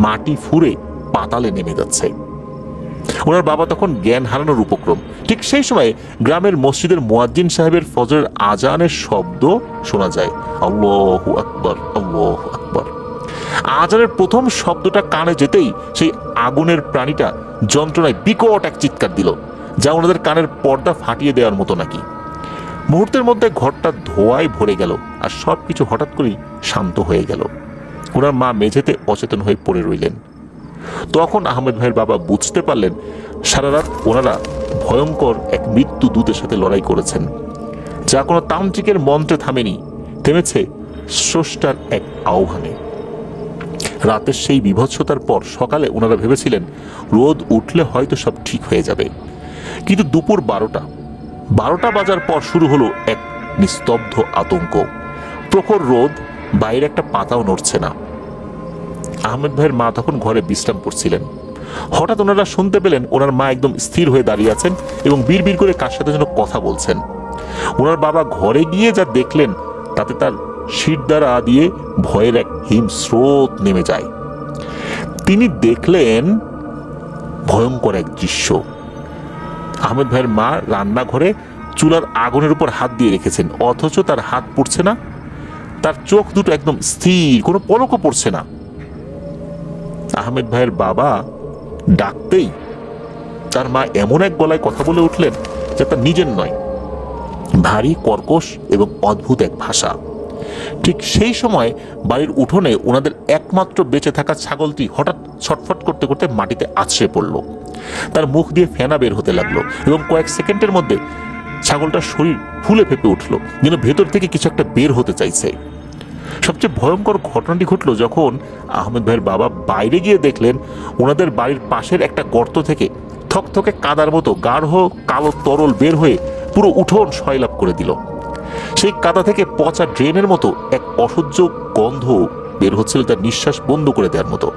মাটি ফুঁড়ে পাতালে নেমে যাচ্ছে। ওনার বাবা তখন জ্ঞান হারানোর উপক্রম। ঠিক সেই সময় গ্রামের মসজিদের মুয়াজ্জিন সাহেবের ফজরের আজানের শব্দ শোনা যায়, আল্লাহু আকবার, আল্লাহু আকবার। আজানের প্রথম শব্দটা কানে যেতেই সেই আগুনের প্রাণীটা যন্ত্রণায় বিকট এক চিৎকার দিল, যা ওনাদের কানের পর্দা ফাটিয়ে দেওয়ার মতো নাকি। মুহূর্তের মধ্যে ঘরটা ধোঁয়ায় ভরে গেল আর সবকিছু হঠাৎ করেই শান্ত হয়ে গেল। ওনার মা মেঝেতে অচেতন হয়ে পড়ে রইলেন। তখন আহমেদ ভাইয়ের বাবা বুঝতে পারলেন সারা রাত ওনারা ভয়ঙ্কর এক মৃত্যু দূতের সাথে লড়াই করেছেন, যা কোনো তান্ত্রিকের মন্ত্রে থামেনি, থেমেছে স্রষ্টার এক আহ্বানে। রাতের সেই বিভৎসতার পর সকালে ওনারা ভেবেছিলেন রোদ উঠলে হয়তো সব ঠিক হয়ে যাবে। কিন্তু দুপুর 12টা বাজার পর শুরু হলো এক নিস্তব্ধ আতঙ্ক। প্রখর রোদ, বাইরে একটা পাতাও নড়ছে না। আহমেদ ভাইয়ের মা তখন ঘরে বিশ্রাম করছিলেন। হঠাৎ ওনারা শুনতে পেলেন ওনার মা একদম স্থির হয়ে দাঁড়িয়ে আছেন এবং বিড়বিড় করে কার সাথে যেন কথা বলছেন। ওনার বাবা ঘরে গিয়ে যা দেখলেন তাতে তার শিরদাঁড়া দিয়ে ভয়ের এক হিম স্রোত নেমে যায়। তিনি দেখলেন ভয়ঙ্কর এক দৃশ্য। আহমেদ ভাইয়ের মা রান্নাঘরে চুলার আগুনের উপর হাত দিয়ে রেখেছেন, অথচ তার হাত পড়ছে না, তার চোখ দুটো একদম স্থির, কোনো পলকও পড়ছে না। আহমেদ ভাইয়ের বাবা ডাকতেই তার মা এমন এক গলায় কথা বলে উঠলেন যা তার নিজের নয়, ভারী কর্কশ এবং অদ্ভুত এক ভাষা। ঠিক সেই সময় বাড়ির উঠোনে ওনাদের একমাত্র বেঁচে থাকা ছাগলটি হঠাৎ ছটফট করতে করতে মাটিতে আছড়ে পড়ল। তার মুখ দিয়ে ফেনা বের হতে লাগলো এবং কয়েক সেকেন্ডের মধ্যে ছাগলটার শরীর ফুলে ফেপে উঠল, যেন ভেতর থেকে কিছু একটা বের হতে চাইছে। সবচেয়ে ভয়ঙ্কর ঘটনাটি ঘটল যখন আহমেদ ভাইয়ের বাবা বাইরে গিয়ে দেখলেন ওনাদের বাড়ির পাশের একটা গর্ত থেকে থকথকে কাদার মতো গাঢ় কালো তরল বের হয়ে পুরো উঠোন সয়লাভ করে দিল। সেই কাদা থেকে পচা ড্রেনের মতো এক অসহ্য গন্ধ বের হচ্ছিল, তার নিঃশ্বাস বন্ধ করে দেওয়ার মতো।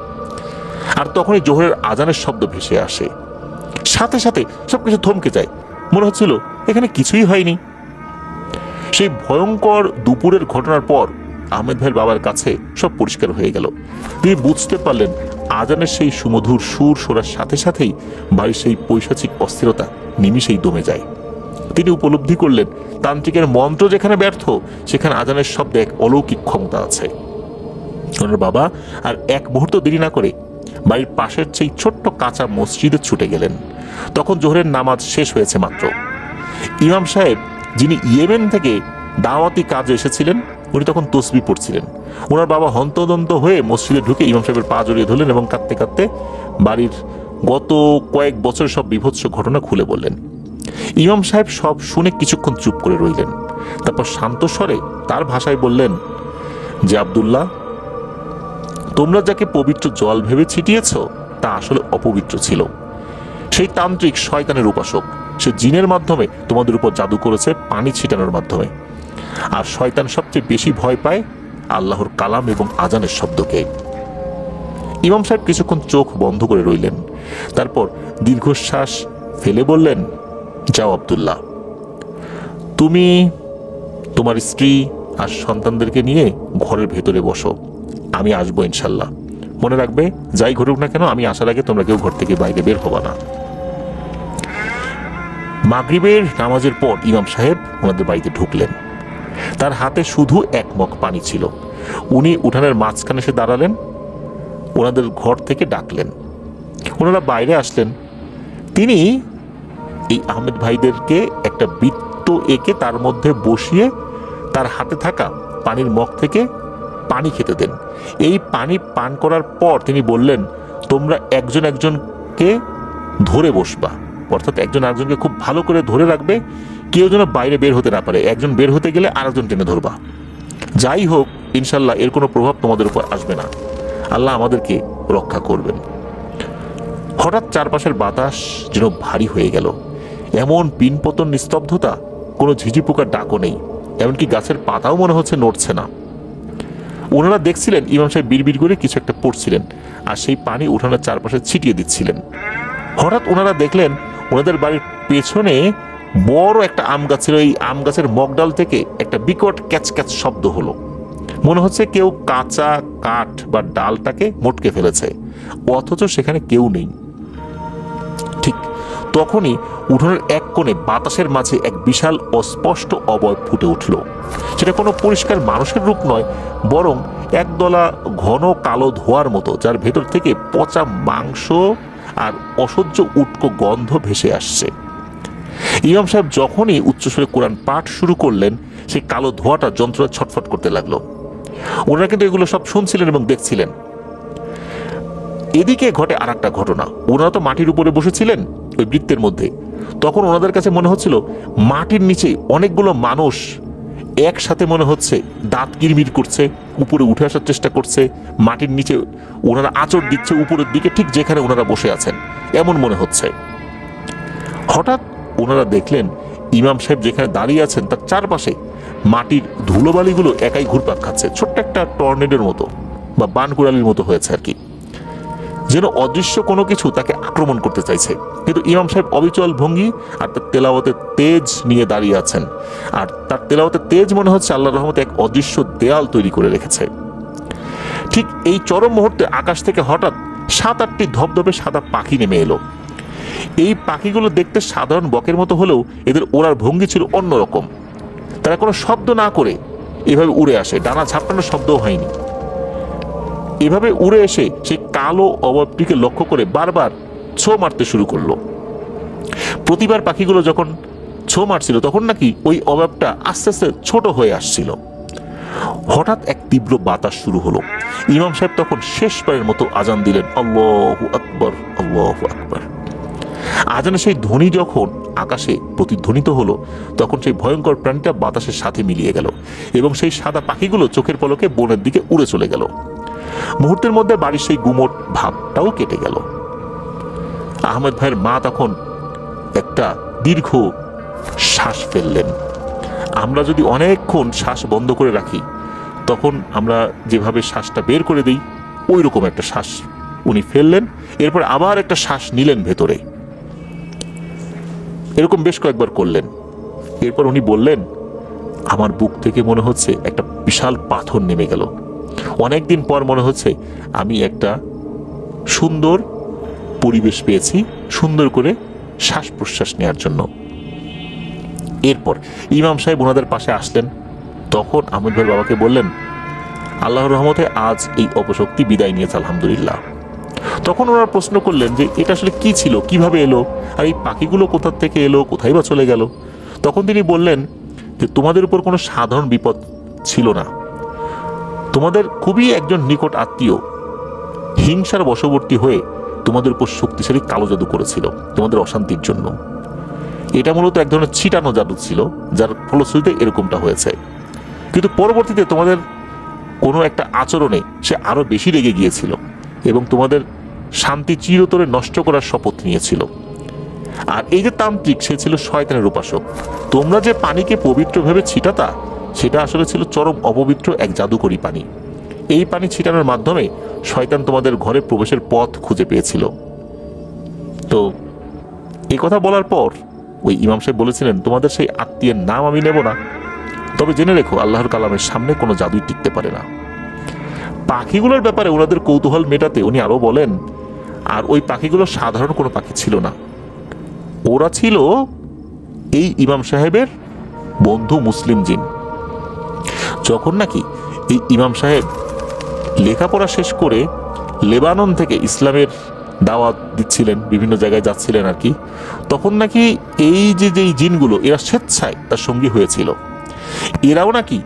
আর তখনই জোহরের আজানের শব্দ ভেসে আসে। সাথে সাথে সবকিছু থমকে যায়, মনে হচ্ছিল এখানে কিছুই হয়নি। সেই ভয়ঙ্কর দুপুরের ঘটনার পর আহমেদ ভাইয়ের বাবার কাছে সব পরিষ্কার হয়ে গেল। তিনি বুঝতে পারলেন আজানের সেই সুমধুর সুর শোনার সাথে সাথেই বাড়ির সেই পৈশাচিক অস্থিরতা নিমিষেই দমে যায়। তিনি উপলব্ধি করলেন তান্ত্রিকের মন্ত্র যেখানে ব্যর্থ, সেখানে আজানের শব্দে এক অলৌকিক ক্ষমতা আছে। ওনার বাবা আর এক মুহূর্ত দেরি না করে বাড়ির পাশের সেই ছোট্ট কাঁচা মসজিদে ছুটে গেলেন। তখন জোহরের নামাজ শেষ হয়েছে মাত্র। ইমাম সাহেব, যিনি ইয়েমেন থেকে দাওয়াতি কাজে এসেছিলেন, উনি তখন তসবিহ পড়ছিলেন। ওনার বাবা হন্তদন্ত হয়ে মসজিদে ঢুকে ইমাম সাহেবের পা জড়িয়ে ধরলেন এবং কাঁদতে কাঁদতে বাড়ির গত কয়েক বছরের সব বিভৎস ঘটনা খুলে বললেন। ইমাম সাহেব সব শুনে কিছুক্ষণ চুপ করে রইলেন। তারপর শান্ত স্বরে তার ভাষায় বললেন যে, আব্দুল্লাহ, তোমরা যাকে পবিত্র জল ভেবে ছিটিয়েছ তা আসলে অপবিত্র ছিল। সেই তান্ত্রিক শয়তানের উপাসক। সে জিনের মাধ্যমে তোমাদের উপর জাদু করেছে, পানি ছিটানোর মাধ্যমে। আর শয়তান সবচেয়ে বেশি ভয় পায় আল্লাহর কালাম এবং আজানের শব্দকে। ইমাম সাহেব কিছুক্ষণ চোখ বন্ধ করে রইলেন। তারপর দীর্ঘশ্বাস ফেলে বললেন, যাও আব্দুল্লাহ, তুমি তোমার স্ত্রী আর সন্তানদেরকে নিয়ে ঘরের ভেতরে বসো, আমি আসবো ইনশাল্লাহ। মনে রাখবে, যাই ঘটুক না কেন, আমি আসার আগে তোমরা কেউ ঘর থেকে বাইরে বের হবা না। মাগরিবের নামাজের পর ইমাম সাহেব ওনাদের বাড়িতে ঢুকলেন। তার হাতে শুধু এক মগ পানি ছিল। উনি উঠানের মাঝখানে এসে দাঁড়ালেন, ওনাদের ঘর থেকে ডাকলেন। ওনারা বাইরে আসলেন। তিনি এই আহমেদ ভাইদেরকে একটা বৃত্ত এঁকে তার মধ্যে বসিয়ে তার হাতে থাকা পানির মগ থেকে পানি খেতে দেন। এই পানি পান করার পর তিনি বললেন, তোমরা একজন একজনকে ধরে বসবা, অর্থাৎ একজন আরেকজনকে খুব ভালো করে ধরে রাখবে, কেউ যেন বাইরে বের হতে না পারে। একজন বের হতে গেলে আরেকজন টেনে ধরবা। যাই হোক, ইনশাল্লাহ এর কোনো প্রভাব তোমাদের উপর আসবে না। আল্লাহ আমাদেরকে রক্ষা করবেন। হঠাৎ চারপাশের বাতাস যেন ভারী হয়ে গেল। এমন পিনপতন নিস্তব্ধতা, কোনো ঝিঝি পোকার ডাকও নেই, এমনকি গাছের পাতাও মনে হচ্ছে নড়ছে না। ওনারা দেখছিলেন ইমাম সাহেব বিড়বিড় করে কিছু একটা পড়ছিলেন, আর সেই পানি উঠানের চারপাশে ছিটিয়ে দিচ্ছিলেন। হঠাৎ ওনারা দেখলেন ওনাদের বাড়ির পেছনে বড় একটা আম গাছের, ওই আম গাছের মগডাল থেকে একটা বিকট ক্যাচ ক্যাচ শব্দ হলো। মনে হচ্ছে কেউ কাঁচা কাঠ বা ডালটাকে মোটকে ফেলেছে, অথচ সেখানে কেউ নেই। ঠিক তখনই উঠোনের এক কোণে বাতাসের মাঝে এক বিশাল অস্পষ্ট অবয়ব ফুটে উঠল। সেটা কোনো পরিষ্কার মানুষের রূপ নয়, বরং একদলা ঘন কালো ধোঁয়ার মতো, যার ভেতর থেকে পচা মাংস আর অসহ্য উটকো গন্ধ ভেসে আসছে। ইমাম সাহেব যখনই উচ্চস্বরে কোরআন পাঠ শুরু করলেন, সেই কালো ধোঁয়াটা যন্ত্রণা ছটফট করতে লাগলো। ওনারা কিন্তু এগুলো সব শুনছিলেন এবং দেখছিলেন। এদিকে ঘটে আর একটা ঘটনা। ওনারা তো মাটির উপরে বসেছিলেন ওই বৃত্তের মধ্যে। তখন ওনাদের কাছে মনে হচ্ছিল মাটির নিচে অনেকগুলো মানুষ একসাথে মনে হচ্ছে দাঁত কিরমির করছে, উপরে উঠে আসার চেষ্টা করছে। মাটির নিচে ওনারা আঁচড় দিচ্ছে উপরের দিকে, ঠিক যেখানে ওনারা বসে আছেন এমন মনে হচ্ছে। হঠাৎ ওনারা দেখলেন ইমাম সাহেব যেখানে দাঁড়িয়ে আছেন তার চারপাশে মাটির ধুলোবালিগুলো একাই ঘুরপাক খাচ্ছে, ছোট্ট একটা টর্নেডোর মতো বা বানকুড়ালির মতো হয়েছে আর কি। যেন অদৃশ্য কোনো কিছু তাকে আক্রমণ করতে চাইছে। কিন্তু ইমাম সাহেব অবিচল ভঙ্গি আর তার তেলাওয়াতের তেজ নিয়ে দাঁড়িয়ে আছেন। আর তার তেলাওয়াতের তেজ মনে হচ্ছে আল্লাহর রহমতে এক অদৃশ্য দেয়াল তৈরি করে রেখেছে। ঠিক এই চরম মুহূর্তে আকাশ থেকে হঠাৎ 7-8টি ধবধবে সাদা পাখি নেমে এলো। এই পাখিগুলো দেখতে সাধারণ বকের মতো হলেও এদের ওড়ার ভঙ্গি ছিল অন্যরকম। তারা কোনো শব্দ না করে এভাবে উড়ে আসে, ডানা ঝাপটানোর শব্দও হয়নি। এভাবে উড়ে এসে সেই কালো অবয়বটিকে লক্ষ্য করে বারবার ছো মারতে শুরু করলো। প্রতিবার পাখিগুলো যখন ছো মারছিল তখন নাকি ওই অবয়বটা আস্তে আস্তে ছোট হয়ে আসছিল। হঠাৎ এক তীব্র বাতাস শুরু হলো। ইমাম সাহেব তখন শেষবারের মতো আজান দিলেন, আল্লাহু আকবার, আল্লাহু আকবার। আজানের সেই ধ্বনি যখন আকাশে প্রতিধ্বনিত হলো, তখন সেই ভয়ঙ্কর প্রাণীটা বাতাসের সাথে মিলিয়ে গেল এবং সেই সাদা পাখিগুলো চোখের পলকে বনের দিকে উড়ে চলে গেল। মুহূর্তের মধ্যে বাড়ির সেই গুমট ভাবটাও কেটে গেল। আহমেদ ভাইয়ের মা তখন একটা দীর্ঘ শ্বাস ফেললেন। আমরা যদি অনেকক্ষণ শ্বাস বন্ধ করে রাখি, তখন আমরা যেভাবে শ্বাসটা বের করে দিই, ওই রকম একটা শ্বাস উনি ফেললেন। এরপর আবার একটা শ্বাস নিলেন ভেতরে, এরকম বেশ কয়েকবার করলেন। এরপর উনি বললেন, আমার বুক থেকে মনে হচ্ছে একটা বিশাল পাথর নেমে গেল। অনেকদিন পর মনে হচ্ছে আমি একটা সুন্দর পরিবেশ পেয়েছি, সুন্দর করে শ্বাস প্রশ্বাস নেওয়ার জন্য। এরপর ইমাম সাহেব ওনাদের পাশে আসলেন। তখন আহমেদ ভাইয়ের বাবাকে বললেন, আল্লাহর রহমতে আজ এই অপশক্তি বিদায় নিয়েছে, আলহামদুলিল্লাহ। তখন ওনারা প্রশ্ন করলেন যে এটা আসলে কি ছিল, কিভাবে এলো, আর এই পাখিগুলো কোথা থেকে এলো, কোথায় বা চলে গেল। তখন তিনি বললেন যে তোমাদের উপর কোনো সাধারণ বিপদ ছিল না, তোমাদের খুবই একজন নিকট আত্মীয় হিংসার বশবর্তী হয়ে তোমাদের উপর শক্তিশালী কালো জাদু করেছিল তোমাদের অশান্তির জন্য। এটা মূলত এক ধরনের ছিটানো জাদু ছিল, যার ফলশ্রুতিতে এরকমটা হয়েছে। কিন্তু পরবর্তীতে তোমাদের কোনো একটা আচরণে সে আরো বেশি রেগে গিয়েছিল এবং তোমাদের শান্তি চিরতরে নষ্ট করার শপথ নিয়েছিল। আর এই যে তান্ত্রিক, সে ছিল শয়তানের উপাসক। তোমরা যে পানিকে পবিত্র ভেবে ছিটাতা, সেটা আসলে ছিল চরম অপবিত্র এক জাদুকরী পানি। এই পানি ছিটানোর মাধ্যমে শয়তান তোমাদের ঘরে প্রবেশের পথ খুঁজে পেয়েছিল। তো এই কথা বলার পর ওই ইমাম সাহেব বলেছিলেন, তোমাদের সেই আত্মীয়ের নাম আমি নেব না, তবে জেনে রেখো আল্লাহর কালামের সামনে কোনো জাদুই টিকতে পারে না। পাখিগুলোর ব্যাপারে ওনাদের কৌতূহল মেটাতে উনি আরো বলেন, আর ওই পাখিগুলো সাধারণ কোনো পাখি ছিল না, ওরা ছিল এই ইমাম সাহেবের বন্ধু মুসলিম জিন। যখন নাকি এই ইমাম সাহেব লেখাপড়া শেষ করে লেবানন থেকে ইসলামের দাওয়াত দিচ্ছিলেন, বিভিন্ন জায়গায় যাচ্ছিলেন আর কি, তখন নাকি এই যে জিনগুলো এরা স্বেচ্ছায় তার সঙ্গী হয়েছিল। এরাও নাকি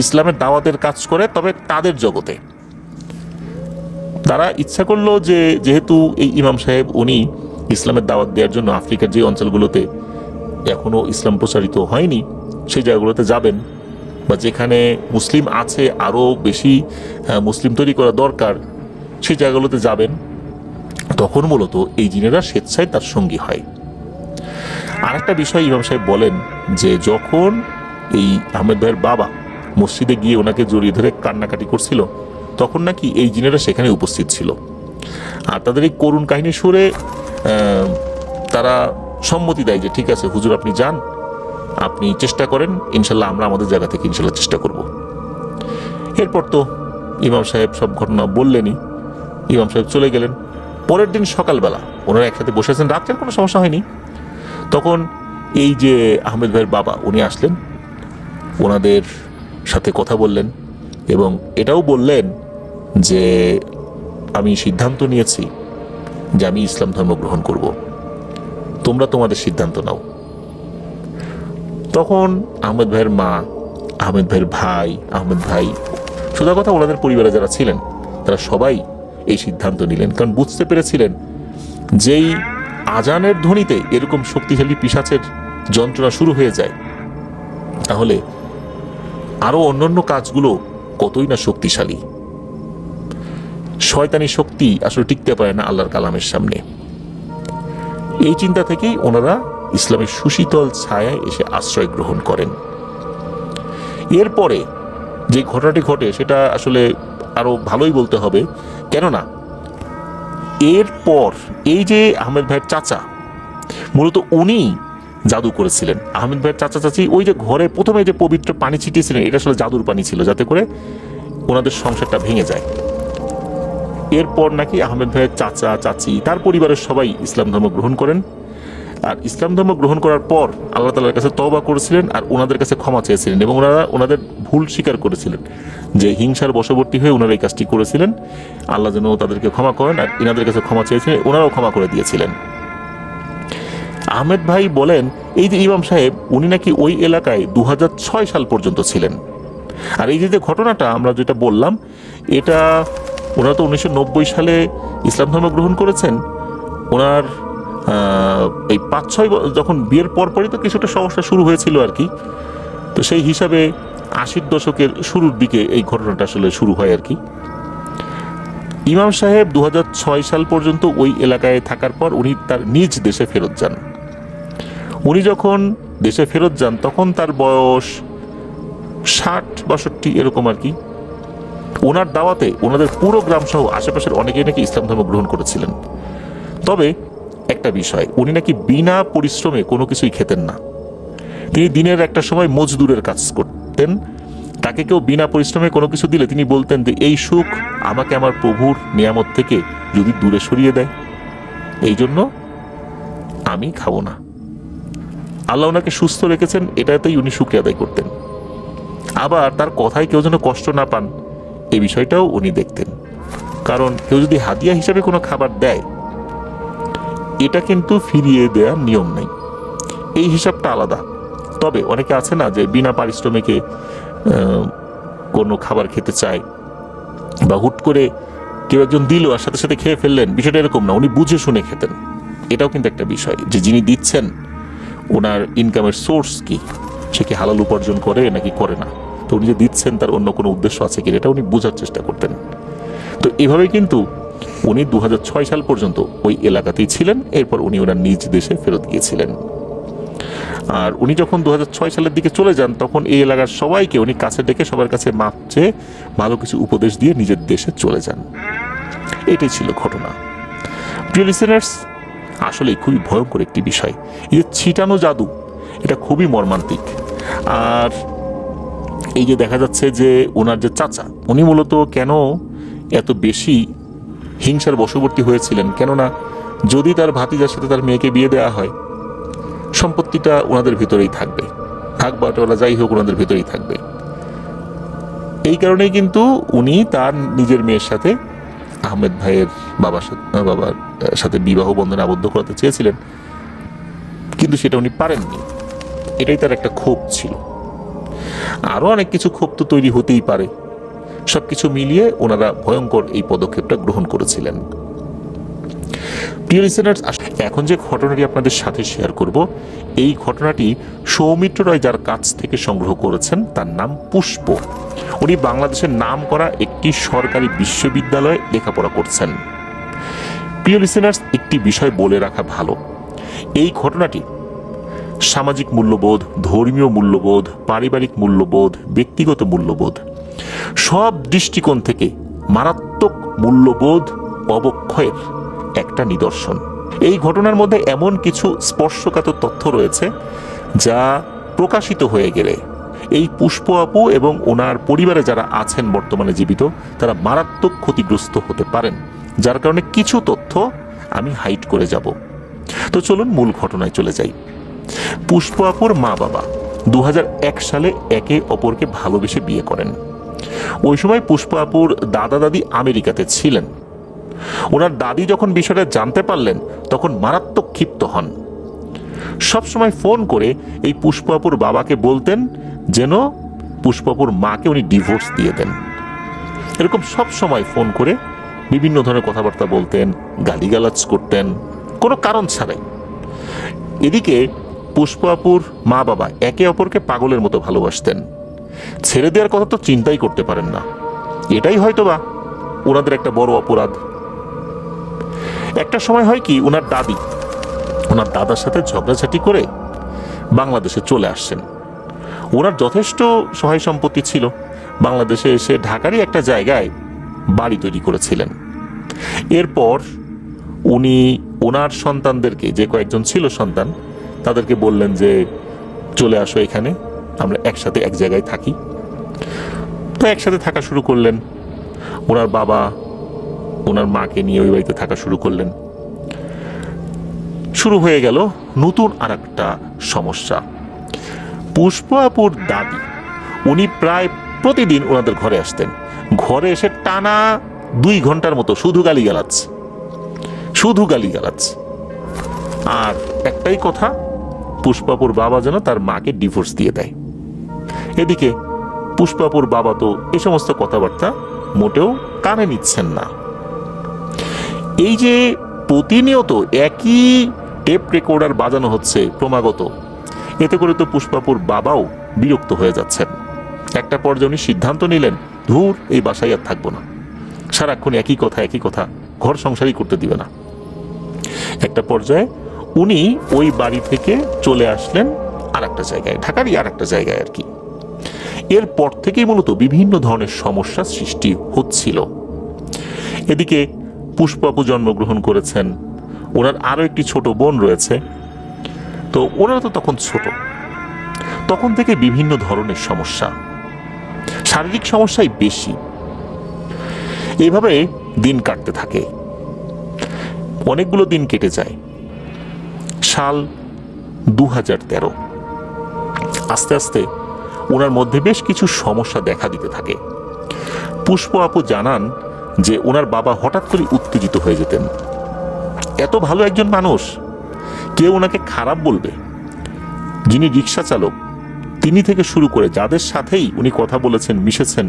ইসলামের দাওয়াতের কাজ করে, তবে তাদের জগতে। তারা ইচ্ছা করলো যে যেহেতু এই ইমাম সাহেব উনি ইসলামের দাওয়াত দেওয়ার জন্য আফ্রিকার যে অঞ্চলগুলোতে এখনো ইসলাম প্রচারিত হয়নি সেই জায়গাগুলোতে যাবেন, বা যেখানে মুসলিম আছে আরো বেশি মুসলিম তৈরি করা দরকার সেই জায়গাগুলোতে যাবেন, তখন মূলত এই জিনেরা স্বেচ্ছায় তার সঙ্গী হয়। আর একটা বিষয় ইমাম সাহেব বলেন যে যখন এই আহমেদ ভাইয়ের বাবা মসজিদে গিয়ে ওনাকে জড়িয়ে ধরে কান্নাকাটি করছিল, তখন নাকি এই জিনেরা সেখানে উপস্থিত ছিল। আর তাদের এই করুণ কাহিনী শুনে তারা সম্মতি দেয় যে ঠিক আছে হুজুর, আপনি যান, আপনি চেষ্টা করেন, ইনশাল্লাহ আমরা আমাদের জায়গা থেকে ইনশাল্লাহ চেষ্টা করব। এরপর তো ইমাম সাহেব সব ঘটনা বললেনই, ইমাম সাহেব চলে গেলেন। পরের দিন সকালবেলা ওনারা একসাথে বসেছেন, রাত্রের কোনো সমস্যা হয়নি। তখন এই যে আহমেদ ভাইয়ের বাবা উনি আসলেন, ওনাদের সাথে কথা বললেন এবং এটাও বললেন যে আমি সিদ্ধান্ত নিয়েছি যে আমি ইসলাম ধর্ম গ্রহণ করব, তোমরা তোমাদের সিদ্ধান্ত নাও। তখন আহমেদ ভাইয়ের মা, আহমেদ ভাইয়ের ভাই, আহমেদ ভাই, সোজা কথা ওনাদের পরিবারে যারা ছিলেন তারা সবাই এই সিদ্ধান্ত নিলেন, কারণ বুঝতে পেরেছিলেন যেই আজানের ধ্বনিতে এরকম শক্তিশালী পিশাচের যন্ত্রণা শুরু হয়ে যায়, তাহলে আরো অন্যান্য কাজগুলো কতই না শক্তিশালী। শয়তানি শক্তি আসলে টিকতে পারে না আল্লাহর কালামের সামনে। এই চিন্তা থেকেই ওনারা ইসলামের সুশীতল ছায়ায় এসে আশ্রয় গ্রহণ করেন। এরপরে যে ঘটনাটি ঘটে সেটা আসলে আরো ভালোই বলতে হবে, কেননা এরপর এই যে আহমেদ ভাইয়ের চাচা, মূলত উনি জাদু করেছিলেন। আহমেদ ভাইয়ের চাচা চাচি ওই যে ঘরে প্রথমে যে পবিত্র পানি ছিটিয়েছিলেন, এটা আসলে জাদুর পানি ছিল, যাতে করে ওনাদের সংসারটা ভেঙে যায়। এরপর নাকি আহমেদ ভাইয়ের চাচা চাচি তার পরিবারের সবাই ইসলাম ধর্ম গ্রহণ করেন। আর ইসলাম ধর্ম গ্রহণ করার পর আল্লাহ তাআলার কাছে তওবা করেছিলেন আর ওনাদের কাছে ক্ষমা চেয়েছিলেন, এবং ওনারা ওনাদের ভুল স্বীকার করেছিলেন যে হিংসার বশবর্তী হয়ে ওনারা এই কাজটি করেছিলেন, আল্লাহ যেন তাদেরকে ক্ষমা করেন, আর ইনাদের কাছে ক্ষমা চেয়েছিলেন, ওনারাও ক্ষমা করে দিয়েছিলেন। আহমেদ ভাই বলেন এই যে ইমাম সাহেব উনি নাকি ওই এলাকায় 2006 সাল পর্যন্ত ছিলেন। আর এই যে ঘটনাটা আমরা যেটা বললাম, এটা ওনারা তো 1990 সালে ইসলাম ধর্ম গ্রহণ করেছেন। ওনার এই 5-6 যখন বিয়ের পরপরই তো কিছুটা সমস্যা শুরু হয়েছিল আর কি। তো সেই হিসাবে 80-র দশকের শুরুর দিকে এই ঘটনাটা আসলে শুরু হয় আর কি। ইমাম সাহেব 2006 সাল পর্যন্ত ওই এলাকায় থাকার পর উনি তার নিজ দেশে ফেরত যান। উনি যখন দেশে ফেরত যান তখন তার বয়স 60-62 এরকম আর কি। ওনার দাওয়াতে ওনাদের পুরো গ্রাম সহ আশেপাশের অনেকেই নাকি ইসলাম ধর্ম গ্রহণ করেছিলেন। তবে একটা বিষয়, উনি নাকি বিনা পরিশ্রমে কোনো কিছুই খেতেন না। তিনি দিনের একটা সময় মজদুরের কাজ করতেন। তাকে কেউ বিনা পরিশ্রমে কোনো কিছু দিলে তিনি বলতেন যে এই সুখ আমাকে আমার প্রভুর নিয়ামত থেকে যদি দূরে সরিয়ে দেয়, এই জন্য আমি খাবো না। আল্লাহ ওনাকে সুস্থ রেখেছেন, এটাতেই উনি শুকরিয়া আদায় করতেন। আবার তার কথায় কেউ যেন কষ্ট না পান এই বিষয়টাও উনি দেখতেন। কারণ কেউ যদি হাদিয়া হিসাবে কোনো খাবার দেয়, এটা কিন্তু ফিরিয়ে দেওয়ার নিয়ম নেই, এই হিসাবটা আলাদা। তবে অনেকে আছে না যে বিনা পারিশ্রমিকে কোনো খাবার খেতে চায়, বা হুট করে কেউ একজন দিল আর সাথে সাথে খেয়ে ফেললেন, বিষয়টা এরকম না, উনি বুঝে শুনে খেতেন। এটাও কিন্তু একটা বিষয় যে যিনি দিচ্ছেন ওনার ইনকামের সোর্স কি, সে কি হালাল উপার্জন করে নাকি করে না, তো উনি যে দিচ্ছেন তার অন্য কোনো উদ্দেশ্য আছে কি, এটা উনি বোঝার চেষ্টা করতেন। তো এভাবে কিন্তু উনি 2006 সাল পর্যন্ত ওই এলাকাতেই ছিলেন। এরপর উনি ওনার নিজ দেশে ফেরত গিয়েছিলেন। আর উনি যখন 2006 সালের দিকে চলে যান তখন এই এলাকার সবাইকে উনি কাছে ডেকে সবার কাছে মাপ চেয়ে ভালো কিছু উপদেশ দিয়ে নিজের দেশে চলে যান। এটাই ছিল ঘটনা। প্রিয় লিসেনার্স, আসলে খুবই ভয়ঙ্কর একটি বিষয়। এই যে ছিটানো জাদু, এটা খুবই মর্মান্তিক। আর এই যে দেখা যাচ্ছে যে ওনার যে চাচা, উনি মূলত কেন এত বেশি হিংসার বশবর্তী হয়েছিলেন, কেননা যদি তার ভাতিজার সাথে তার মেয়েকে বিয়ে দেওয়া হয়, সম্পত্তিটা ওনাদের ভিতরেই থাকবে, থাক বাটোয়ারা যাই হোক ওনাদের ভিতরেই থাকবে। এই কারণেই কিন্তু উনি তার নিজের মেয়ের সাথে আহমেদ ভাইয়ের বাবার সাথে বিবাহ বন্ধনে আবদ্ধ করাতে চেয়েছিলেন, কিন্তু সেটা উনি পারেননি। এটাই তার একটা ক্ষোভ ছিল। আরো অনেক কিছু ক্ষোভ তো তৈরি হতেই পারে। সবকিছু মিলিয়ে ওনারা ভয়ঙ্কর এই পদক্ষেপটা গ্রহণ করেছিলেন। প্রিয় লিসেনার্স, এখন যে ঘটনাটি আপনাদের সাথে শেয়ার করব, এই ঘটনাটি সৌমিত্র রায় যার কাছ থেকে সংগ্রহ করেছেন তার নাম পুষ্প। উনি বাংলাদেশের নাম করা একটি সরকারি বিশ্ববিদ্যালয়ে লেখাপড়া করছেন। প্রিয় লিসেনার্স, একটি বিষয় বলে রাখা ভালো, এই ঘটনাটি সামাজিক মূল্যবোধ, ধর্মীয় মূল্যবোধ, পারিবারিক মূল্যবোধ, ব্যক্তিগত মূল্যবোধ, সব দৃষ্টিকোণ থেকে মারাত্মক মূল্যবোধ অবক্ষয়ের একটা নিদর্শন। এই ঘটনার মধ্যে এমন কিছু স্পর্শকাতর তথ্য রয়েছে যা প্রকাশিত হয়ে গেলে এই পুষ্প আপু এবং ওনার পরিবারে যারা আছেন বর্তমানে জীবিত, তারা মারাত্মক ক্ষতিগ্রস্ত হতে পারেন, যার কারণে কিছু তথ্য আমি হাইড করে যাব। তো চলুন মূল ঘটনায় চলে যাই। পুষ্প আপুর মা বাবা 2001 সালে একে অপরকে ভালোবেসে বিয়ে করেন। ওই সময় পুষ্প আপুর দাদা দাদি আমেরিকাতে ছিলেন। ওনার দাদি যখন বিষয়টা জানতে পারলেন তখন মারাত্মক ক্ষিপ্ত হন। সবসময় ফোন করে এই পুষ্প আপুর বাবাকে বলতেন যেন পুষ্প আপুর মাকে উনি ডিভোর্স দিয়ে দেন। এরকম সব সময় ফোন করে বিভিন্ন ধরনের কথাবার্তা বলতেন, গালিগালাজ করতেন কোনো কারণ ছাড়াই। এদিকে পুষ্প আপুর মা বাবা একে অপরকে পাগলের মতো ভালোবাসতেন। ছেড়ে দেওয়ার কথা তো চিন্তাই করতে পারেন না। এটাই হয়তোবা ওনাদের একটা বড় অপরাধ। একটা সময় হয় কি, ওনার দাদার সাথে ঝগড়াঝাটি করে বাংলাদেশে চলে আসছেন। ওনার যথেষ্ট সহায় সম্পত্তি ছিল। বাংলাদেশে এসে ঢাকারই একটা জায়গায় বাড়ি তৈরি করেছিলেন। এরপর উনি ওনার সন্তানদেরকে, যে কয়েকজন ছিল সন্তান, তাদেরকে বললেন যে চলে আসো এখানে, আমরা একসাথে এক জায়গায় থাকি। তো একসাথে থাকা শুরু করলেন। ওনার বাবা ওনার মাকে নিয়ে ওই বাড়িতে থাকা শুরু করলেন। শুরু হয়ে গেল নতুন আর একটা সমস্যা। পুষ্প আপুর দাদি, উনি প্রায় প্রতিদিন ওনাদের ঘরে আসতেন। ঘরে এসে টানা 2 ঘন্টার মতো শুধু গালিগালাজ। আর একটাই কথা, পুষ্পাপুর বাবা যেন তার মাকে ডিভোর্স দিয়ে দেয়। এদিকে পুষ্পাপুর বাবা তো এই সমস্ত কথাবার্তা মোটেও কানে নিচ্ছেন না। এই যে প্রতিনিয়ত একই টেপ রেকর্ডার বাজানো হচ্ছে ক্রমাগত। এতে করে তো পুষ্পাপুর বাবাও বিরক্ত হয়ে যাচ্ছেন। একটা পর্যায়ে উনি সিদ্ধান্ত নিলেন, ধুর, এই বাসায় আর থাকবো না, সারাক্ষণ একই কথা, ঘর সংসারই করতে দিবে না। একটা পর্যায়ে উনি ওই বাড়ি থেকে চলে আসলেন আর একটা জায়গায়, ঢাকারই আর একটা জায়গায় আর কি। এরপর থেকেই মূলত বিভিন্ন ধরনের সমস্যার সৃষ্টি হচ্ছিল। এদিকে পুষ্পাপু জন্মগ্রহণ করেছেন, ওনার আরো একটি ছোট বোন রয়েছে। তো ওনারা তো তখন ছোট, তখন থেকে বিভিন্ন ধরনের সমস্যা, শারীরিক সমস্যাই বেশি। এইভাবে দিন কাটতে থাকে, অনেকগুলো দিন কেটে যায়। সাল 2013। আস্তে আস্তে ওনার মধ্যে বেশ কিছু সমস্যা দেখা দিতে থাকে। পুষ্প আপু জানান যে ওনার বাবা হঠাৎ করে উত্তেজিত হয়ে যেতেন। এত ভালো একজন মানুষ, কেউ ওনাকে খারাপ বলবে? যিনি রিক্সা চালক, তিনি থেকে শুরু করে যাদের সাথেই উনি কথা বলেছেন, মিশেছেন,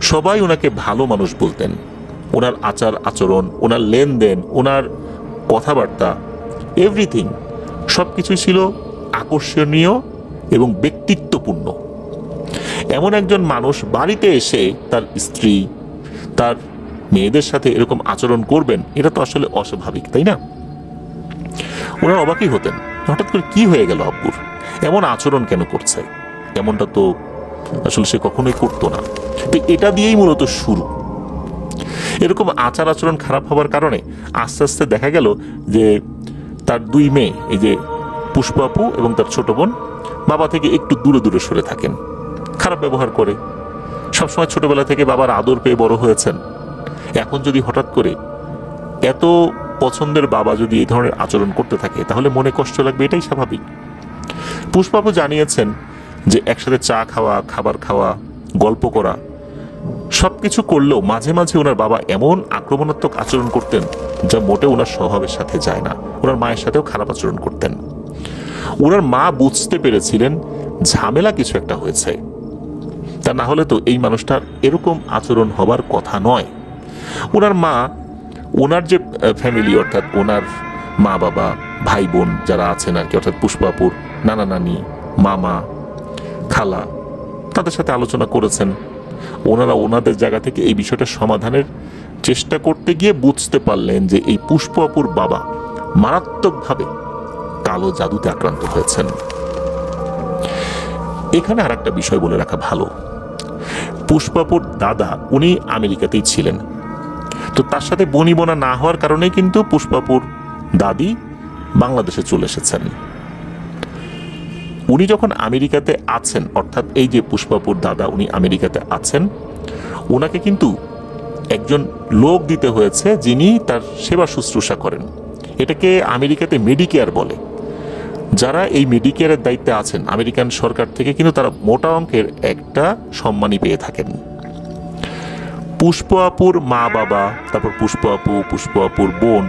সবাই ওনাকে ভালো মানুষ বলতেন। ওনার আচার আচরণ, ওনার লেনদেন, ওনার কথাবার্তা, এভরিথিং, সবকিছুই ছিল আকর্ষণীয় এবং ব্যক্তিত্বপূর্ণ। এমন একজন মানুষ বাড়িতে এসে তার স্ত্রী, তার মেয়েদের সাথে এরকম আচরণ করবেন, এটা তো আসলে অস্বাভাবিক, তাই না? ওনারা অবাকই হতেন, হঠাৎ করে কি হয়ে গেল আব্বুর, এমন আচরণ কেন করছে? এমনটা তো আসলে সে কখনোই করতো না। তো এটা দিয়েই মূলত শুরু। এরকম আচার আচরণ খারাপ হওয়ার কারণে আস্তে আস্তে দেখা গেল যে তার দুই মেয়ে, এই যে পুষ্প আপু এবং তার ছোট বোন, বাবা থেকে একটু দূরে দূরে সরে থাকেন, খারাপ ব্যবহার করে। সবসময় ছোটবেলা থেকে বাবার আদর পেয়ে বড় হয়েছেন। এখন যদি হঠাৎ করে এত পছন্দের বাবা যদি এই ধরনের আচরণ করতে থাকে, তাহলে মনে কষ্ট লাগবে, এটাই স্বাভাবিক। পুষ্পাপু জানিয়েছেন যে একসাথে চা খাওয়া, খাবার খাওয়া, গল্প করা, সবকিছু করলেও মাঝে মাঝে ওনার বাবা এমন আক্রমণাত্মক আচরণ করতেন যা মোটে ওনার স্বভাবের সাথে যায় না। ওনার মায়ের সাথেও খারাপ আচরণ করতেন। ওনার মা বুঝতে পেরেছিলেন ঝামেলা কিছু একটা হয়েছে, তা না হলে তো এই মানুষটার এরকম আচরণ হবার কথা নয়। ওনার মা, ওনার যে ফ্যামিলি, অর্থাৎ ওনার মা বাবা, ভাই বোন যারা আছেন আর কি, অর্থাৎ পুষ্পাপুর নানা নানি, মামা, খালা, তাদের সাথে আলোচনা করেছেন। ওনারা ওনাদের জায়গা থেকে এই বিষয়টা সমাধানের চেষ্টা করতে গিয়ে বুঝতে পারলেন যে এই পুষ্প আপুর বাবা মারাত্মকভাবে কালো জাদুতে আক্রান্ত হয়েছেন। এখানে আর একটা বিষয় বলে রাখা ভালো, পুষ্পাপুর দাদা উনি আমেরিকাতেই ছিলেন। তো তার সাথে বনিবনা না হওয়ার কারণেই কিন্তু পুষ্পাপুর দাদি বাংলাদেশে চলে এসেছেন। উনি যখন আমেরিকাতে আছেন, অর্থাৎ এই যে পুষ্পাপুর দাদা উনি আমেরিকাতে আছেন, ওনাকে কিন্তু একজন লোক দিতে হয়েছে যিনি তার সেবা শুশ্রূষা করেন। এটাকে আমেরিকাতে মেডিকেয়ার বলে। যারা এই মেডিকেয়ারের দায়িত্বে আছেন আমেরিকান সরকার থেকে কিন্তু তারা মোটা অঙ্কের একটা সম্মানই পেয়ে থাকেন। পুষ্প আপুর মা বাবা, তারপর পুষ্প আপু, পুষ্প আপুর বোন,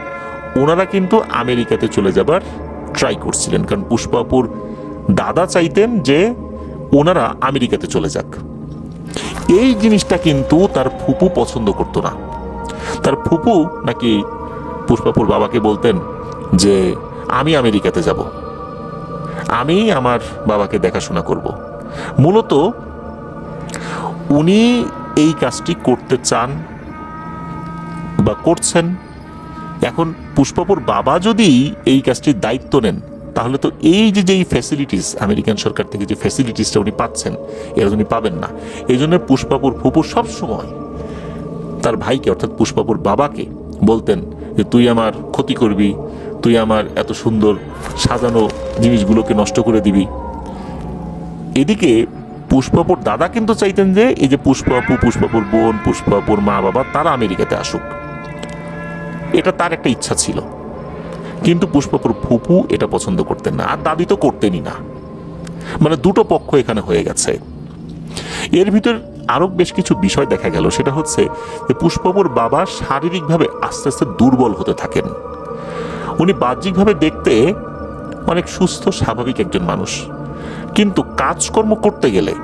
ওনারা কিন্তু আমেরিকাতে চলে যাবার ট্রাই করছিলেন, কারণ পুষ্প আপুর দাদা চাইতেন যে ওনারা আমেরিকাতে চলে যাক। এই জিনিসটা কিন্তু তার ফুপু পছন্দ করতো না। তার ফুপু নাকি পুষ্পাপুর বাবাকে বলতেন যে আমি আমেরিকাতে যাব, আমি আমার বাবাকে দেখাশোনা করব। মূলত উনি এই কাজটি করতে চান বা করছেন। এখন পুষ্পাপুর বাবা যদি এই কাজটির দায়িত্ব নেন, তাহলে তো এই যে যেই ফ্যাসিলিটিস আমেরিকান সরকার থেকে যে ফ্যাসিলিটিসটা উনি পাচ্ছেন, এরা উনি পাবেন না। এই জন্য পুষ্পাপুর ফুপু সবসময় তার ভাইকে, অর্থাৎ পুষ্পাপুর বাবাকে বলতেন যে তুই আমার ক্ষতি করবি, তুই আমার এত সুন্দর সাজানো জিনিসগুলোকে নষ্ট করে দিবি। এদিকে পুষ্পাপুর দাদা কিন্তু চাইতেন যে এই যে পুষ্পাপু, পুষ্পাপুর বোন, পুষ্পাপুর মা বাবা তারা আমেরিকাতে আসুক, এটা তার একটা ইচ্ছা ছিল। কিন্তু পুষ্পাপুর ফুপু এটা পছন্দ করতেন না, আর দাদি তো করতেনই না। মানে দুটো পক্ষ এখানে হয়ে গেছে। এর ভিতর আরো বেশ কিছু বিষয় দেখা গেল, সেটা হচ্ছে যে পুষ্পাপুর বাবা শারীরিকভাবে আস্তে আস্তে দুর্বল হতে থাকেন। উনি বাহ্যিকভাবে দেখতে অনেক সুস্থ স্বাভাবিক একজন মানুষ, কিন্তু কাজকর্ম করতে গেলে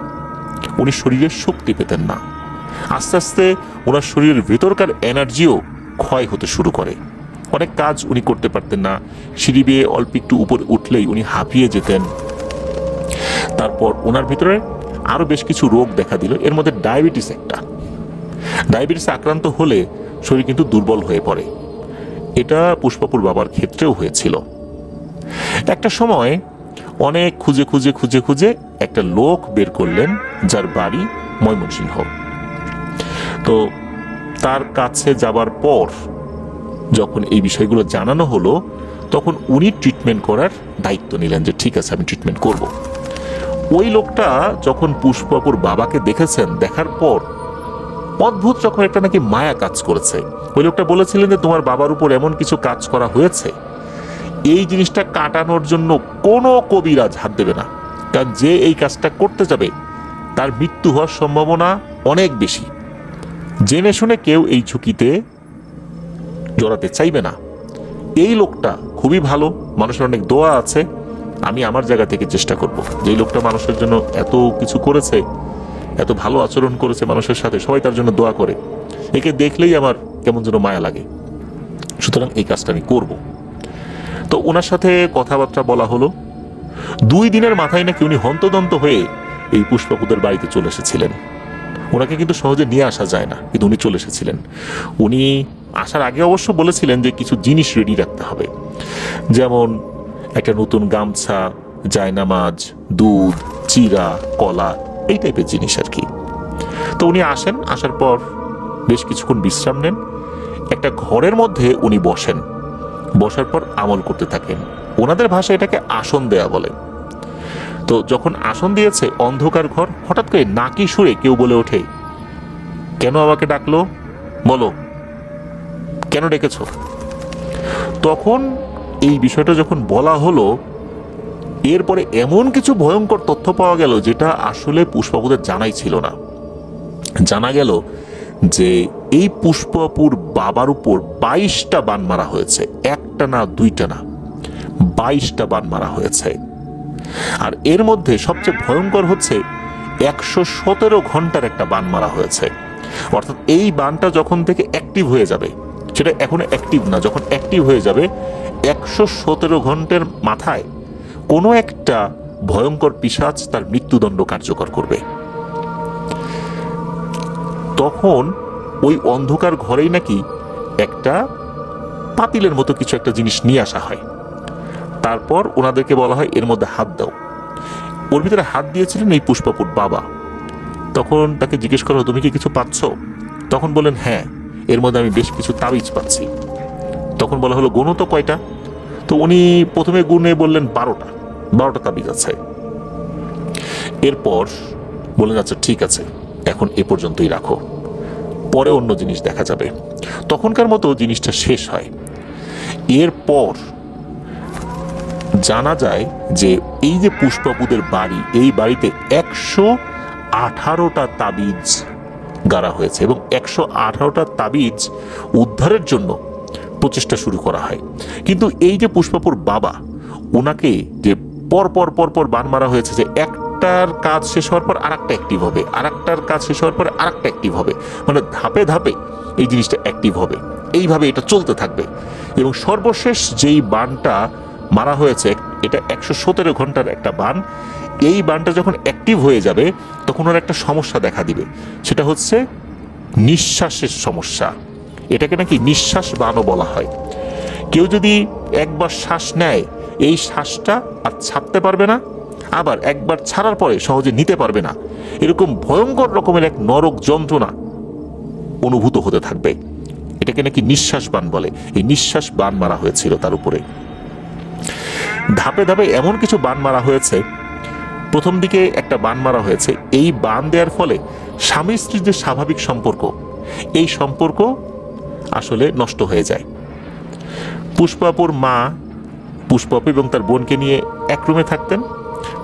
উনি শরীরের শক্তি পেতেন না। আস্তে আস্তে ওনার শরীরের ভেতরকার এনার্জিও ক্ষয় হতে শুরু করে। অনেক কাজ উনি করতে পারতেন না, সিঁড়ি বেয়ে অল্প একটু উপরে উঠলেই উনি হাঁপিয়ে যেতেন। তারপর ওনার ভিতরে আরো বেশ কিছু রোগ দেখা দিল, এর মধ্যে ডায়াবেটিস একটা। ডায়াবেটিসে আক্রান্ত হলে শরীর কিন্তু দুর্বল হয়ে পড়ে। এটা পুষ্পাপুর বাবার ক্ষেত্রেও হয়েছিল। একটা সময় অনেক খুঁজে খুঁজে খুঁজে খুঁজে একটা লোক বের করলেন যার বাড়ি ময়মনসিংহ। তো তার কাছে যাবার পর যখন এই বিষয়গুলো জানানো হলো, তখন উনি ট্রিটমেন্ট করার দায়িত্ব নিলেন যে ঠিক আছে আমি ট্রিটমেন্ট করব। ওই লোকটা যখন পুষ্পাপুর বাবাকে দেখেছেন, দেখার পর অদ্ভুত রকম একটা নাকি মায়া কাজ করেছে। ওই লোকটা বলেছিলেন যে তোমার বাবার উপর এমন কিছু কাজ করা হয়েছে, এই জিনিসটা কাটানোর জন্য কোনো কবিরাজ হাত দেবে না, কারণ যে এই কাজটা করতে যাবে তার মৃত্যু হওয়ার সম্ভাবনা অনেক বেশি। জেনে শুনে কেউ এই ঝুঁকিতে জড়াতে চাইবে না। এই লোকটা খুবই ভালো, মানুষের অনেক দোয়া আছে, আমি আমার জায়গা থেকে চেষ্টা করব। যে লোকটা মানুষের জন্য এত কিছু করেছে, এত ভালো আচরণ করেছে মানুষের সাথে, সবাই তার জন্য দোয়া করে, একে দেখলেই আমার কেমন যেন মায়া লাগে, সুতরাং এই কাজটা আমি করব। তো ওনার সাথে কথাবার্তা বলা হলো। 2 দিনের মাথায় নাকি উনি হন্তদন্ত হয়ে এই পুষ্পাপুদের বাড়িতে চলে এসেছিলেন। ওনাকে কিন্তু সহজে নিয়ে আসা যায় না, কিন্তু উনি চলে এসেছিলেন। উনি আসার আগে অবশ্য বলেছিলেন যে কিছু জিনিস রেডি রাখতে হবে, যেমন একটা নতুন গামছা, জায়নামাজ, দুধ, চিরা, কলা, এই টাইপের জিনিস আর কি। তো উনি আসেন, আসার পর বেশ কিছুক্ষণ বিশ্রাম নেন, একটা ঘরের মধ্যে উনি বসেন, বসার পর আমল করতে থাকেন। ওনাদের ভাষায় এটাকে আসন দেয়া বলে। তো যখন আসন দিয়েছে, অন্ধকার ঘর, হঠাৎ করে নাকি সুরে কেউ বলে ওঠে, কেন আমাকে ডাকলো, বলো কেন ডেকেছ? তখন এই বিষয়টা যখন বলা হলো, এরপরে এমন কিছু ভয়ঙ্কর তথ্য পাওয়া গেল যেটা আসলে পুষ্পাপুদের জানাই ছিল না। জানা গেল যে এই পুষ্পাপুর বাবার উপর 22টা বান মারা হয়েছে, একটা না, দুইটা না, 22টা বান মারা হয়েছে। আর এর মধ্যে সবচেয়ে ভয়ঙ্কর হচ্ছে 117 ঘন্টার একটা বান মারা হয়েছে। অর্থাৎ এই বানটা যখন থেকে অ্যাক্টিভ হয়ে যাবে, সেটা এখনো অ্যাক্টিভ না, যখন অ্যাক্টিভ হয়ে যাবে 117 ঘন্টার মাথায় কোনো একটা ভয়ঙ্কর পিশাচ তার মৃত্যুদণ্ড কার্যকর করবে। তখন ওই অন্ধকার ঘরেই নাকি একটা পাতিলের মতো কিছু একটা জিনিস নিয়ে আসা হয়। তারপর ওনাদেরকে বলা হয় এর মধ্যে হাত দাও। ওর ভিতরে হাত দিয়েছিলেন এই পুষ্পাপুর বাবা। তখন তাকে জিজ্ঞেস করা, তুমি কি কিছু পাচ্ছ? তখন বলেন, হ্যাঁ, এর মধ্যে আমি বেশ কিছু তাবিজ পাচ্ছি। তখন বলা হলো, গুনো তো কয়টা? তো উনি প্রথমে গুনে বললেন 12টা তাবিজ আছে। এরপর বললেন, আচ্ছা ঠিক আছে, এখন এ পর্যন্তই রাখো, পরে অন্য জিনিস দেখা যাবে। তখনকার মতো জিনিসটা শেষ হয়। এরপর জানা যায় যে এই যে পুষ্পাপুদের বাড়ি, এই বাড়িতে 118টা তাবিজ গাড়া হয়েছে এবং 118টা তাবিজ উদ্ধারের জন্য প্রচেষ্টা শুরু করা হয়। কিন্তু এই যে পুষ্পাপুর বাবা, ওনাকে যে পর বান মারা হয়েছে, যে একটার কাজ শেষ হওয়ার পর আরেকটা অ্যাক্টিভ হবে, আরেকটার কাজ শেষ হওয়ার পরে আরেকটা অ্যাক্টিভ হবে, মানে ধাপে ধাপে এই জিনিসটা অ্যাক্টিভ হবে, এইভাবে এটা চলতে থাকবে। এবং সর্বশেষ যেই বানটা মারা হয়েছে, এটা 117 ঘন্টার একটা বান। এই বানটা যখন অ্যাক্টিভ হয়ে যাবে, তখন ওর একটা সমস্যা দেখা দিবে, সেটা হচ্ছে নিঃশ্বাসের সমস্যা। এটাকে নাকি নিঃশ্বাস বানও বলা হয়। কেউ যদি একবার শ্বাস নেয়, এই শ্বাসটা আর ছাড়তে পারবে না, আবার একবার ছাড়ার পরে সহজে নিতে পারবে না, এরকম ভয়ঙ্কর রকমের এক নরক যন্ত্রণা অনুভূত হতে থাকবে। এটাকে নাকি নিঃশ্বাস বান বলে। এই নিঃশ্বাস বান মারা হয়েছিল তার উপরে। ধাপে ধাপে এমন কিছু বান মারা হয়েছে। প্রথম দিকে একটা বান মারা হয়েছে, এই বান দেওয়ার ফলে স্বামী স্ত্রীর যে স্বাভাবিক সম্পর্ক, এই সম্পর্ক আসলে নষ্ট হয়ে যায়। পুষ্পাপুর মা পুষ্পাপু এবং তার বোনকে নিয়ে এক রুমে থাকতেন,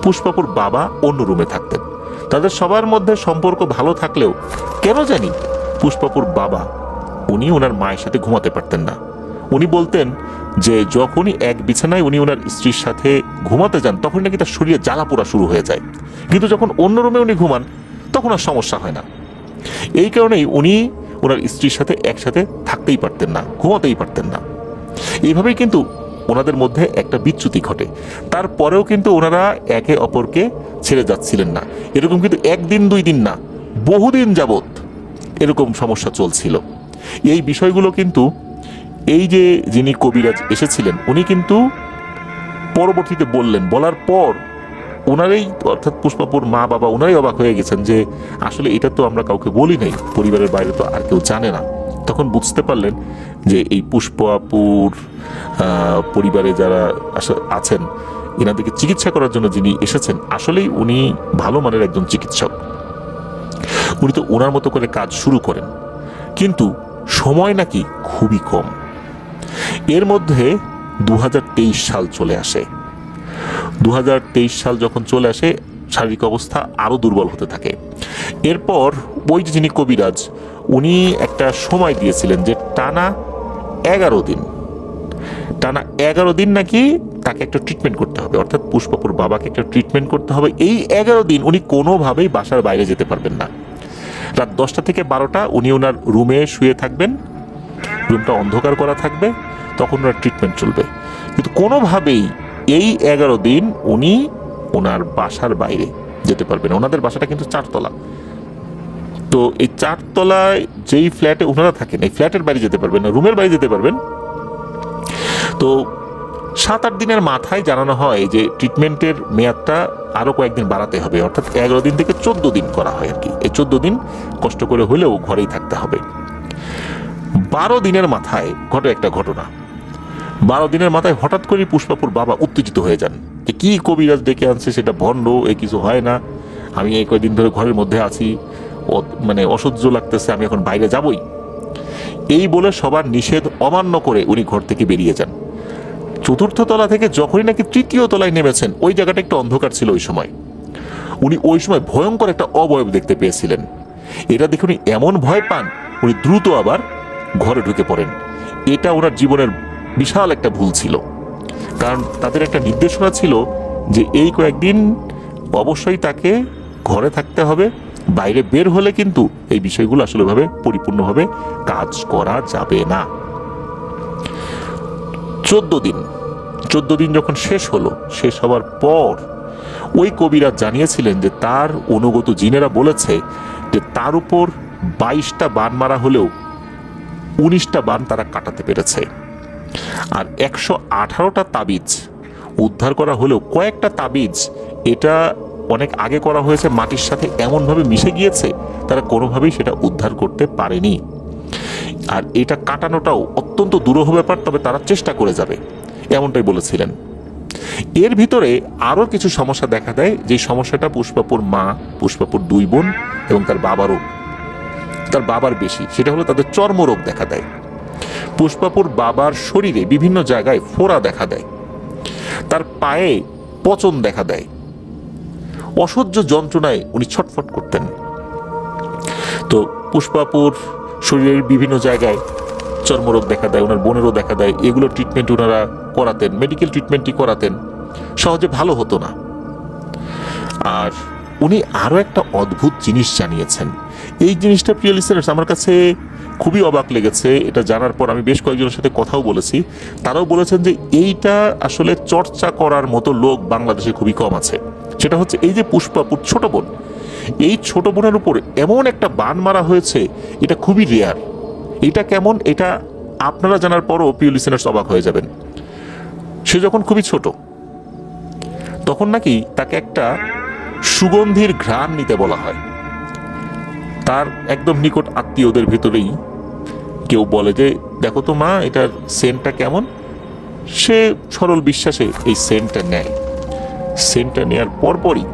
পুষ্পাপুর বাবা অন্য রুমে থাকতেন। তাদের সবার মধ্যে সম্পর্ক ভালো থাকলেও কেন জানি পুষ্পাপুর বাবা, উনি ওনার মায়ের সাথে ঘুমাতে পারতেন না। উনি বলতেন যে যখনই এক বিছানায় উনি ওনার স্ত্রীর সাথে ঘুমাতে যান, তখন নাকি তার শরীরে জ্বালা পোড়া শুরু হয়ে যায়, কিন্তু যখন অন্য রুমে উনি ঘুমান তখন আর সমস্যা হয় না। এই কারণেই উনি ওনার স্ত্রীর সাথে একসাথে থাকতেই পারতেন না, ঘুমাতেই পারতেন না। এইভাবেই কিন্তু ওনাদের মধ্যে একটা বিচ্যুতি ঘটে। তারপরেও কিন্তু ওনারা একে অপরকে ছেড়ে যাচ্ছিলেন না। এরকম কিন্তু একদিন দুই দিন না, বহুদিন যাবৎ এরকম সমস্যা চলছিল। এই বিষয়গুলো কিন্তু এই যে যিনি কবিরাজ এসেছিলেন উনি কিন্তু পরবর্তীতে বললেন, বলার পর ওনারই অর্থাৎ পুষ্পাপুর মা বাবা ওনারাই অবাক হয়ে গেছেন যে আসলে এটা তো আমরা কাউকে বলি নাই, পরিবারের বাইরে তো আর কেউ জানে না। তখন বুঝতে পারলেন যে এই পুষ্পাপুর পরিবারে যারা আছেন, এনাদেরকে চিকিৎসা করার জন্য যিনি এসেছেন আসলেই উনি ভালো মানের একজন চিকিৎসক। উনি তো ওনার মতো করে কাজ শুরু করেন, কিন্তু সময় নাকি খুবই কম। এর মধ্যে 2023 সাল চলে আসে। 2023 সাল যখন চলে আসে শারীরিক অবস্থা আরো দুর্বল হতে থাকে। এরপর ওই যে যিনি কবিরাজ উনি একটা সময় দিয়েছিলেন যে টানা 11 দিন নাকি তাকে একটা ট্রিটমেন্ট করতে হবে, অর্থাৎ পুষ্পাপুর বাবাকে একটা ট্রিটমেন্ট করতে হবে। এই 11 দিন উনি কোনোভাবেই বাসার বাইরে যেতে পারবেন না। রাত 10টা থেকে 12টা উনি ওনার রুমে শুয়ে থাকবেন, রুমটা অন্ধকার করা থাকবে, তখন ওনার ট্রিটমেন্ট চলবে। কিন্তু কোনোভাবেই এই 11 দিন উনি ওনার বাসার বাইরে যেতে পারবেন। ওনাদের বাসাটা কিন্তু 4 তলা। তো এই 4 তলায় যেই ফ্ল্যাটে ওনারা থাকেন এই ফ্ল্যাটের বাইরে যেতে পারবেন না, রুমের বাইরে যেতে পারবেন। তো 7-8 দিনের মাথায় জানানো হয় যে ট্রিটমেন্টের মেয়াদটা আরো কয়েকদিন বাড়াতে হবে, অর্থাৎ 11 দিন থেকে 14 দিন করা হয় আর কি। এই 14 দিন কষ্ট করে হলেও ঘরেই থাকতে হবে। 12 দিনের মাথায় ঘটে একটা ঘটনা। 12 দিনের মাথায় হঠাৎ করে পুষ্পাপুর বাবা উত্তেজিত হয়ে যান যে কি কবিরাজ ডেকে আনছে, সেটা ভণ্ড, এ কিছু হয় না, আমি এই কয়েকদিন ধরে ঘরের মধ্যে আছি, মানে অসহ্য লাগতেছে, আমি এখন বাইরে যাবই। এই বলে সবার নিষেধ অমান্য করে উনি ঘর থেকে বেরিয়ে যান। 4র্থ তলা থেকে যখনই নাকি 3য় তলায় নেমেছেন ওই জায়গাটা একটু অন্ধকার ছিল ওই সময়। উনি ওই সময় ভয়ঙ্কর একটা অবয়ব দেখতে পেয়েছিলেন। এটা দেখে উনি এমন ভয় পান উনি দ্রুত আবার ঘরে ঢুকে পড়েন। এটা ওনার জীবনের বিশাল একটা ভুল ছিল, কারণ তাদের একটা নির্দেশনা ছিল যে এই কয়েকদিন অবশ্যই তাকে ঘরে থাকতে হবে, বাইরে বের হলে কিন্তু এই বিষয়গুলো আসলে ভাবে পরিপূর্ণভাবে কাজ করা যাবে না। 14 দিন যখন শেষ হলো, শেষ হওয়ার পর ওই কবিরাজ জানিয়েছিলেন যে তার অনুগত জিনেরা বলেছে যে তার উপর 22টা বান মারা হলেও 19টা বান তারা কাটাতে পেরেছে। আর 118টা তাবিজ উদ্ধার করা হলেও কয়েকটা তাবিজ এটা অনেক আগে করা হয়েছে, মাটির সাথে এমনভাবে মিশে গিয়েছে তারা কোনোভাবেই সেটা উদ্ধার করতে পারেনি। আর এটা কাটানোটাও অত্যন্ত দুরূহ ব্যাপার, তবে তারা চেষ্টা করে যাবে, এমনটাই বলেছিলেন। এর ভিতরে আরো কিছু সমস্যা দেখা দেয়, যে সমস্যাটা পুষ্পাপুর মা, পুষ্পাপুর 2 বোন এবং তার বাবার বেশি, সেটা হলো তাদের চর্মরোগ দেখা দেয়। পুষ্পাপুর বাবার শরীরে বিভিন্ন জায়গায় ফোড়া দেখা দেয়, তার পায়ে পচন দেখা দেয়, অসহ্য যন্ত্রণায় উনি ছটফট করতেন। তো পুষ্পাপুর শরীরের বিভিন্ন জায়গায় চর্মরোগ দেখা দেয়, ওনার বোনেরও দেখা দেয়। এগুলো ট্রিটমেন্ট ওনারা করাতেন, মেডিকেল ট্রিটমেন্টই করাতেন, সহজে ভালো হতো না। আর উনি আরো একটা অদ্ভুত জিনিস জানিয়েছেন। এই জিনিসটা প্রিয় লিসেনার্স আমার কাছে খুবই অবাক লেগেছে। এটা জানার পর আমি বেশ কয়েকজনের সাথে কথাও বলেছি, তারাও বলেছেন যে এইটা আসলে চর্চা করার মতো লোক বাংলাদেশে খুবই কম আছে। সেটা হচ্ছে এই যে পুষ্পাপুর ছোট বোন, এই ছোট বোনের উপর এমন একটা বান মারা হয়েছে, এটা খুবই রেয়ার। এটা কেমন, এটা আপনারা জানার পরও প্রিয় লিসেনার্স অবাক হয়ে যাবেন। সে যখন খুবই ছোট তখন নাকি তাকে একটা সুগন্ধির ঘ্রাণ নিতে বলা হয়। তার একদম নিকট আত্মীয়দের ভিতরেই কেউ বলে যে দেখো তো মা, এটার সেন্টটা কেমন। সে সরল বিশ্বাসে এই সেন্টটা নেয়। সেন্টটা নেয়ার পরপরই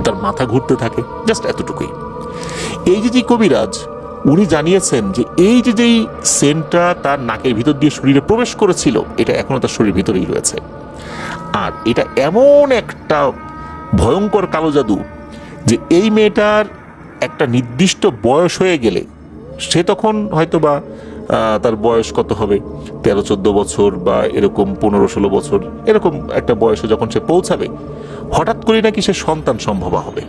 তার মাথা ঘুরতে থাকে, জাস্ট এতটুকুই। এই যে কবিরাজ উনি জানিয়েছেন যে এই যেই সেন্টটা তার নাকের ভিতর দিয়ে শরীরে প্রবেশ করেছিল, এটা এখনো তার শরীরের ভিতরেই রয়েছে। আর এটা এমন একটা ভয়ঙ্কর কালো জাদু যে এই মেয়েটার একটা নির্দিষ্ট বয়স হয়ে গেলে, সে তখন হয়তো বা তার বয়স কত হবে, 13-14 বছর বা এরকম 15-16 বছর, এরকম একটা বয়সে যখন সে পৌঁছাবে, হঠাৎ করে নাকি সে সন্তান সম্ভবা হবে।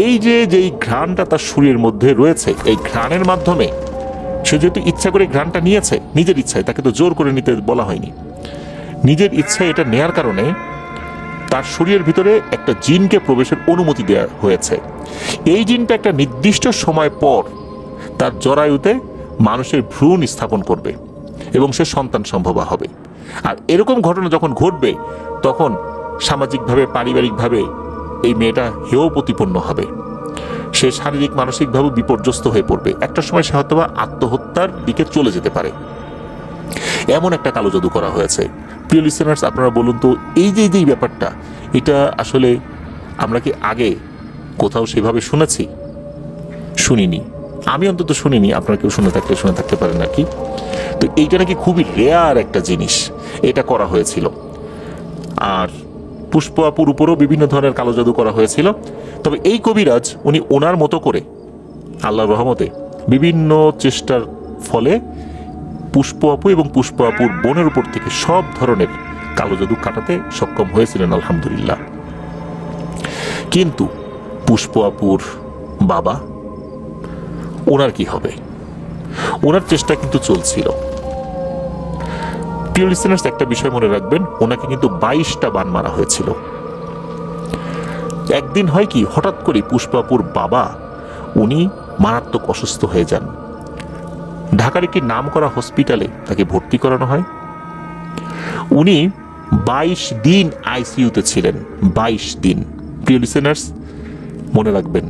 এই যেই ঘ্রাণটা তার শরীরের মধ্যে রয়েছে, এই ঘ্রাণের মাধ্যমে সে যেহেতু ইচ্ছা করে ঘ্রাণটা নিয়েছে, নিজের ইচ্ছায়, তাকে তো জোর করে নিতে বলা হয়নি, নিজের ইচ্ছায় এটা নেয়ার কারণে তার শরীরের ভিতরে একটা জিনকে প্রবেশের অনুমতি দেওয়া হয়েছে। এই জিনটা একটা নির্দিষ্ট সময় পর তার জরায়ুতে মানুষের ভ্রূণ স্থাপন করবে এবং সে সন্তান সম্ভবা হবে। আর এরকম ঘটনা যখন ঘটবে তখন সামাজিকভাবে, পারিবারিকভাবে এই মেয়েটা হেয় প্রতিপন্ন হবে, সে শারীরিক মানসিকভাবে বিপর্যস্ত হয়ে পড়বে, একটা সময় সে হয়তো আত্মহত্যার দিকে চলে যেতে পারে। এমন একটা কালো জাদু করা হয়েছে। প্রিয় লিসেনার্স, আপনারা বলুন তো, এই যে ব্যাপারটা, এটা আসলে আমরা কি আগে কোথাও সেভাবে শুনেছি? শুনিনি, আমি অন্তত শুনিনি। আপনারা কেউ শুনে থাকতে পারেন আর কি। তো এইটা নাকি খুবই রেয়ার একটা জিনিস, এটা করা হয়েছিল। আর পুষ্প আপুর উপরও বিভিন্ন ধরনের কালো জাদু করা হয়েছিল। তবে এই কবিরাজ উনি ওনার মতো করে আল্লাহর রহমতে বিভিন্ন চেষ্টার ফলে পুষ্প আপু এবং পুষ্প আপুর বোনের উপর থেকে সব ধরনের কালো জাদু কাটাতে সক্ষম হয়েছিলেন, আলহামদুলিল্লাহ। কিন্তু পুষ্প আপুর বাবা, ওনার কি হবে? ওনার চেষ্টা কিন্তু চলছিল। প্রিয় লিসেনার্স, একটা বিষয় মনে রাখবেন, ওনাকে কিন্তু 22টা বান মারা হয়েছিল। একদিন হয় কি, হঠাৎ করে পুষ্পাপুর বাবা উনি মারাত্মক অসুস্থ হয়ে যান। ঢাকার একটি নামকরা হসপিটালে তাকে ভর্তি করানো হয়। উনি 22 দিন আইসিইউতে ছিলেন, 22 দিন। প্রিয় লিসেনার্স, মনে রাখবেন,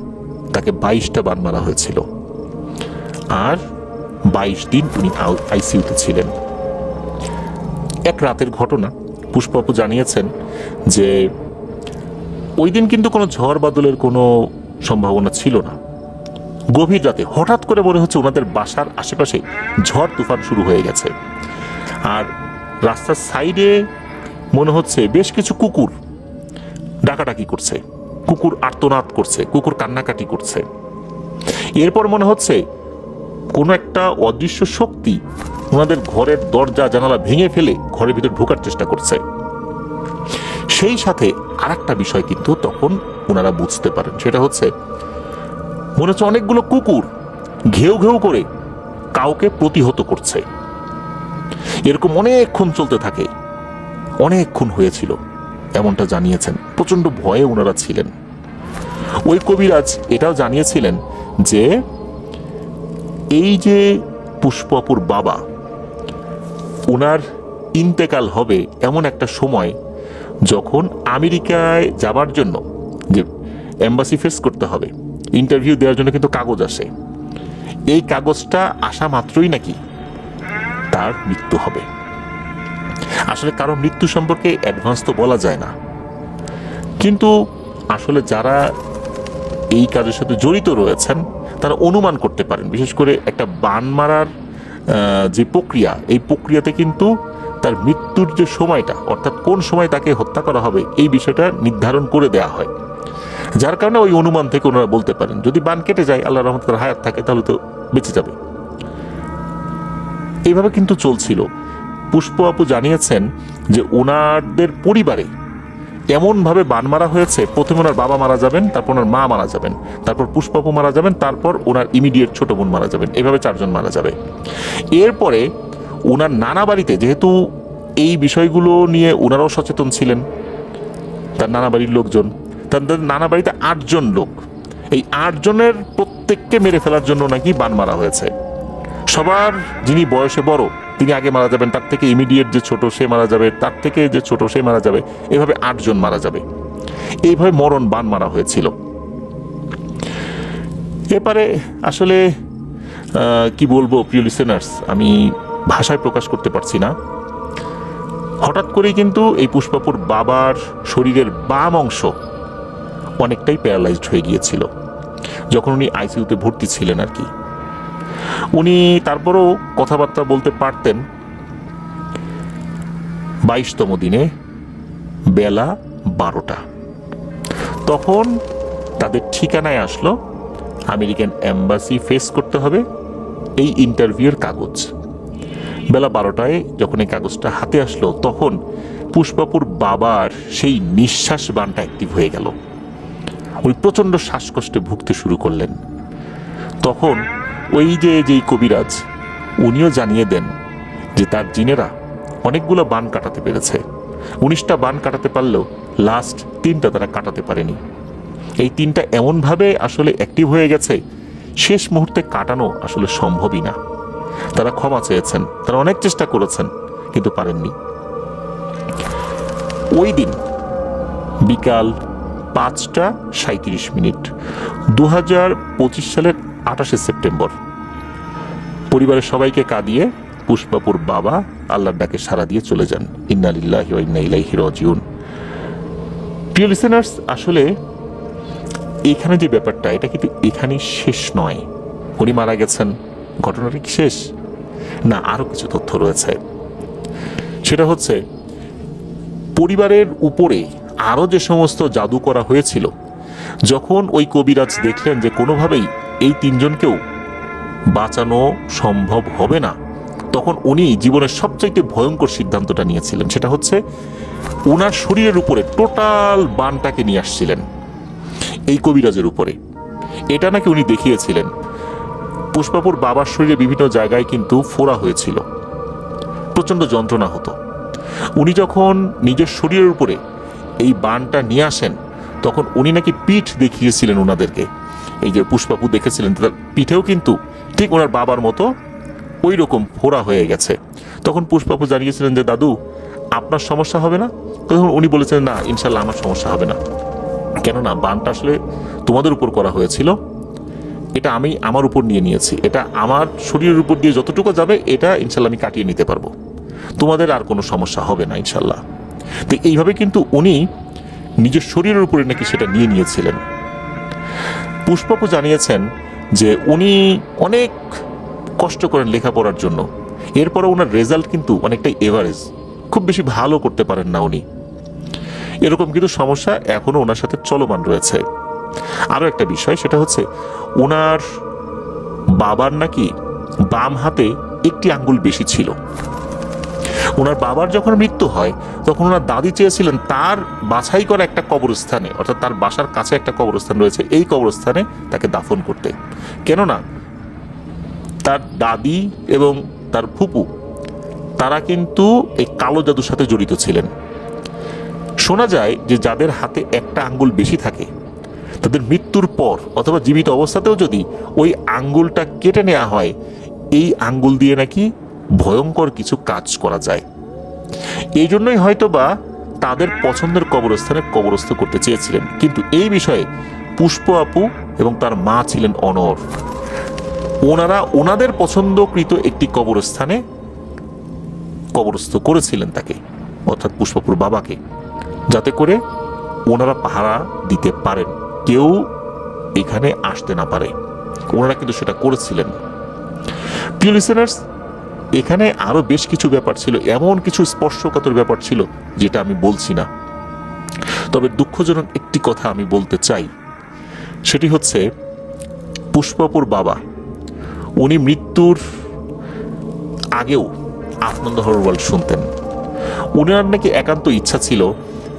তাকে 22টা বান মারা হয়েছিল আর 22 দিন উনি আইসিইউতে ছিলেন। এক রাতের ঘটনা, পুষ্পাপু জানিয়েছেন যে ওই দিন কিন্তু কোনো ঝড় বাদলের কোনো সম্ভাবনা ছিল না। গভীর রাতে হঠাৎ করে মনে হচ্ছে ওনাদের বাসার আশেপাশে ঝড় তুফান শুরু হয়ে গেছে। আর রাস্তার সাইডে মনে হচ্ছে বেশ কিছু কুকুর ডাকাডাকি করছে, কুকুর আর্তনাদ করছে, কুকুর কান্নাকাটি করছে। এরপর মনে হচ্ছে কোনো একটা অদৃশ্য শক্তি ওনাদের ঘরের দরজা জানালা ভেঙে ফেলে ঘরের ভিতর ঢোকার চেষ্টা করছে। সেই সাথে আর একটা বিষয় কিন্তু তখন ওনারা বুঝতে পারেন, সেটা হচ্ছে মনে হচ্ছে অনেকগুলো কুকুর ঘেউ ঘেউ করে কাউকে প্রতিহত করছে। এরকম অনেকক্ষণ চলতে থাকে, অনেকক্ষণ হয়েছিল এমনটা জানিয়েছেন। প্রচন্ড ভয়ে ওনারা ছিলেন। ওই কবিরাজ এটাও জানিয়েছিলেন যে এই যে পুষ্পাপুর বাবা, ওনার ইন্তেকাল হবে এমন একটা সময় যখন আমেরিকায় যাবার জন্য যে এম্বাসি ফেস করতে হবে, ইন্টারভিউ দেওয়ার জন্য কিন্তু কাগজ আসে। এই কাগজটা আসা মাত্রই নাকি তার মৃত্যু হবে। আসলে কারো মৃত্যু সম্পর্কে অ্যাডভান্স তো বলা যায় না, কিন্তু আসলে যারা এই কাজের সাথে জড়িত রয়েছেন তারা অনুমান করতে পারেন। বিশেষ করে একটা বান মারার যে প্রক্রিয়া, এই প্রক্রিয়াতে কিন্তু তার মৃত্যুর যে সময়টা, অর্থাৎ কোন সময় তাকে হত্যা করা হবে, এই বিষয়টা নির্ধারণ করে দেয়া হয়। যার কারণে ওই অনুমান থেকে ওনারা বলতে পারেন যদি বান কেটে যায়, আল্লাহর রহমতে তার হায়াত থাকে, তাহলে তো বেঁচে যাবে। এইভাবে কিন্তু চলছিল। পুষ্প আপু জানিয়েছেন যে ওনাদের পরিবারে এমনভাবে বান মারা হয়েছে, প্রথমে ওনার বাবা মারা যাবেন, তারপর ওনার মা মারা যাবেন, তারপর পুষ্পাপু মারা যাবেন, তারপর ওনার ইমিডিয়েট ছোট বোন মারা যাবেন, এভাবে 4 জন মারা যাবে। এরপরে ওনার নানা বাড়িতে, যেহেতু এই বিষয়গুলো নিয়ে ওনারাও সচেতন ছিলেন, তার নানা বাড়ির লোকজন, তাদের নানা বাড়িতে 8 জন লোক, এই 8 জনের প্রত্যেককে মেরে ফেলার জন্য নাকি বান মারা হয়েছে। সবার যিনি বয়সে বড় তিনি আগে মারা যাবেন, তার থেকে ইমিডিয়েট যে ছোট সে মারা যাবে, তার থেকে যে ছোট সে মারা যাবে, এভাবে 8 জন মারা যাবে। এইভাবে মরণ বান মারা হয়েছিল। এবারে আসলে কি বলবো প্রিয় লিসেনার্স, আমি ভাষায় প্রকাশ করতে পারছি না। হঠাৎ করেই কিন্তু এই পুষ্পাপুর বাবার শরীরের বাম অংশ অনেকটাই প্যারালাইজড হয়ে গিয়েছিল যখন উনি আইসিইউতে ভর্তি ছিলেন আর কি। উনি তারপরও কথাবার্তা বলতে পারতেন। 22তম দিনে বেলা 12টা তখন তাদের ঠিকানায় আসলো আমেরিকান এম্বাসি ফেস করতে হবে এই ইন্টারভিউয়ের কাগজ। বেলা 12টায় যখন এই কাগজটা হাতে আসলো তখন পুষ্পাপুর বাবার সেই নিঃশ্বাস বানটা অ্যাক্টিভ হয়ে গেল। উনি প্রচন্ড শ্বাসকষ্টে ভুগতে শুরু করলেন। তখন ওই যেই কবিরাজ উনিও জানিয়ে দেন যে তার জিনেরা অনেকগুলো বান কাটাতে পেরেছে, 19টা বান কাটাতে পারলেও লাস্ট 3টা তারা কাটাতে পারেনি। এই 3টা এমনভাবে আসলে অ্যাক্টিভ হয়ে গেছে, শেষ মুহূর্তে কাটানো আসলে সম্ভবই না। তারা ক্ষমা চেয়েছেন, তারা অনেক চেষ্টা করেছেন, কিন্তু পারেননি। ওই দিন বিকাল 5টা 37 মিনিট 2025 সালের 28শে সেপ্টেম্বর পরিবারের সবাইকে কাঁদিয়ে পুষ্পাপুর বাবা আল্লাহর ডাকে সাড়া দিয়ে চলে যান। ইন্না লিল্লাহি ওয়া ইন্না ইলাইহি রাজিউন। প্রিয় লিসেনার্স, আসলে এখানে যে ব্যাপারটা, এটা কিন্তু এখানেই শেষ নয়। উনি মারা গেছেন, ঘটনাটা কি শেষ? না, আরো কিছু তথ্য রয়েছে। সেটা হচ্ছে পরিবারের উপরে আরো যে সমস্ত জাদু করা হয়েছিল, যখন ওই কবিরাজ দেখলেন যে কোনোভাবেই এই 3জনকেও বাঁচানো সম্ভব হবে না, তখন উনি জীবনের সবচাইতে ভয়ঙ্কর সিদ্ধান্তটা নিয়েছিলেন। সেটা হচ্ছে ওনার শরীরের উপরে টোটাল বানটাকে নিয়ে আসছিলেন এই কবিরাজের উপরে। এটা নাকি উনি দেখিয়েছিলেন। পুষ্পাপুর বাবার শরীরে বিভিন্ন জায়গায় কিন্তু ফোড়া হয়েছিল, প্রচন্ড যন্ত্রণা হতো। উনি যখন নিজের শরীরের উপরে এই বানটা নিয়ে আসেন, তখন উনি নাকি পিঠ দেখিয়েছিলেন ওনাদেরকে। এই যে পুষ্পাপু দেখেছিলেন, তার পিঠেও কিন্তু ঠিক ওনার বাবার মতো ওই রকম ফোড়া হয়ে গেছে। তখন পুষ্পাপু জানিয়েছিলেন যে দাদু, আপনার সমস্যা হবে না? তখন উনি বলেছিলেন, না ইনশাল্লাহ আমার সমস্যা হবে না, কেননা বানটা আসলে তোমাদের উপর করা হয়েছিল, এটা আমি আমার উপর নিয়ে নিয়েছি, এটা আমার শরীরের উপর দিয়ে যতটুকু যাবে এটা ইনশাল্লাহ আমি কাটিয়ে নিতে পারবো, তোমাদের আর কোনো সমস্যা হবে না ইনশাল্লাহ। তো এইভাবে কিন্তু উনি নিজের শরীরের উপরে নাকি সেটা নিয়ে নিয়েছিলেন। পুষ্পাপু জানিয়েছেন যে উনি অনেক কষ্ট করেন লেখাপড়ার জন্য, এরপরে ওনার রেজাল্ট কিন্তু অনেকটাই এভারেজ, খুব বেশি ভালো করতে পারেন না উনি। এরকম কিন্তু সমস্যা এখনো ওনার সাথে চলমান রয়েছে। আরো একটা বিষয়, সেটা হচ্ছে ওনার বাবার নাকি বাম হাতে একটি আঙ্গুল বেশি ছিল। ওনার বাবার যখন মৃত্যু হয়, তখন ওনার দাদি চেয়েছিলেন তার বাছাই করা একটা কবরস্থানে, অর্থাৎ তার বাসার কাছে একটা কবরস্থান রয়েছে, এই কবরস্থানে তাকে দাফন করতে। কেননা তার দাদি এবং তার ফুপু তারা কিন্তু এই কালো জাদুর সাথে জড়িত ছিলেন। শোনা যায় যে যাদের হাতে একটা আঙ্গুল বেশি থাকে, তাদের মৃত্যুর পর অথবা জীবিত অবস্থাতেও যদি ওই আঙ্গুলটা কেটে নেওয়া হয়, এই আঙ্গুল দিয়ে নাকি ভয়ঙ্কর কিছু কাজ করা যায়। এই জন্যই হয়তো বা তাদের পছন্দের কবরস্থানে কবরস্থ করতে চেয়েছিলেন। কিন্তু এই বিষয়ে পুষ্প আপু এবং তার মা ছিলেন অনড়। ওনারা ওনাদের পছন্দকৃত একটি কবরস্থানে কবরস্থ করেছিলেন তাকে, অর্থাৎ পুষ্পপুর বাবাকে, যাতে করে ওনারা পাহারা দিতে পারেন, কেউ এখানে আসতে না পারে। ওনারা কিন্তু সেটা করেছিলেন। প্রিয় লিসেনার্স, এখানে আরো বেশ কিছু ব্যাপার ছিল, এমন কিছু স্পর্শকাতর ব্যাপার ছিল যেটা আমি বলছি না। তবে দুঃখজনক একটি কথা আমি বলতে চাই, সেটি হচ্ছে পুষ্পাপুর বাবা উনি মৃত্যুর আগেও আনন্দ হরর ওয়ার্ল্ড শুনতেন। ওনার নাকি একান্ত ইচ্ছা ছিল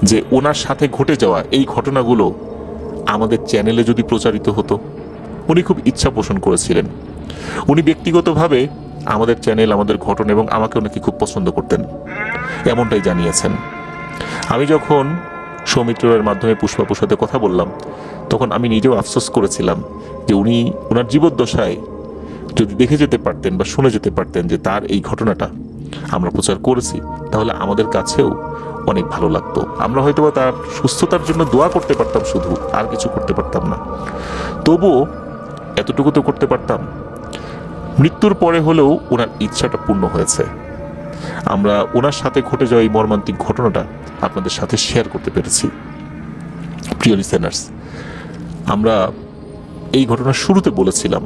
যে ওনার সাথে ঘটে যাওয়া এই ঘটনাগুলো আমাদের চ্যানেলে যদি প্রচারিত হতো। উনি খুব ইচ্ছা পোষণ করেছিলেন। উনি ব্যক্তিগতভাবে আমাদের চ্যানেল, আমাদের ঘটনা এবং আমাকেও নাকি খুব পছন্দ করতেন, এমনটাই জানিয়েছেন। আমি যখন সৌমিত্রের মাধ্যমে পুষ্পাপুর সাথে কথা বললাম, তখন আমি নিজেও আফসোস করেছিলাম যে উনি ওনার জীবদ্দশায় যদি দেখে যেতে পারতেন বা শুনে যেতে পারতেন যে তার এই ঘটনাটা আমরা প্রচার করেছি, তাহলে আমাদের কাছেও অনেক ভালো লাগতো। আমরা হয়তো বা তার সুস্থতার জন্য দোয়া করতে পারতাম, শুধু আর কিছু করতে পারতাম না। তবুও এতটুকু তো করতে পারতাম। মৃত্যুর পরে হলেও ওনার ইচ্ছাটা পূর্ণ হয়েছে। আমরা ওনার সাথে ঘটে যাওয়া এই মর্মান্তিক ঘটনাটা আপনাদের সাথে শেয়ার করতে পেরেছি। প্রিয় লিসেনার্স, আমরা এই ঘটনার শুরুতে বলেছিলাম,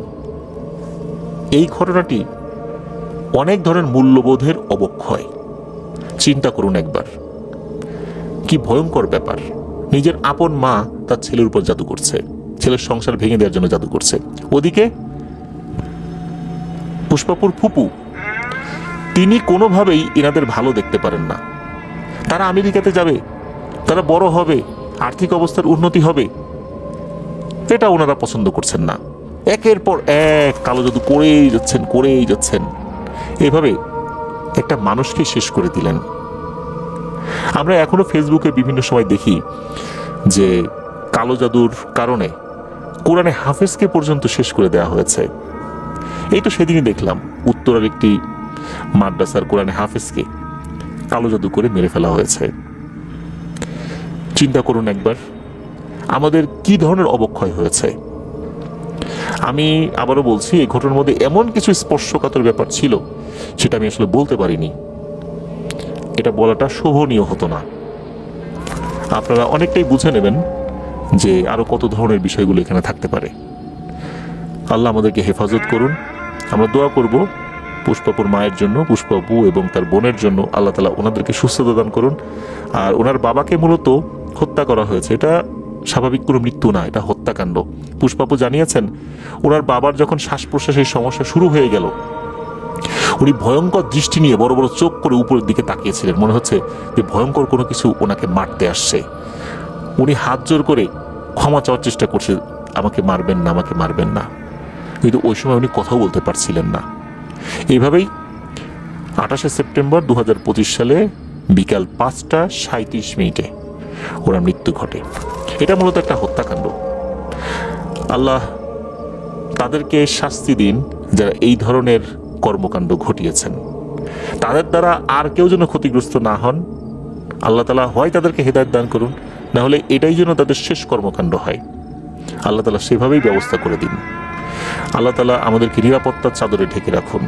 এই ঘটনাটি অনেক ধরনের মূল্যবোধের অবক্ষয়। চিন্তা করুন একবার, কি ভয়ঙ্কর ব্যাপার। নিজের আপন মা তার ছেলের উপর জাদু করছে, ছেলের সংসার ভেঙে দেওয়ার জন্য জাদু করছে। ওদিকে পুষ্পাপুর ফুপু, তিনি কোনোভাবেই এনাদের ভালো দেখতে পারেন না। তারা আমেরিকাতে যাবে, তারা বড় হবে, আর্থিক অবস্থার উন্নতি হবে, এটা ওনারা পছন্দ করছেন না। একের পর এক কালো জাদু করেই যাচ্ছেন। এভাবে একটা মানুষকে শেষ করে দিলেন। আমরা এখনো ফেসবুকে বিভিন্ন সময় দেখি যে কালো জাদুর কারণে কোরআনে হাফেজকে পর্যন্ত শেষ করে দেওয়া হয়েছে। এই তো সেদিনই দেখলাম উত্তরার একটি মাদ্রাসার কোরআনে হাফেজকে কালো জাদু করে মেরে ফেলা হয়েছে। চিন্তা করুন একবার আমাদের কি ধরনের অবক্ষয় হয়েছে। আমি আবারও বলছি, এই ঘটনার মধ্যে এমন কিছু স্পর্শকাতর ব্যাপার ছিল সেটা আমি আসলে বলতে পারিনি। এটা বলাটা শোভনীয় হতো না। আপনারা অনেকটাই বুঝে নেবেন যে আরো কত ধরনের বিষয়গুলো এখানে থাকতে পারে। আল্লাহ আমাদেরকে হেফাজত করুন। আমরা দোয়া করব পুষ্পাপুর মায়ের জন্য, পুষ্পাপু এবং তার বোনের জন্য। আল্লাহ তাআলা ওনাদেরকে সুস্থতা দান করুন। আর ওনার বাবাকে মূলত হত্যা করা হয়েছে, এটা স্বাভাবিক কোনো মৃত্যু না, এটা হত্যাকাণ্ড। পুষ্পাপু জানিয়েছেন ওনার বাবার যখন শ্বাস প্রশ্বাসের সমস্যা শুরু হয়ে গেল, উনি ভয়ঙ্কর দৃষ্টি নিয়ে বড় বড় চোখ করে উপরের দিকে তাকিয়েছিলেন, মনে হচ্ছে যে ভয়ঙ্কর কোনো কিছু ওনাকে মারতে আসছে। উনি হাত জোর করে ক্ষমা চাওয়ার চেষ্টা করছে, আমাকে মারবেন না, আমাকে মারবেন না। কিন্তু ওই সময় উনি কথাও বলতে পারছিলেন না। এইভাবেই 28শে সেপ্টেম্বর 2025 সালে বিকাল 5টা 37 মিনিটে ওনার মৃত্যু ঘটে। এটা মূলত একটা হত্যাকাণ্ড। আল্লাহ তাদেরকে শাস্তি দিন যারা এই ধরনের কর্মকাণ্ড ঘটিয়েছেন। তাদের দ্বারা আর কেউ যেন ক্ষতিগ্রস্ত না হন। আল্লাহ তাআলা হয় তাদেরকে হেদায়েত দান করুন, না হলে এটাই যেন তাদের শেষ কর্মকাণ্ড হয়। আল্লাহ তাআলা সেভাবেই ব্যবস্থা করে দিন। আল্লাহ তাআলা আমাদেরকে নিরাপত্তার চাদরে ঢেকে রাখুন।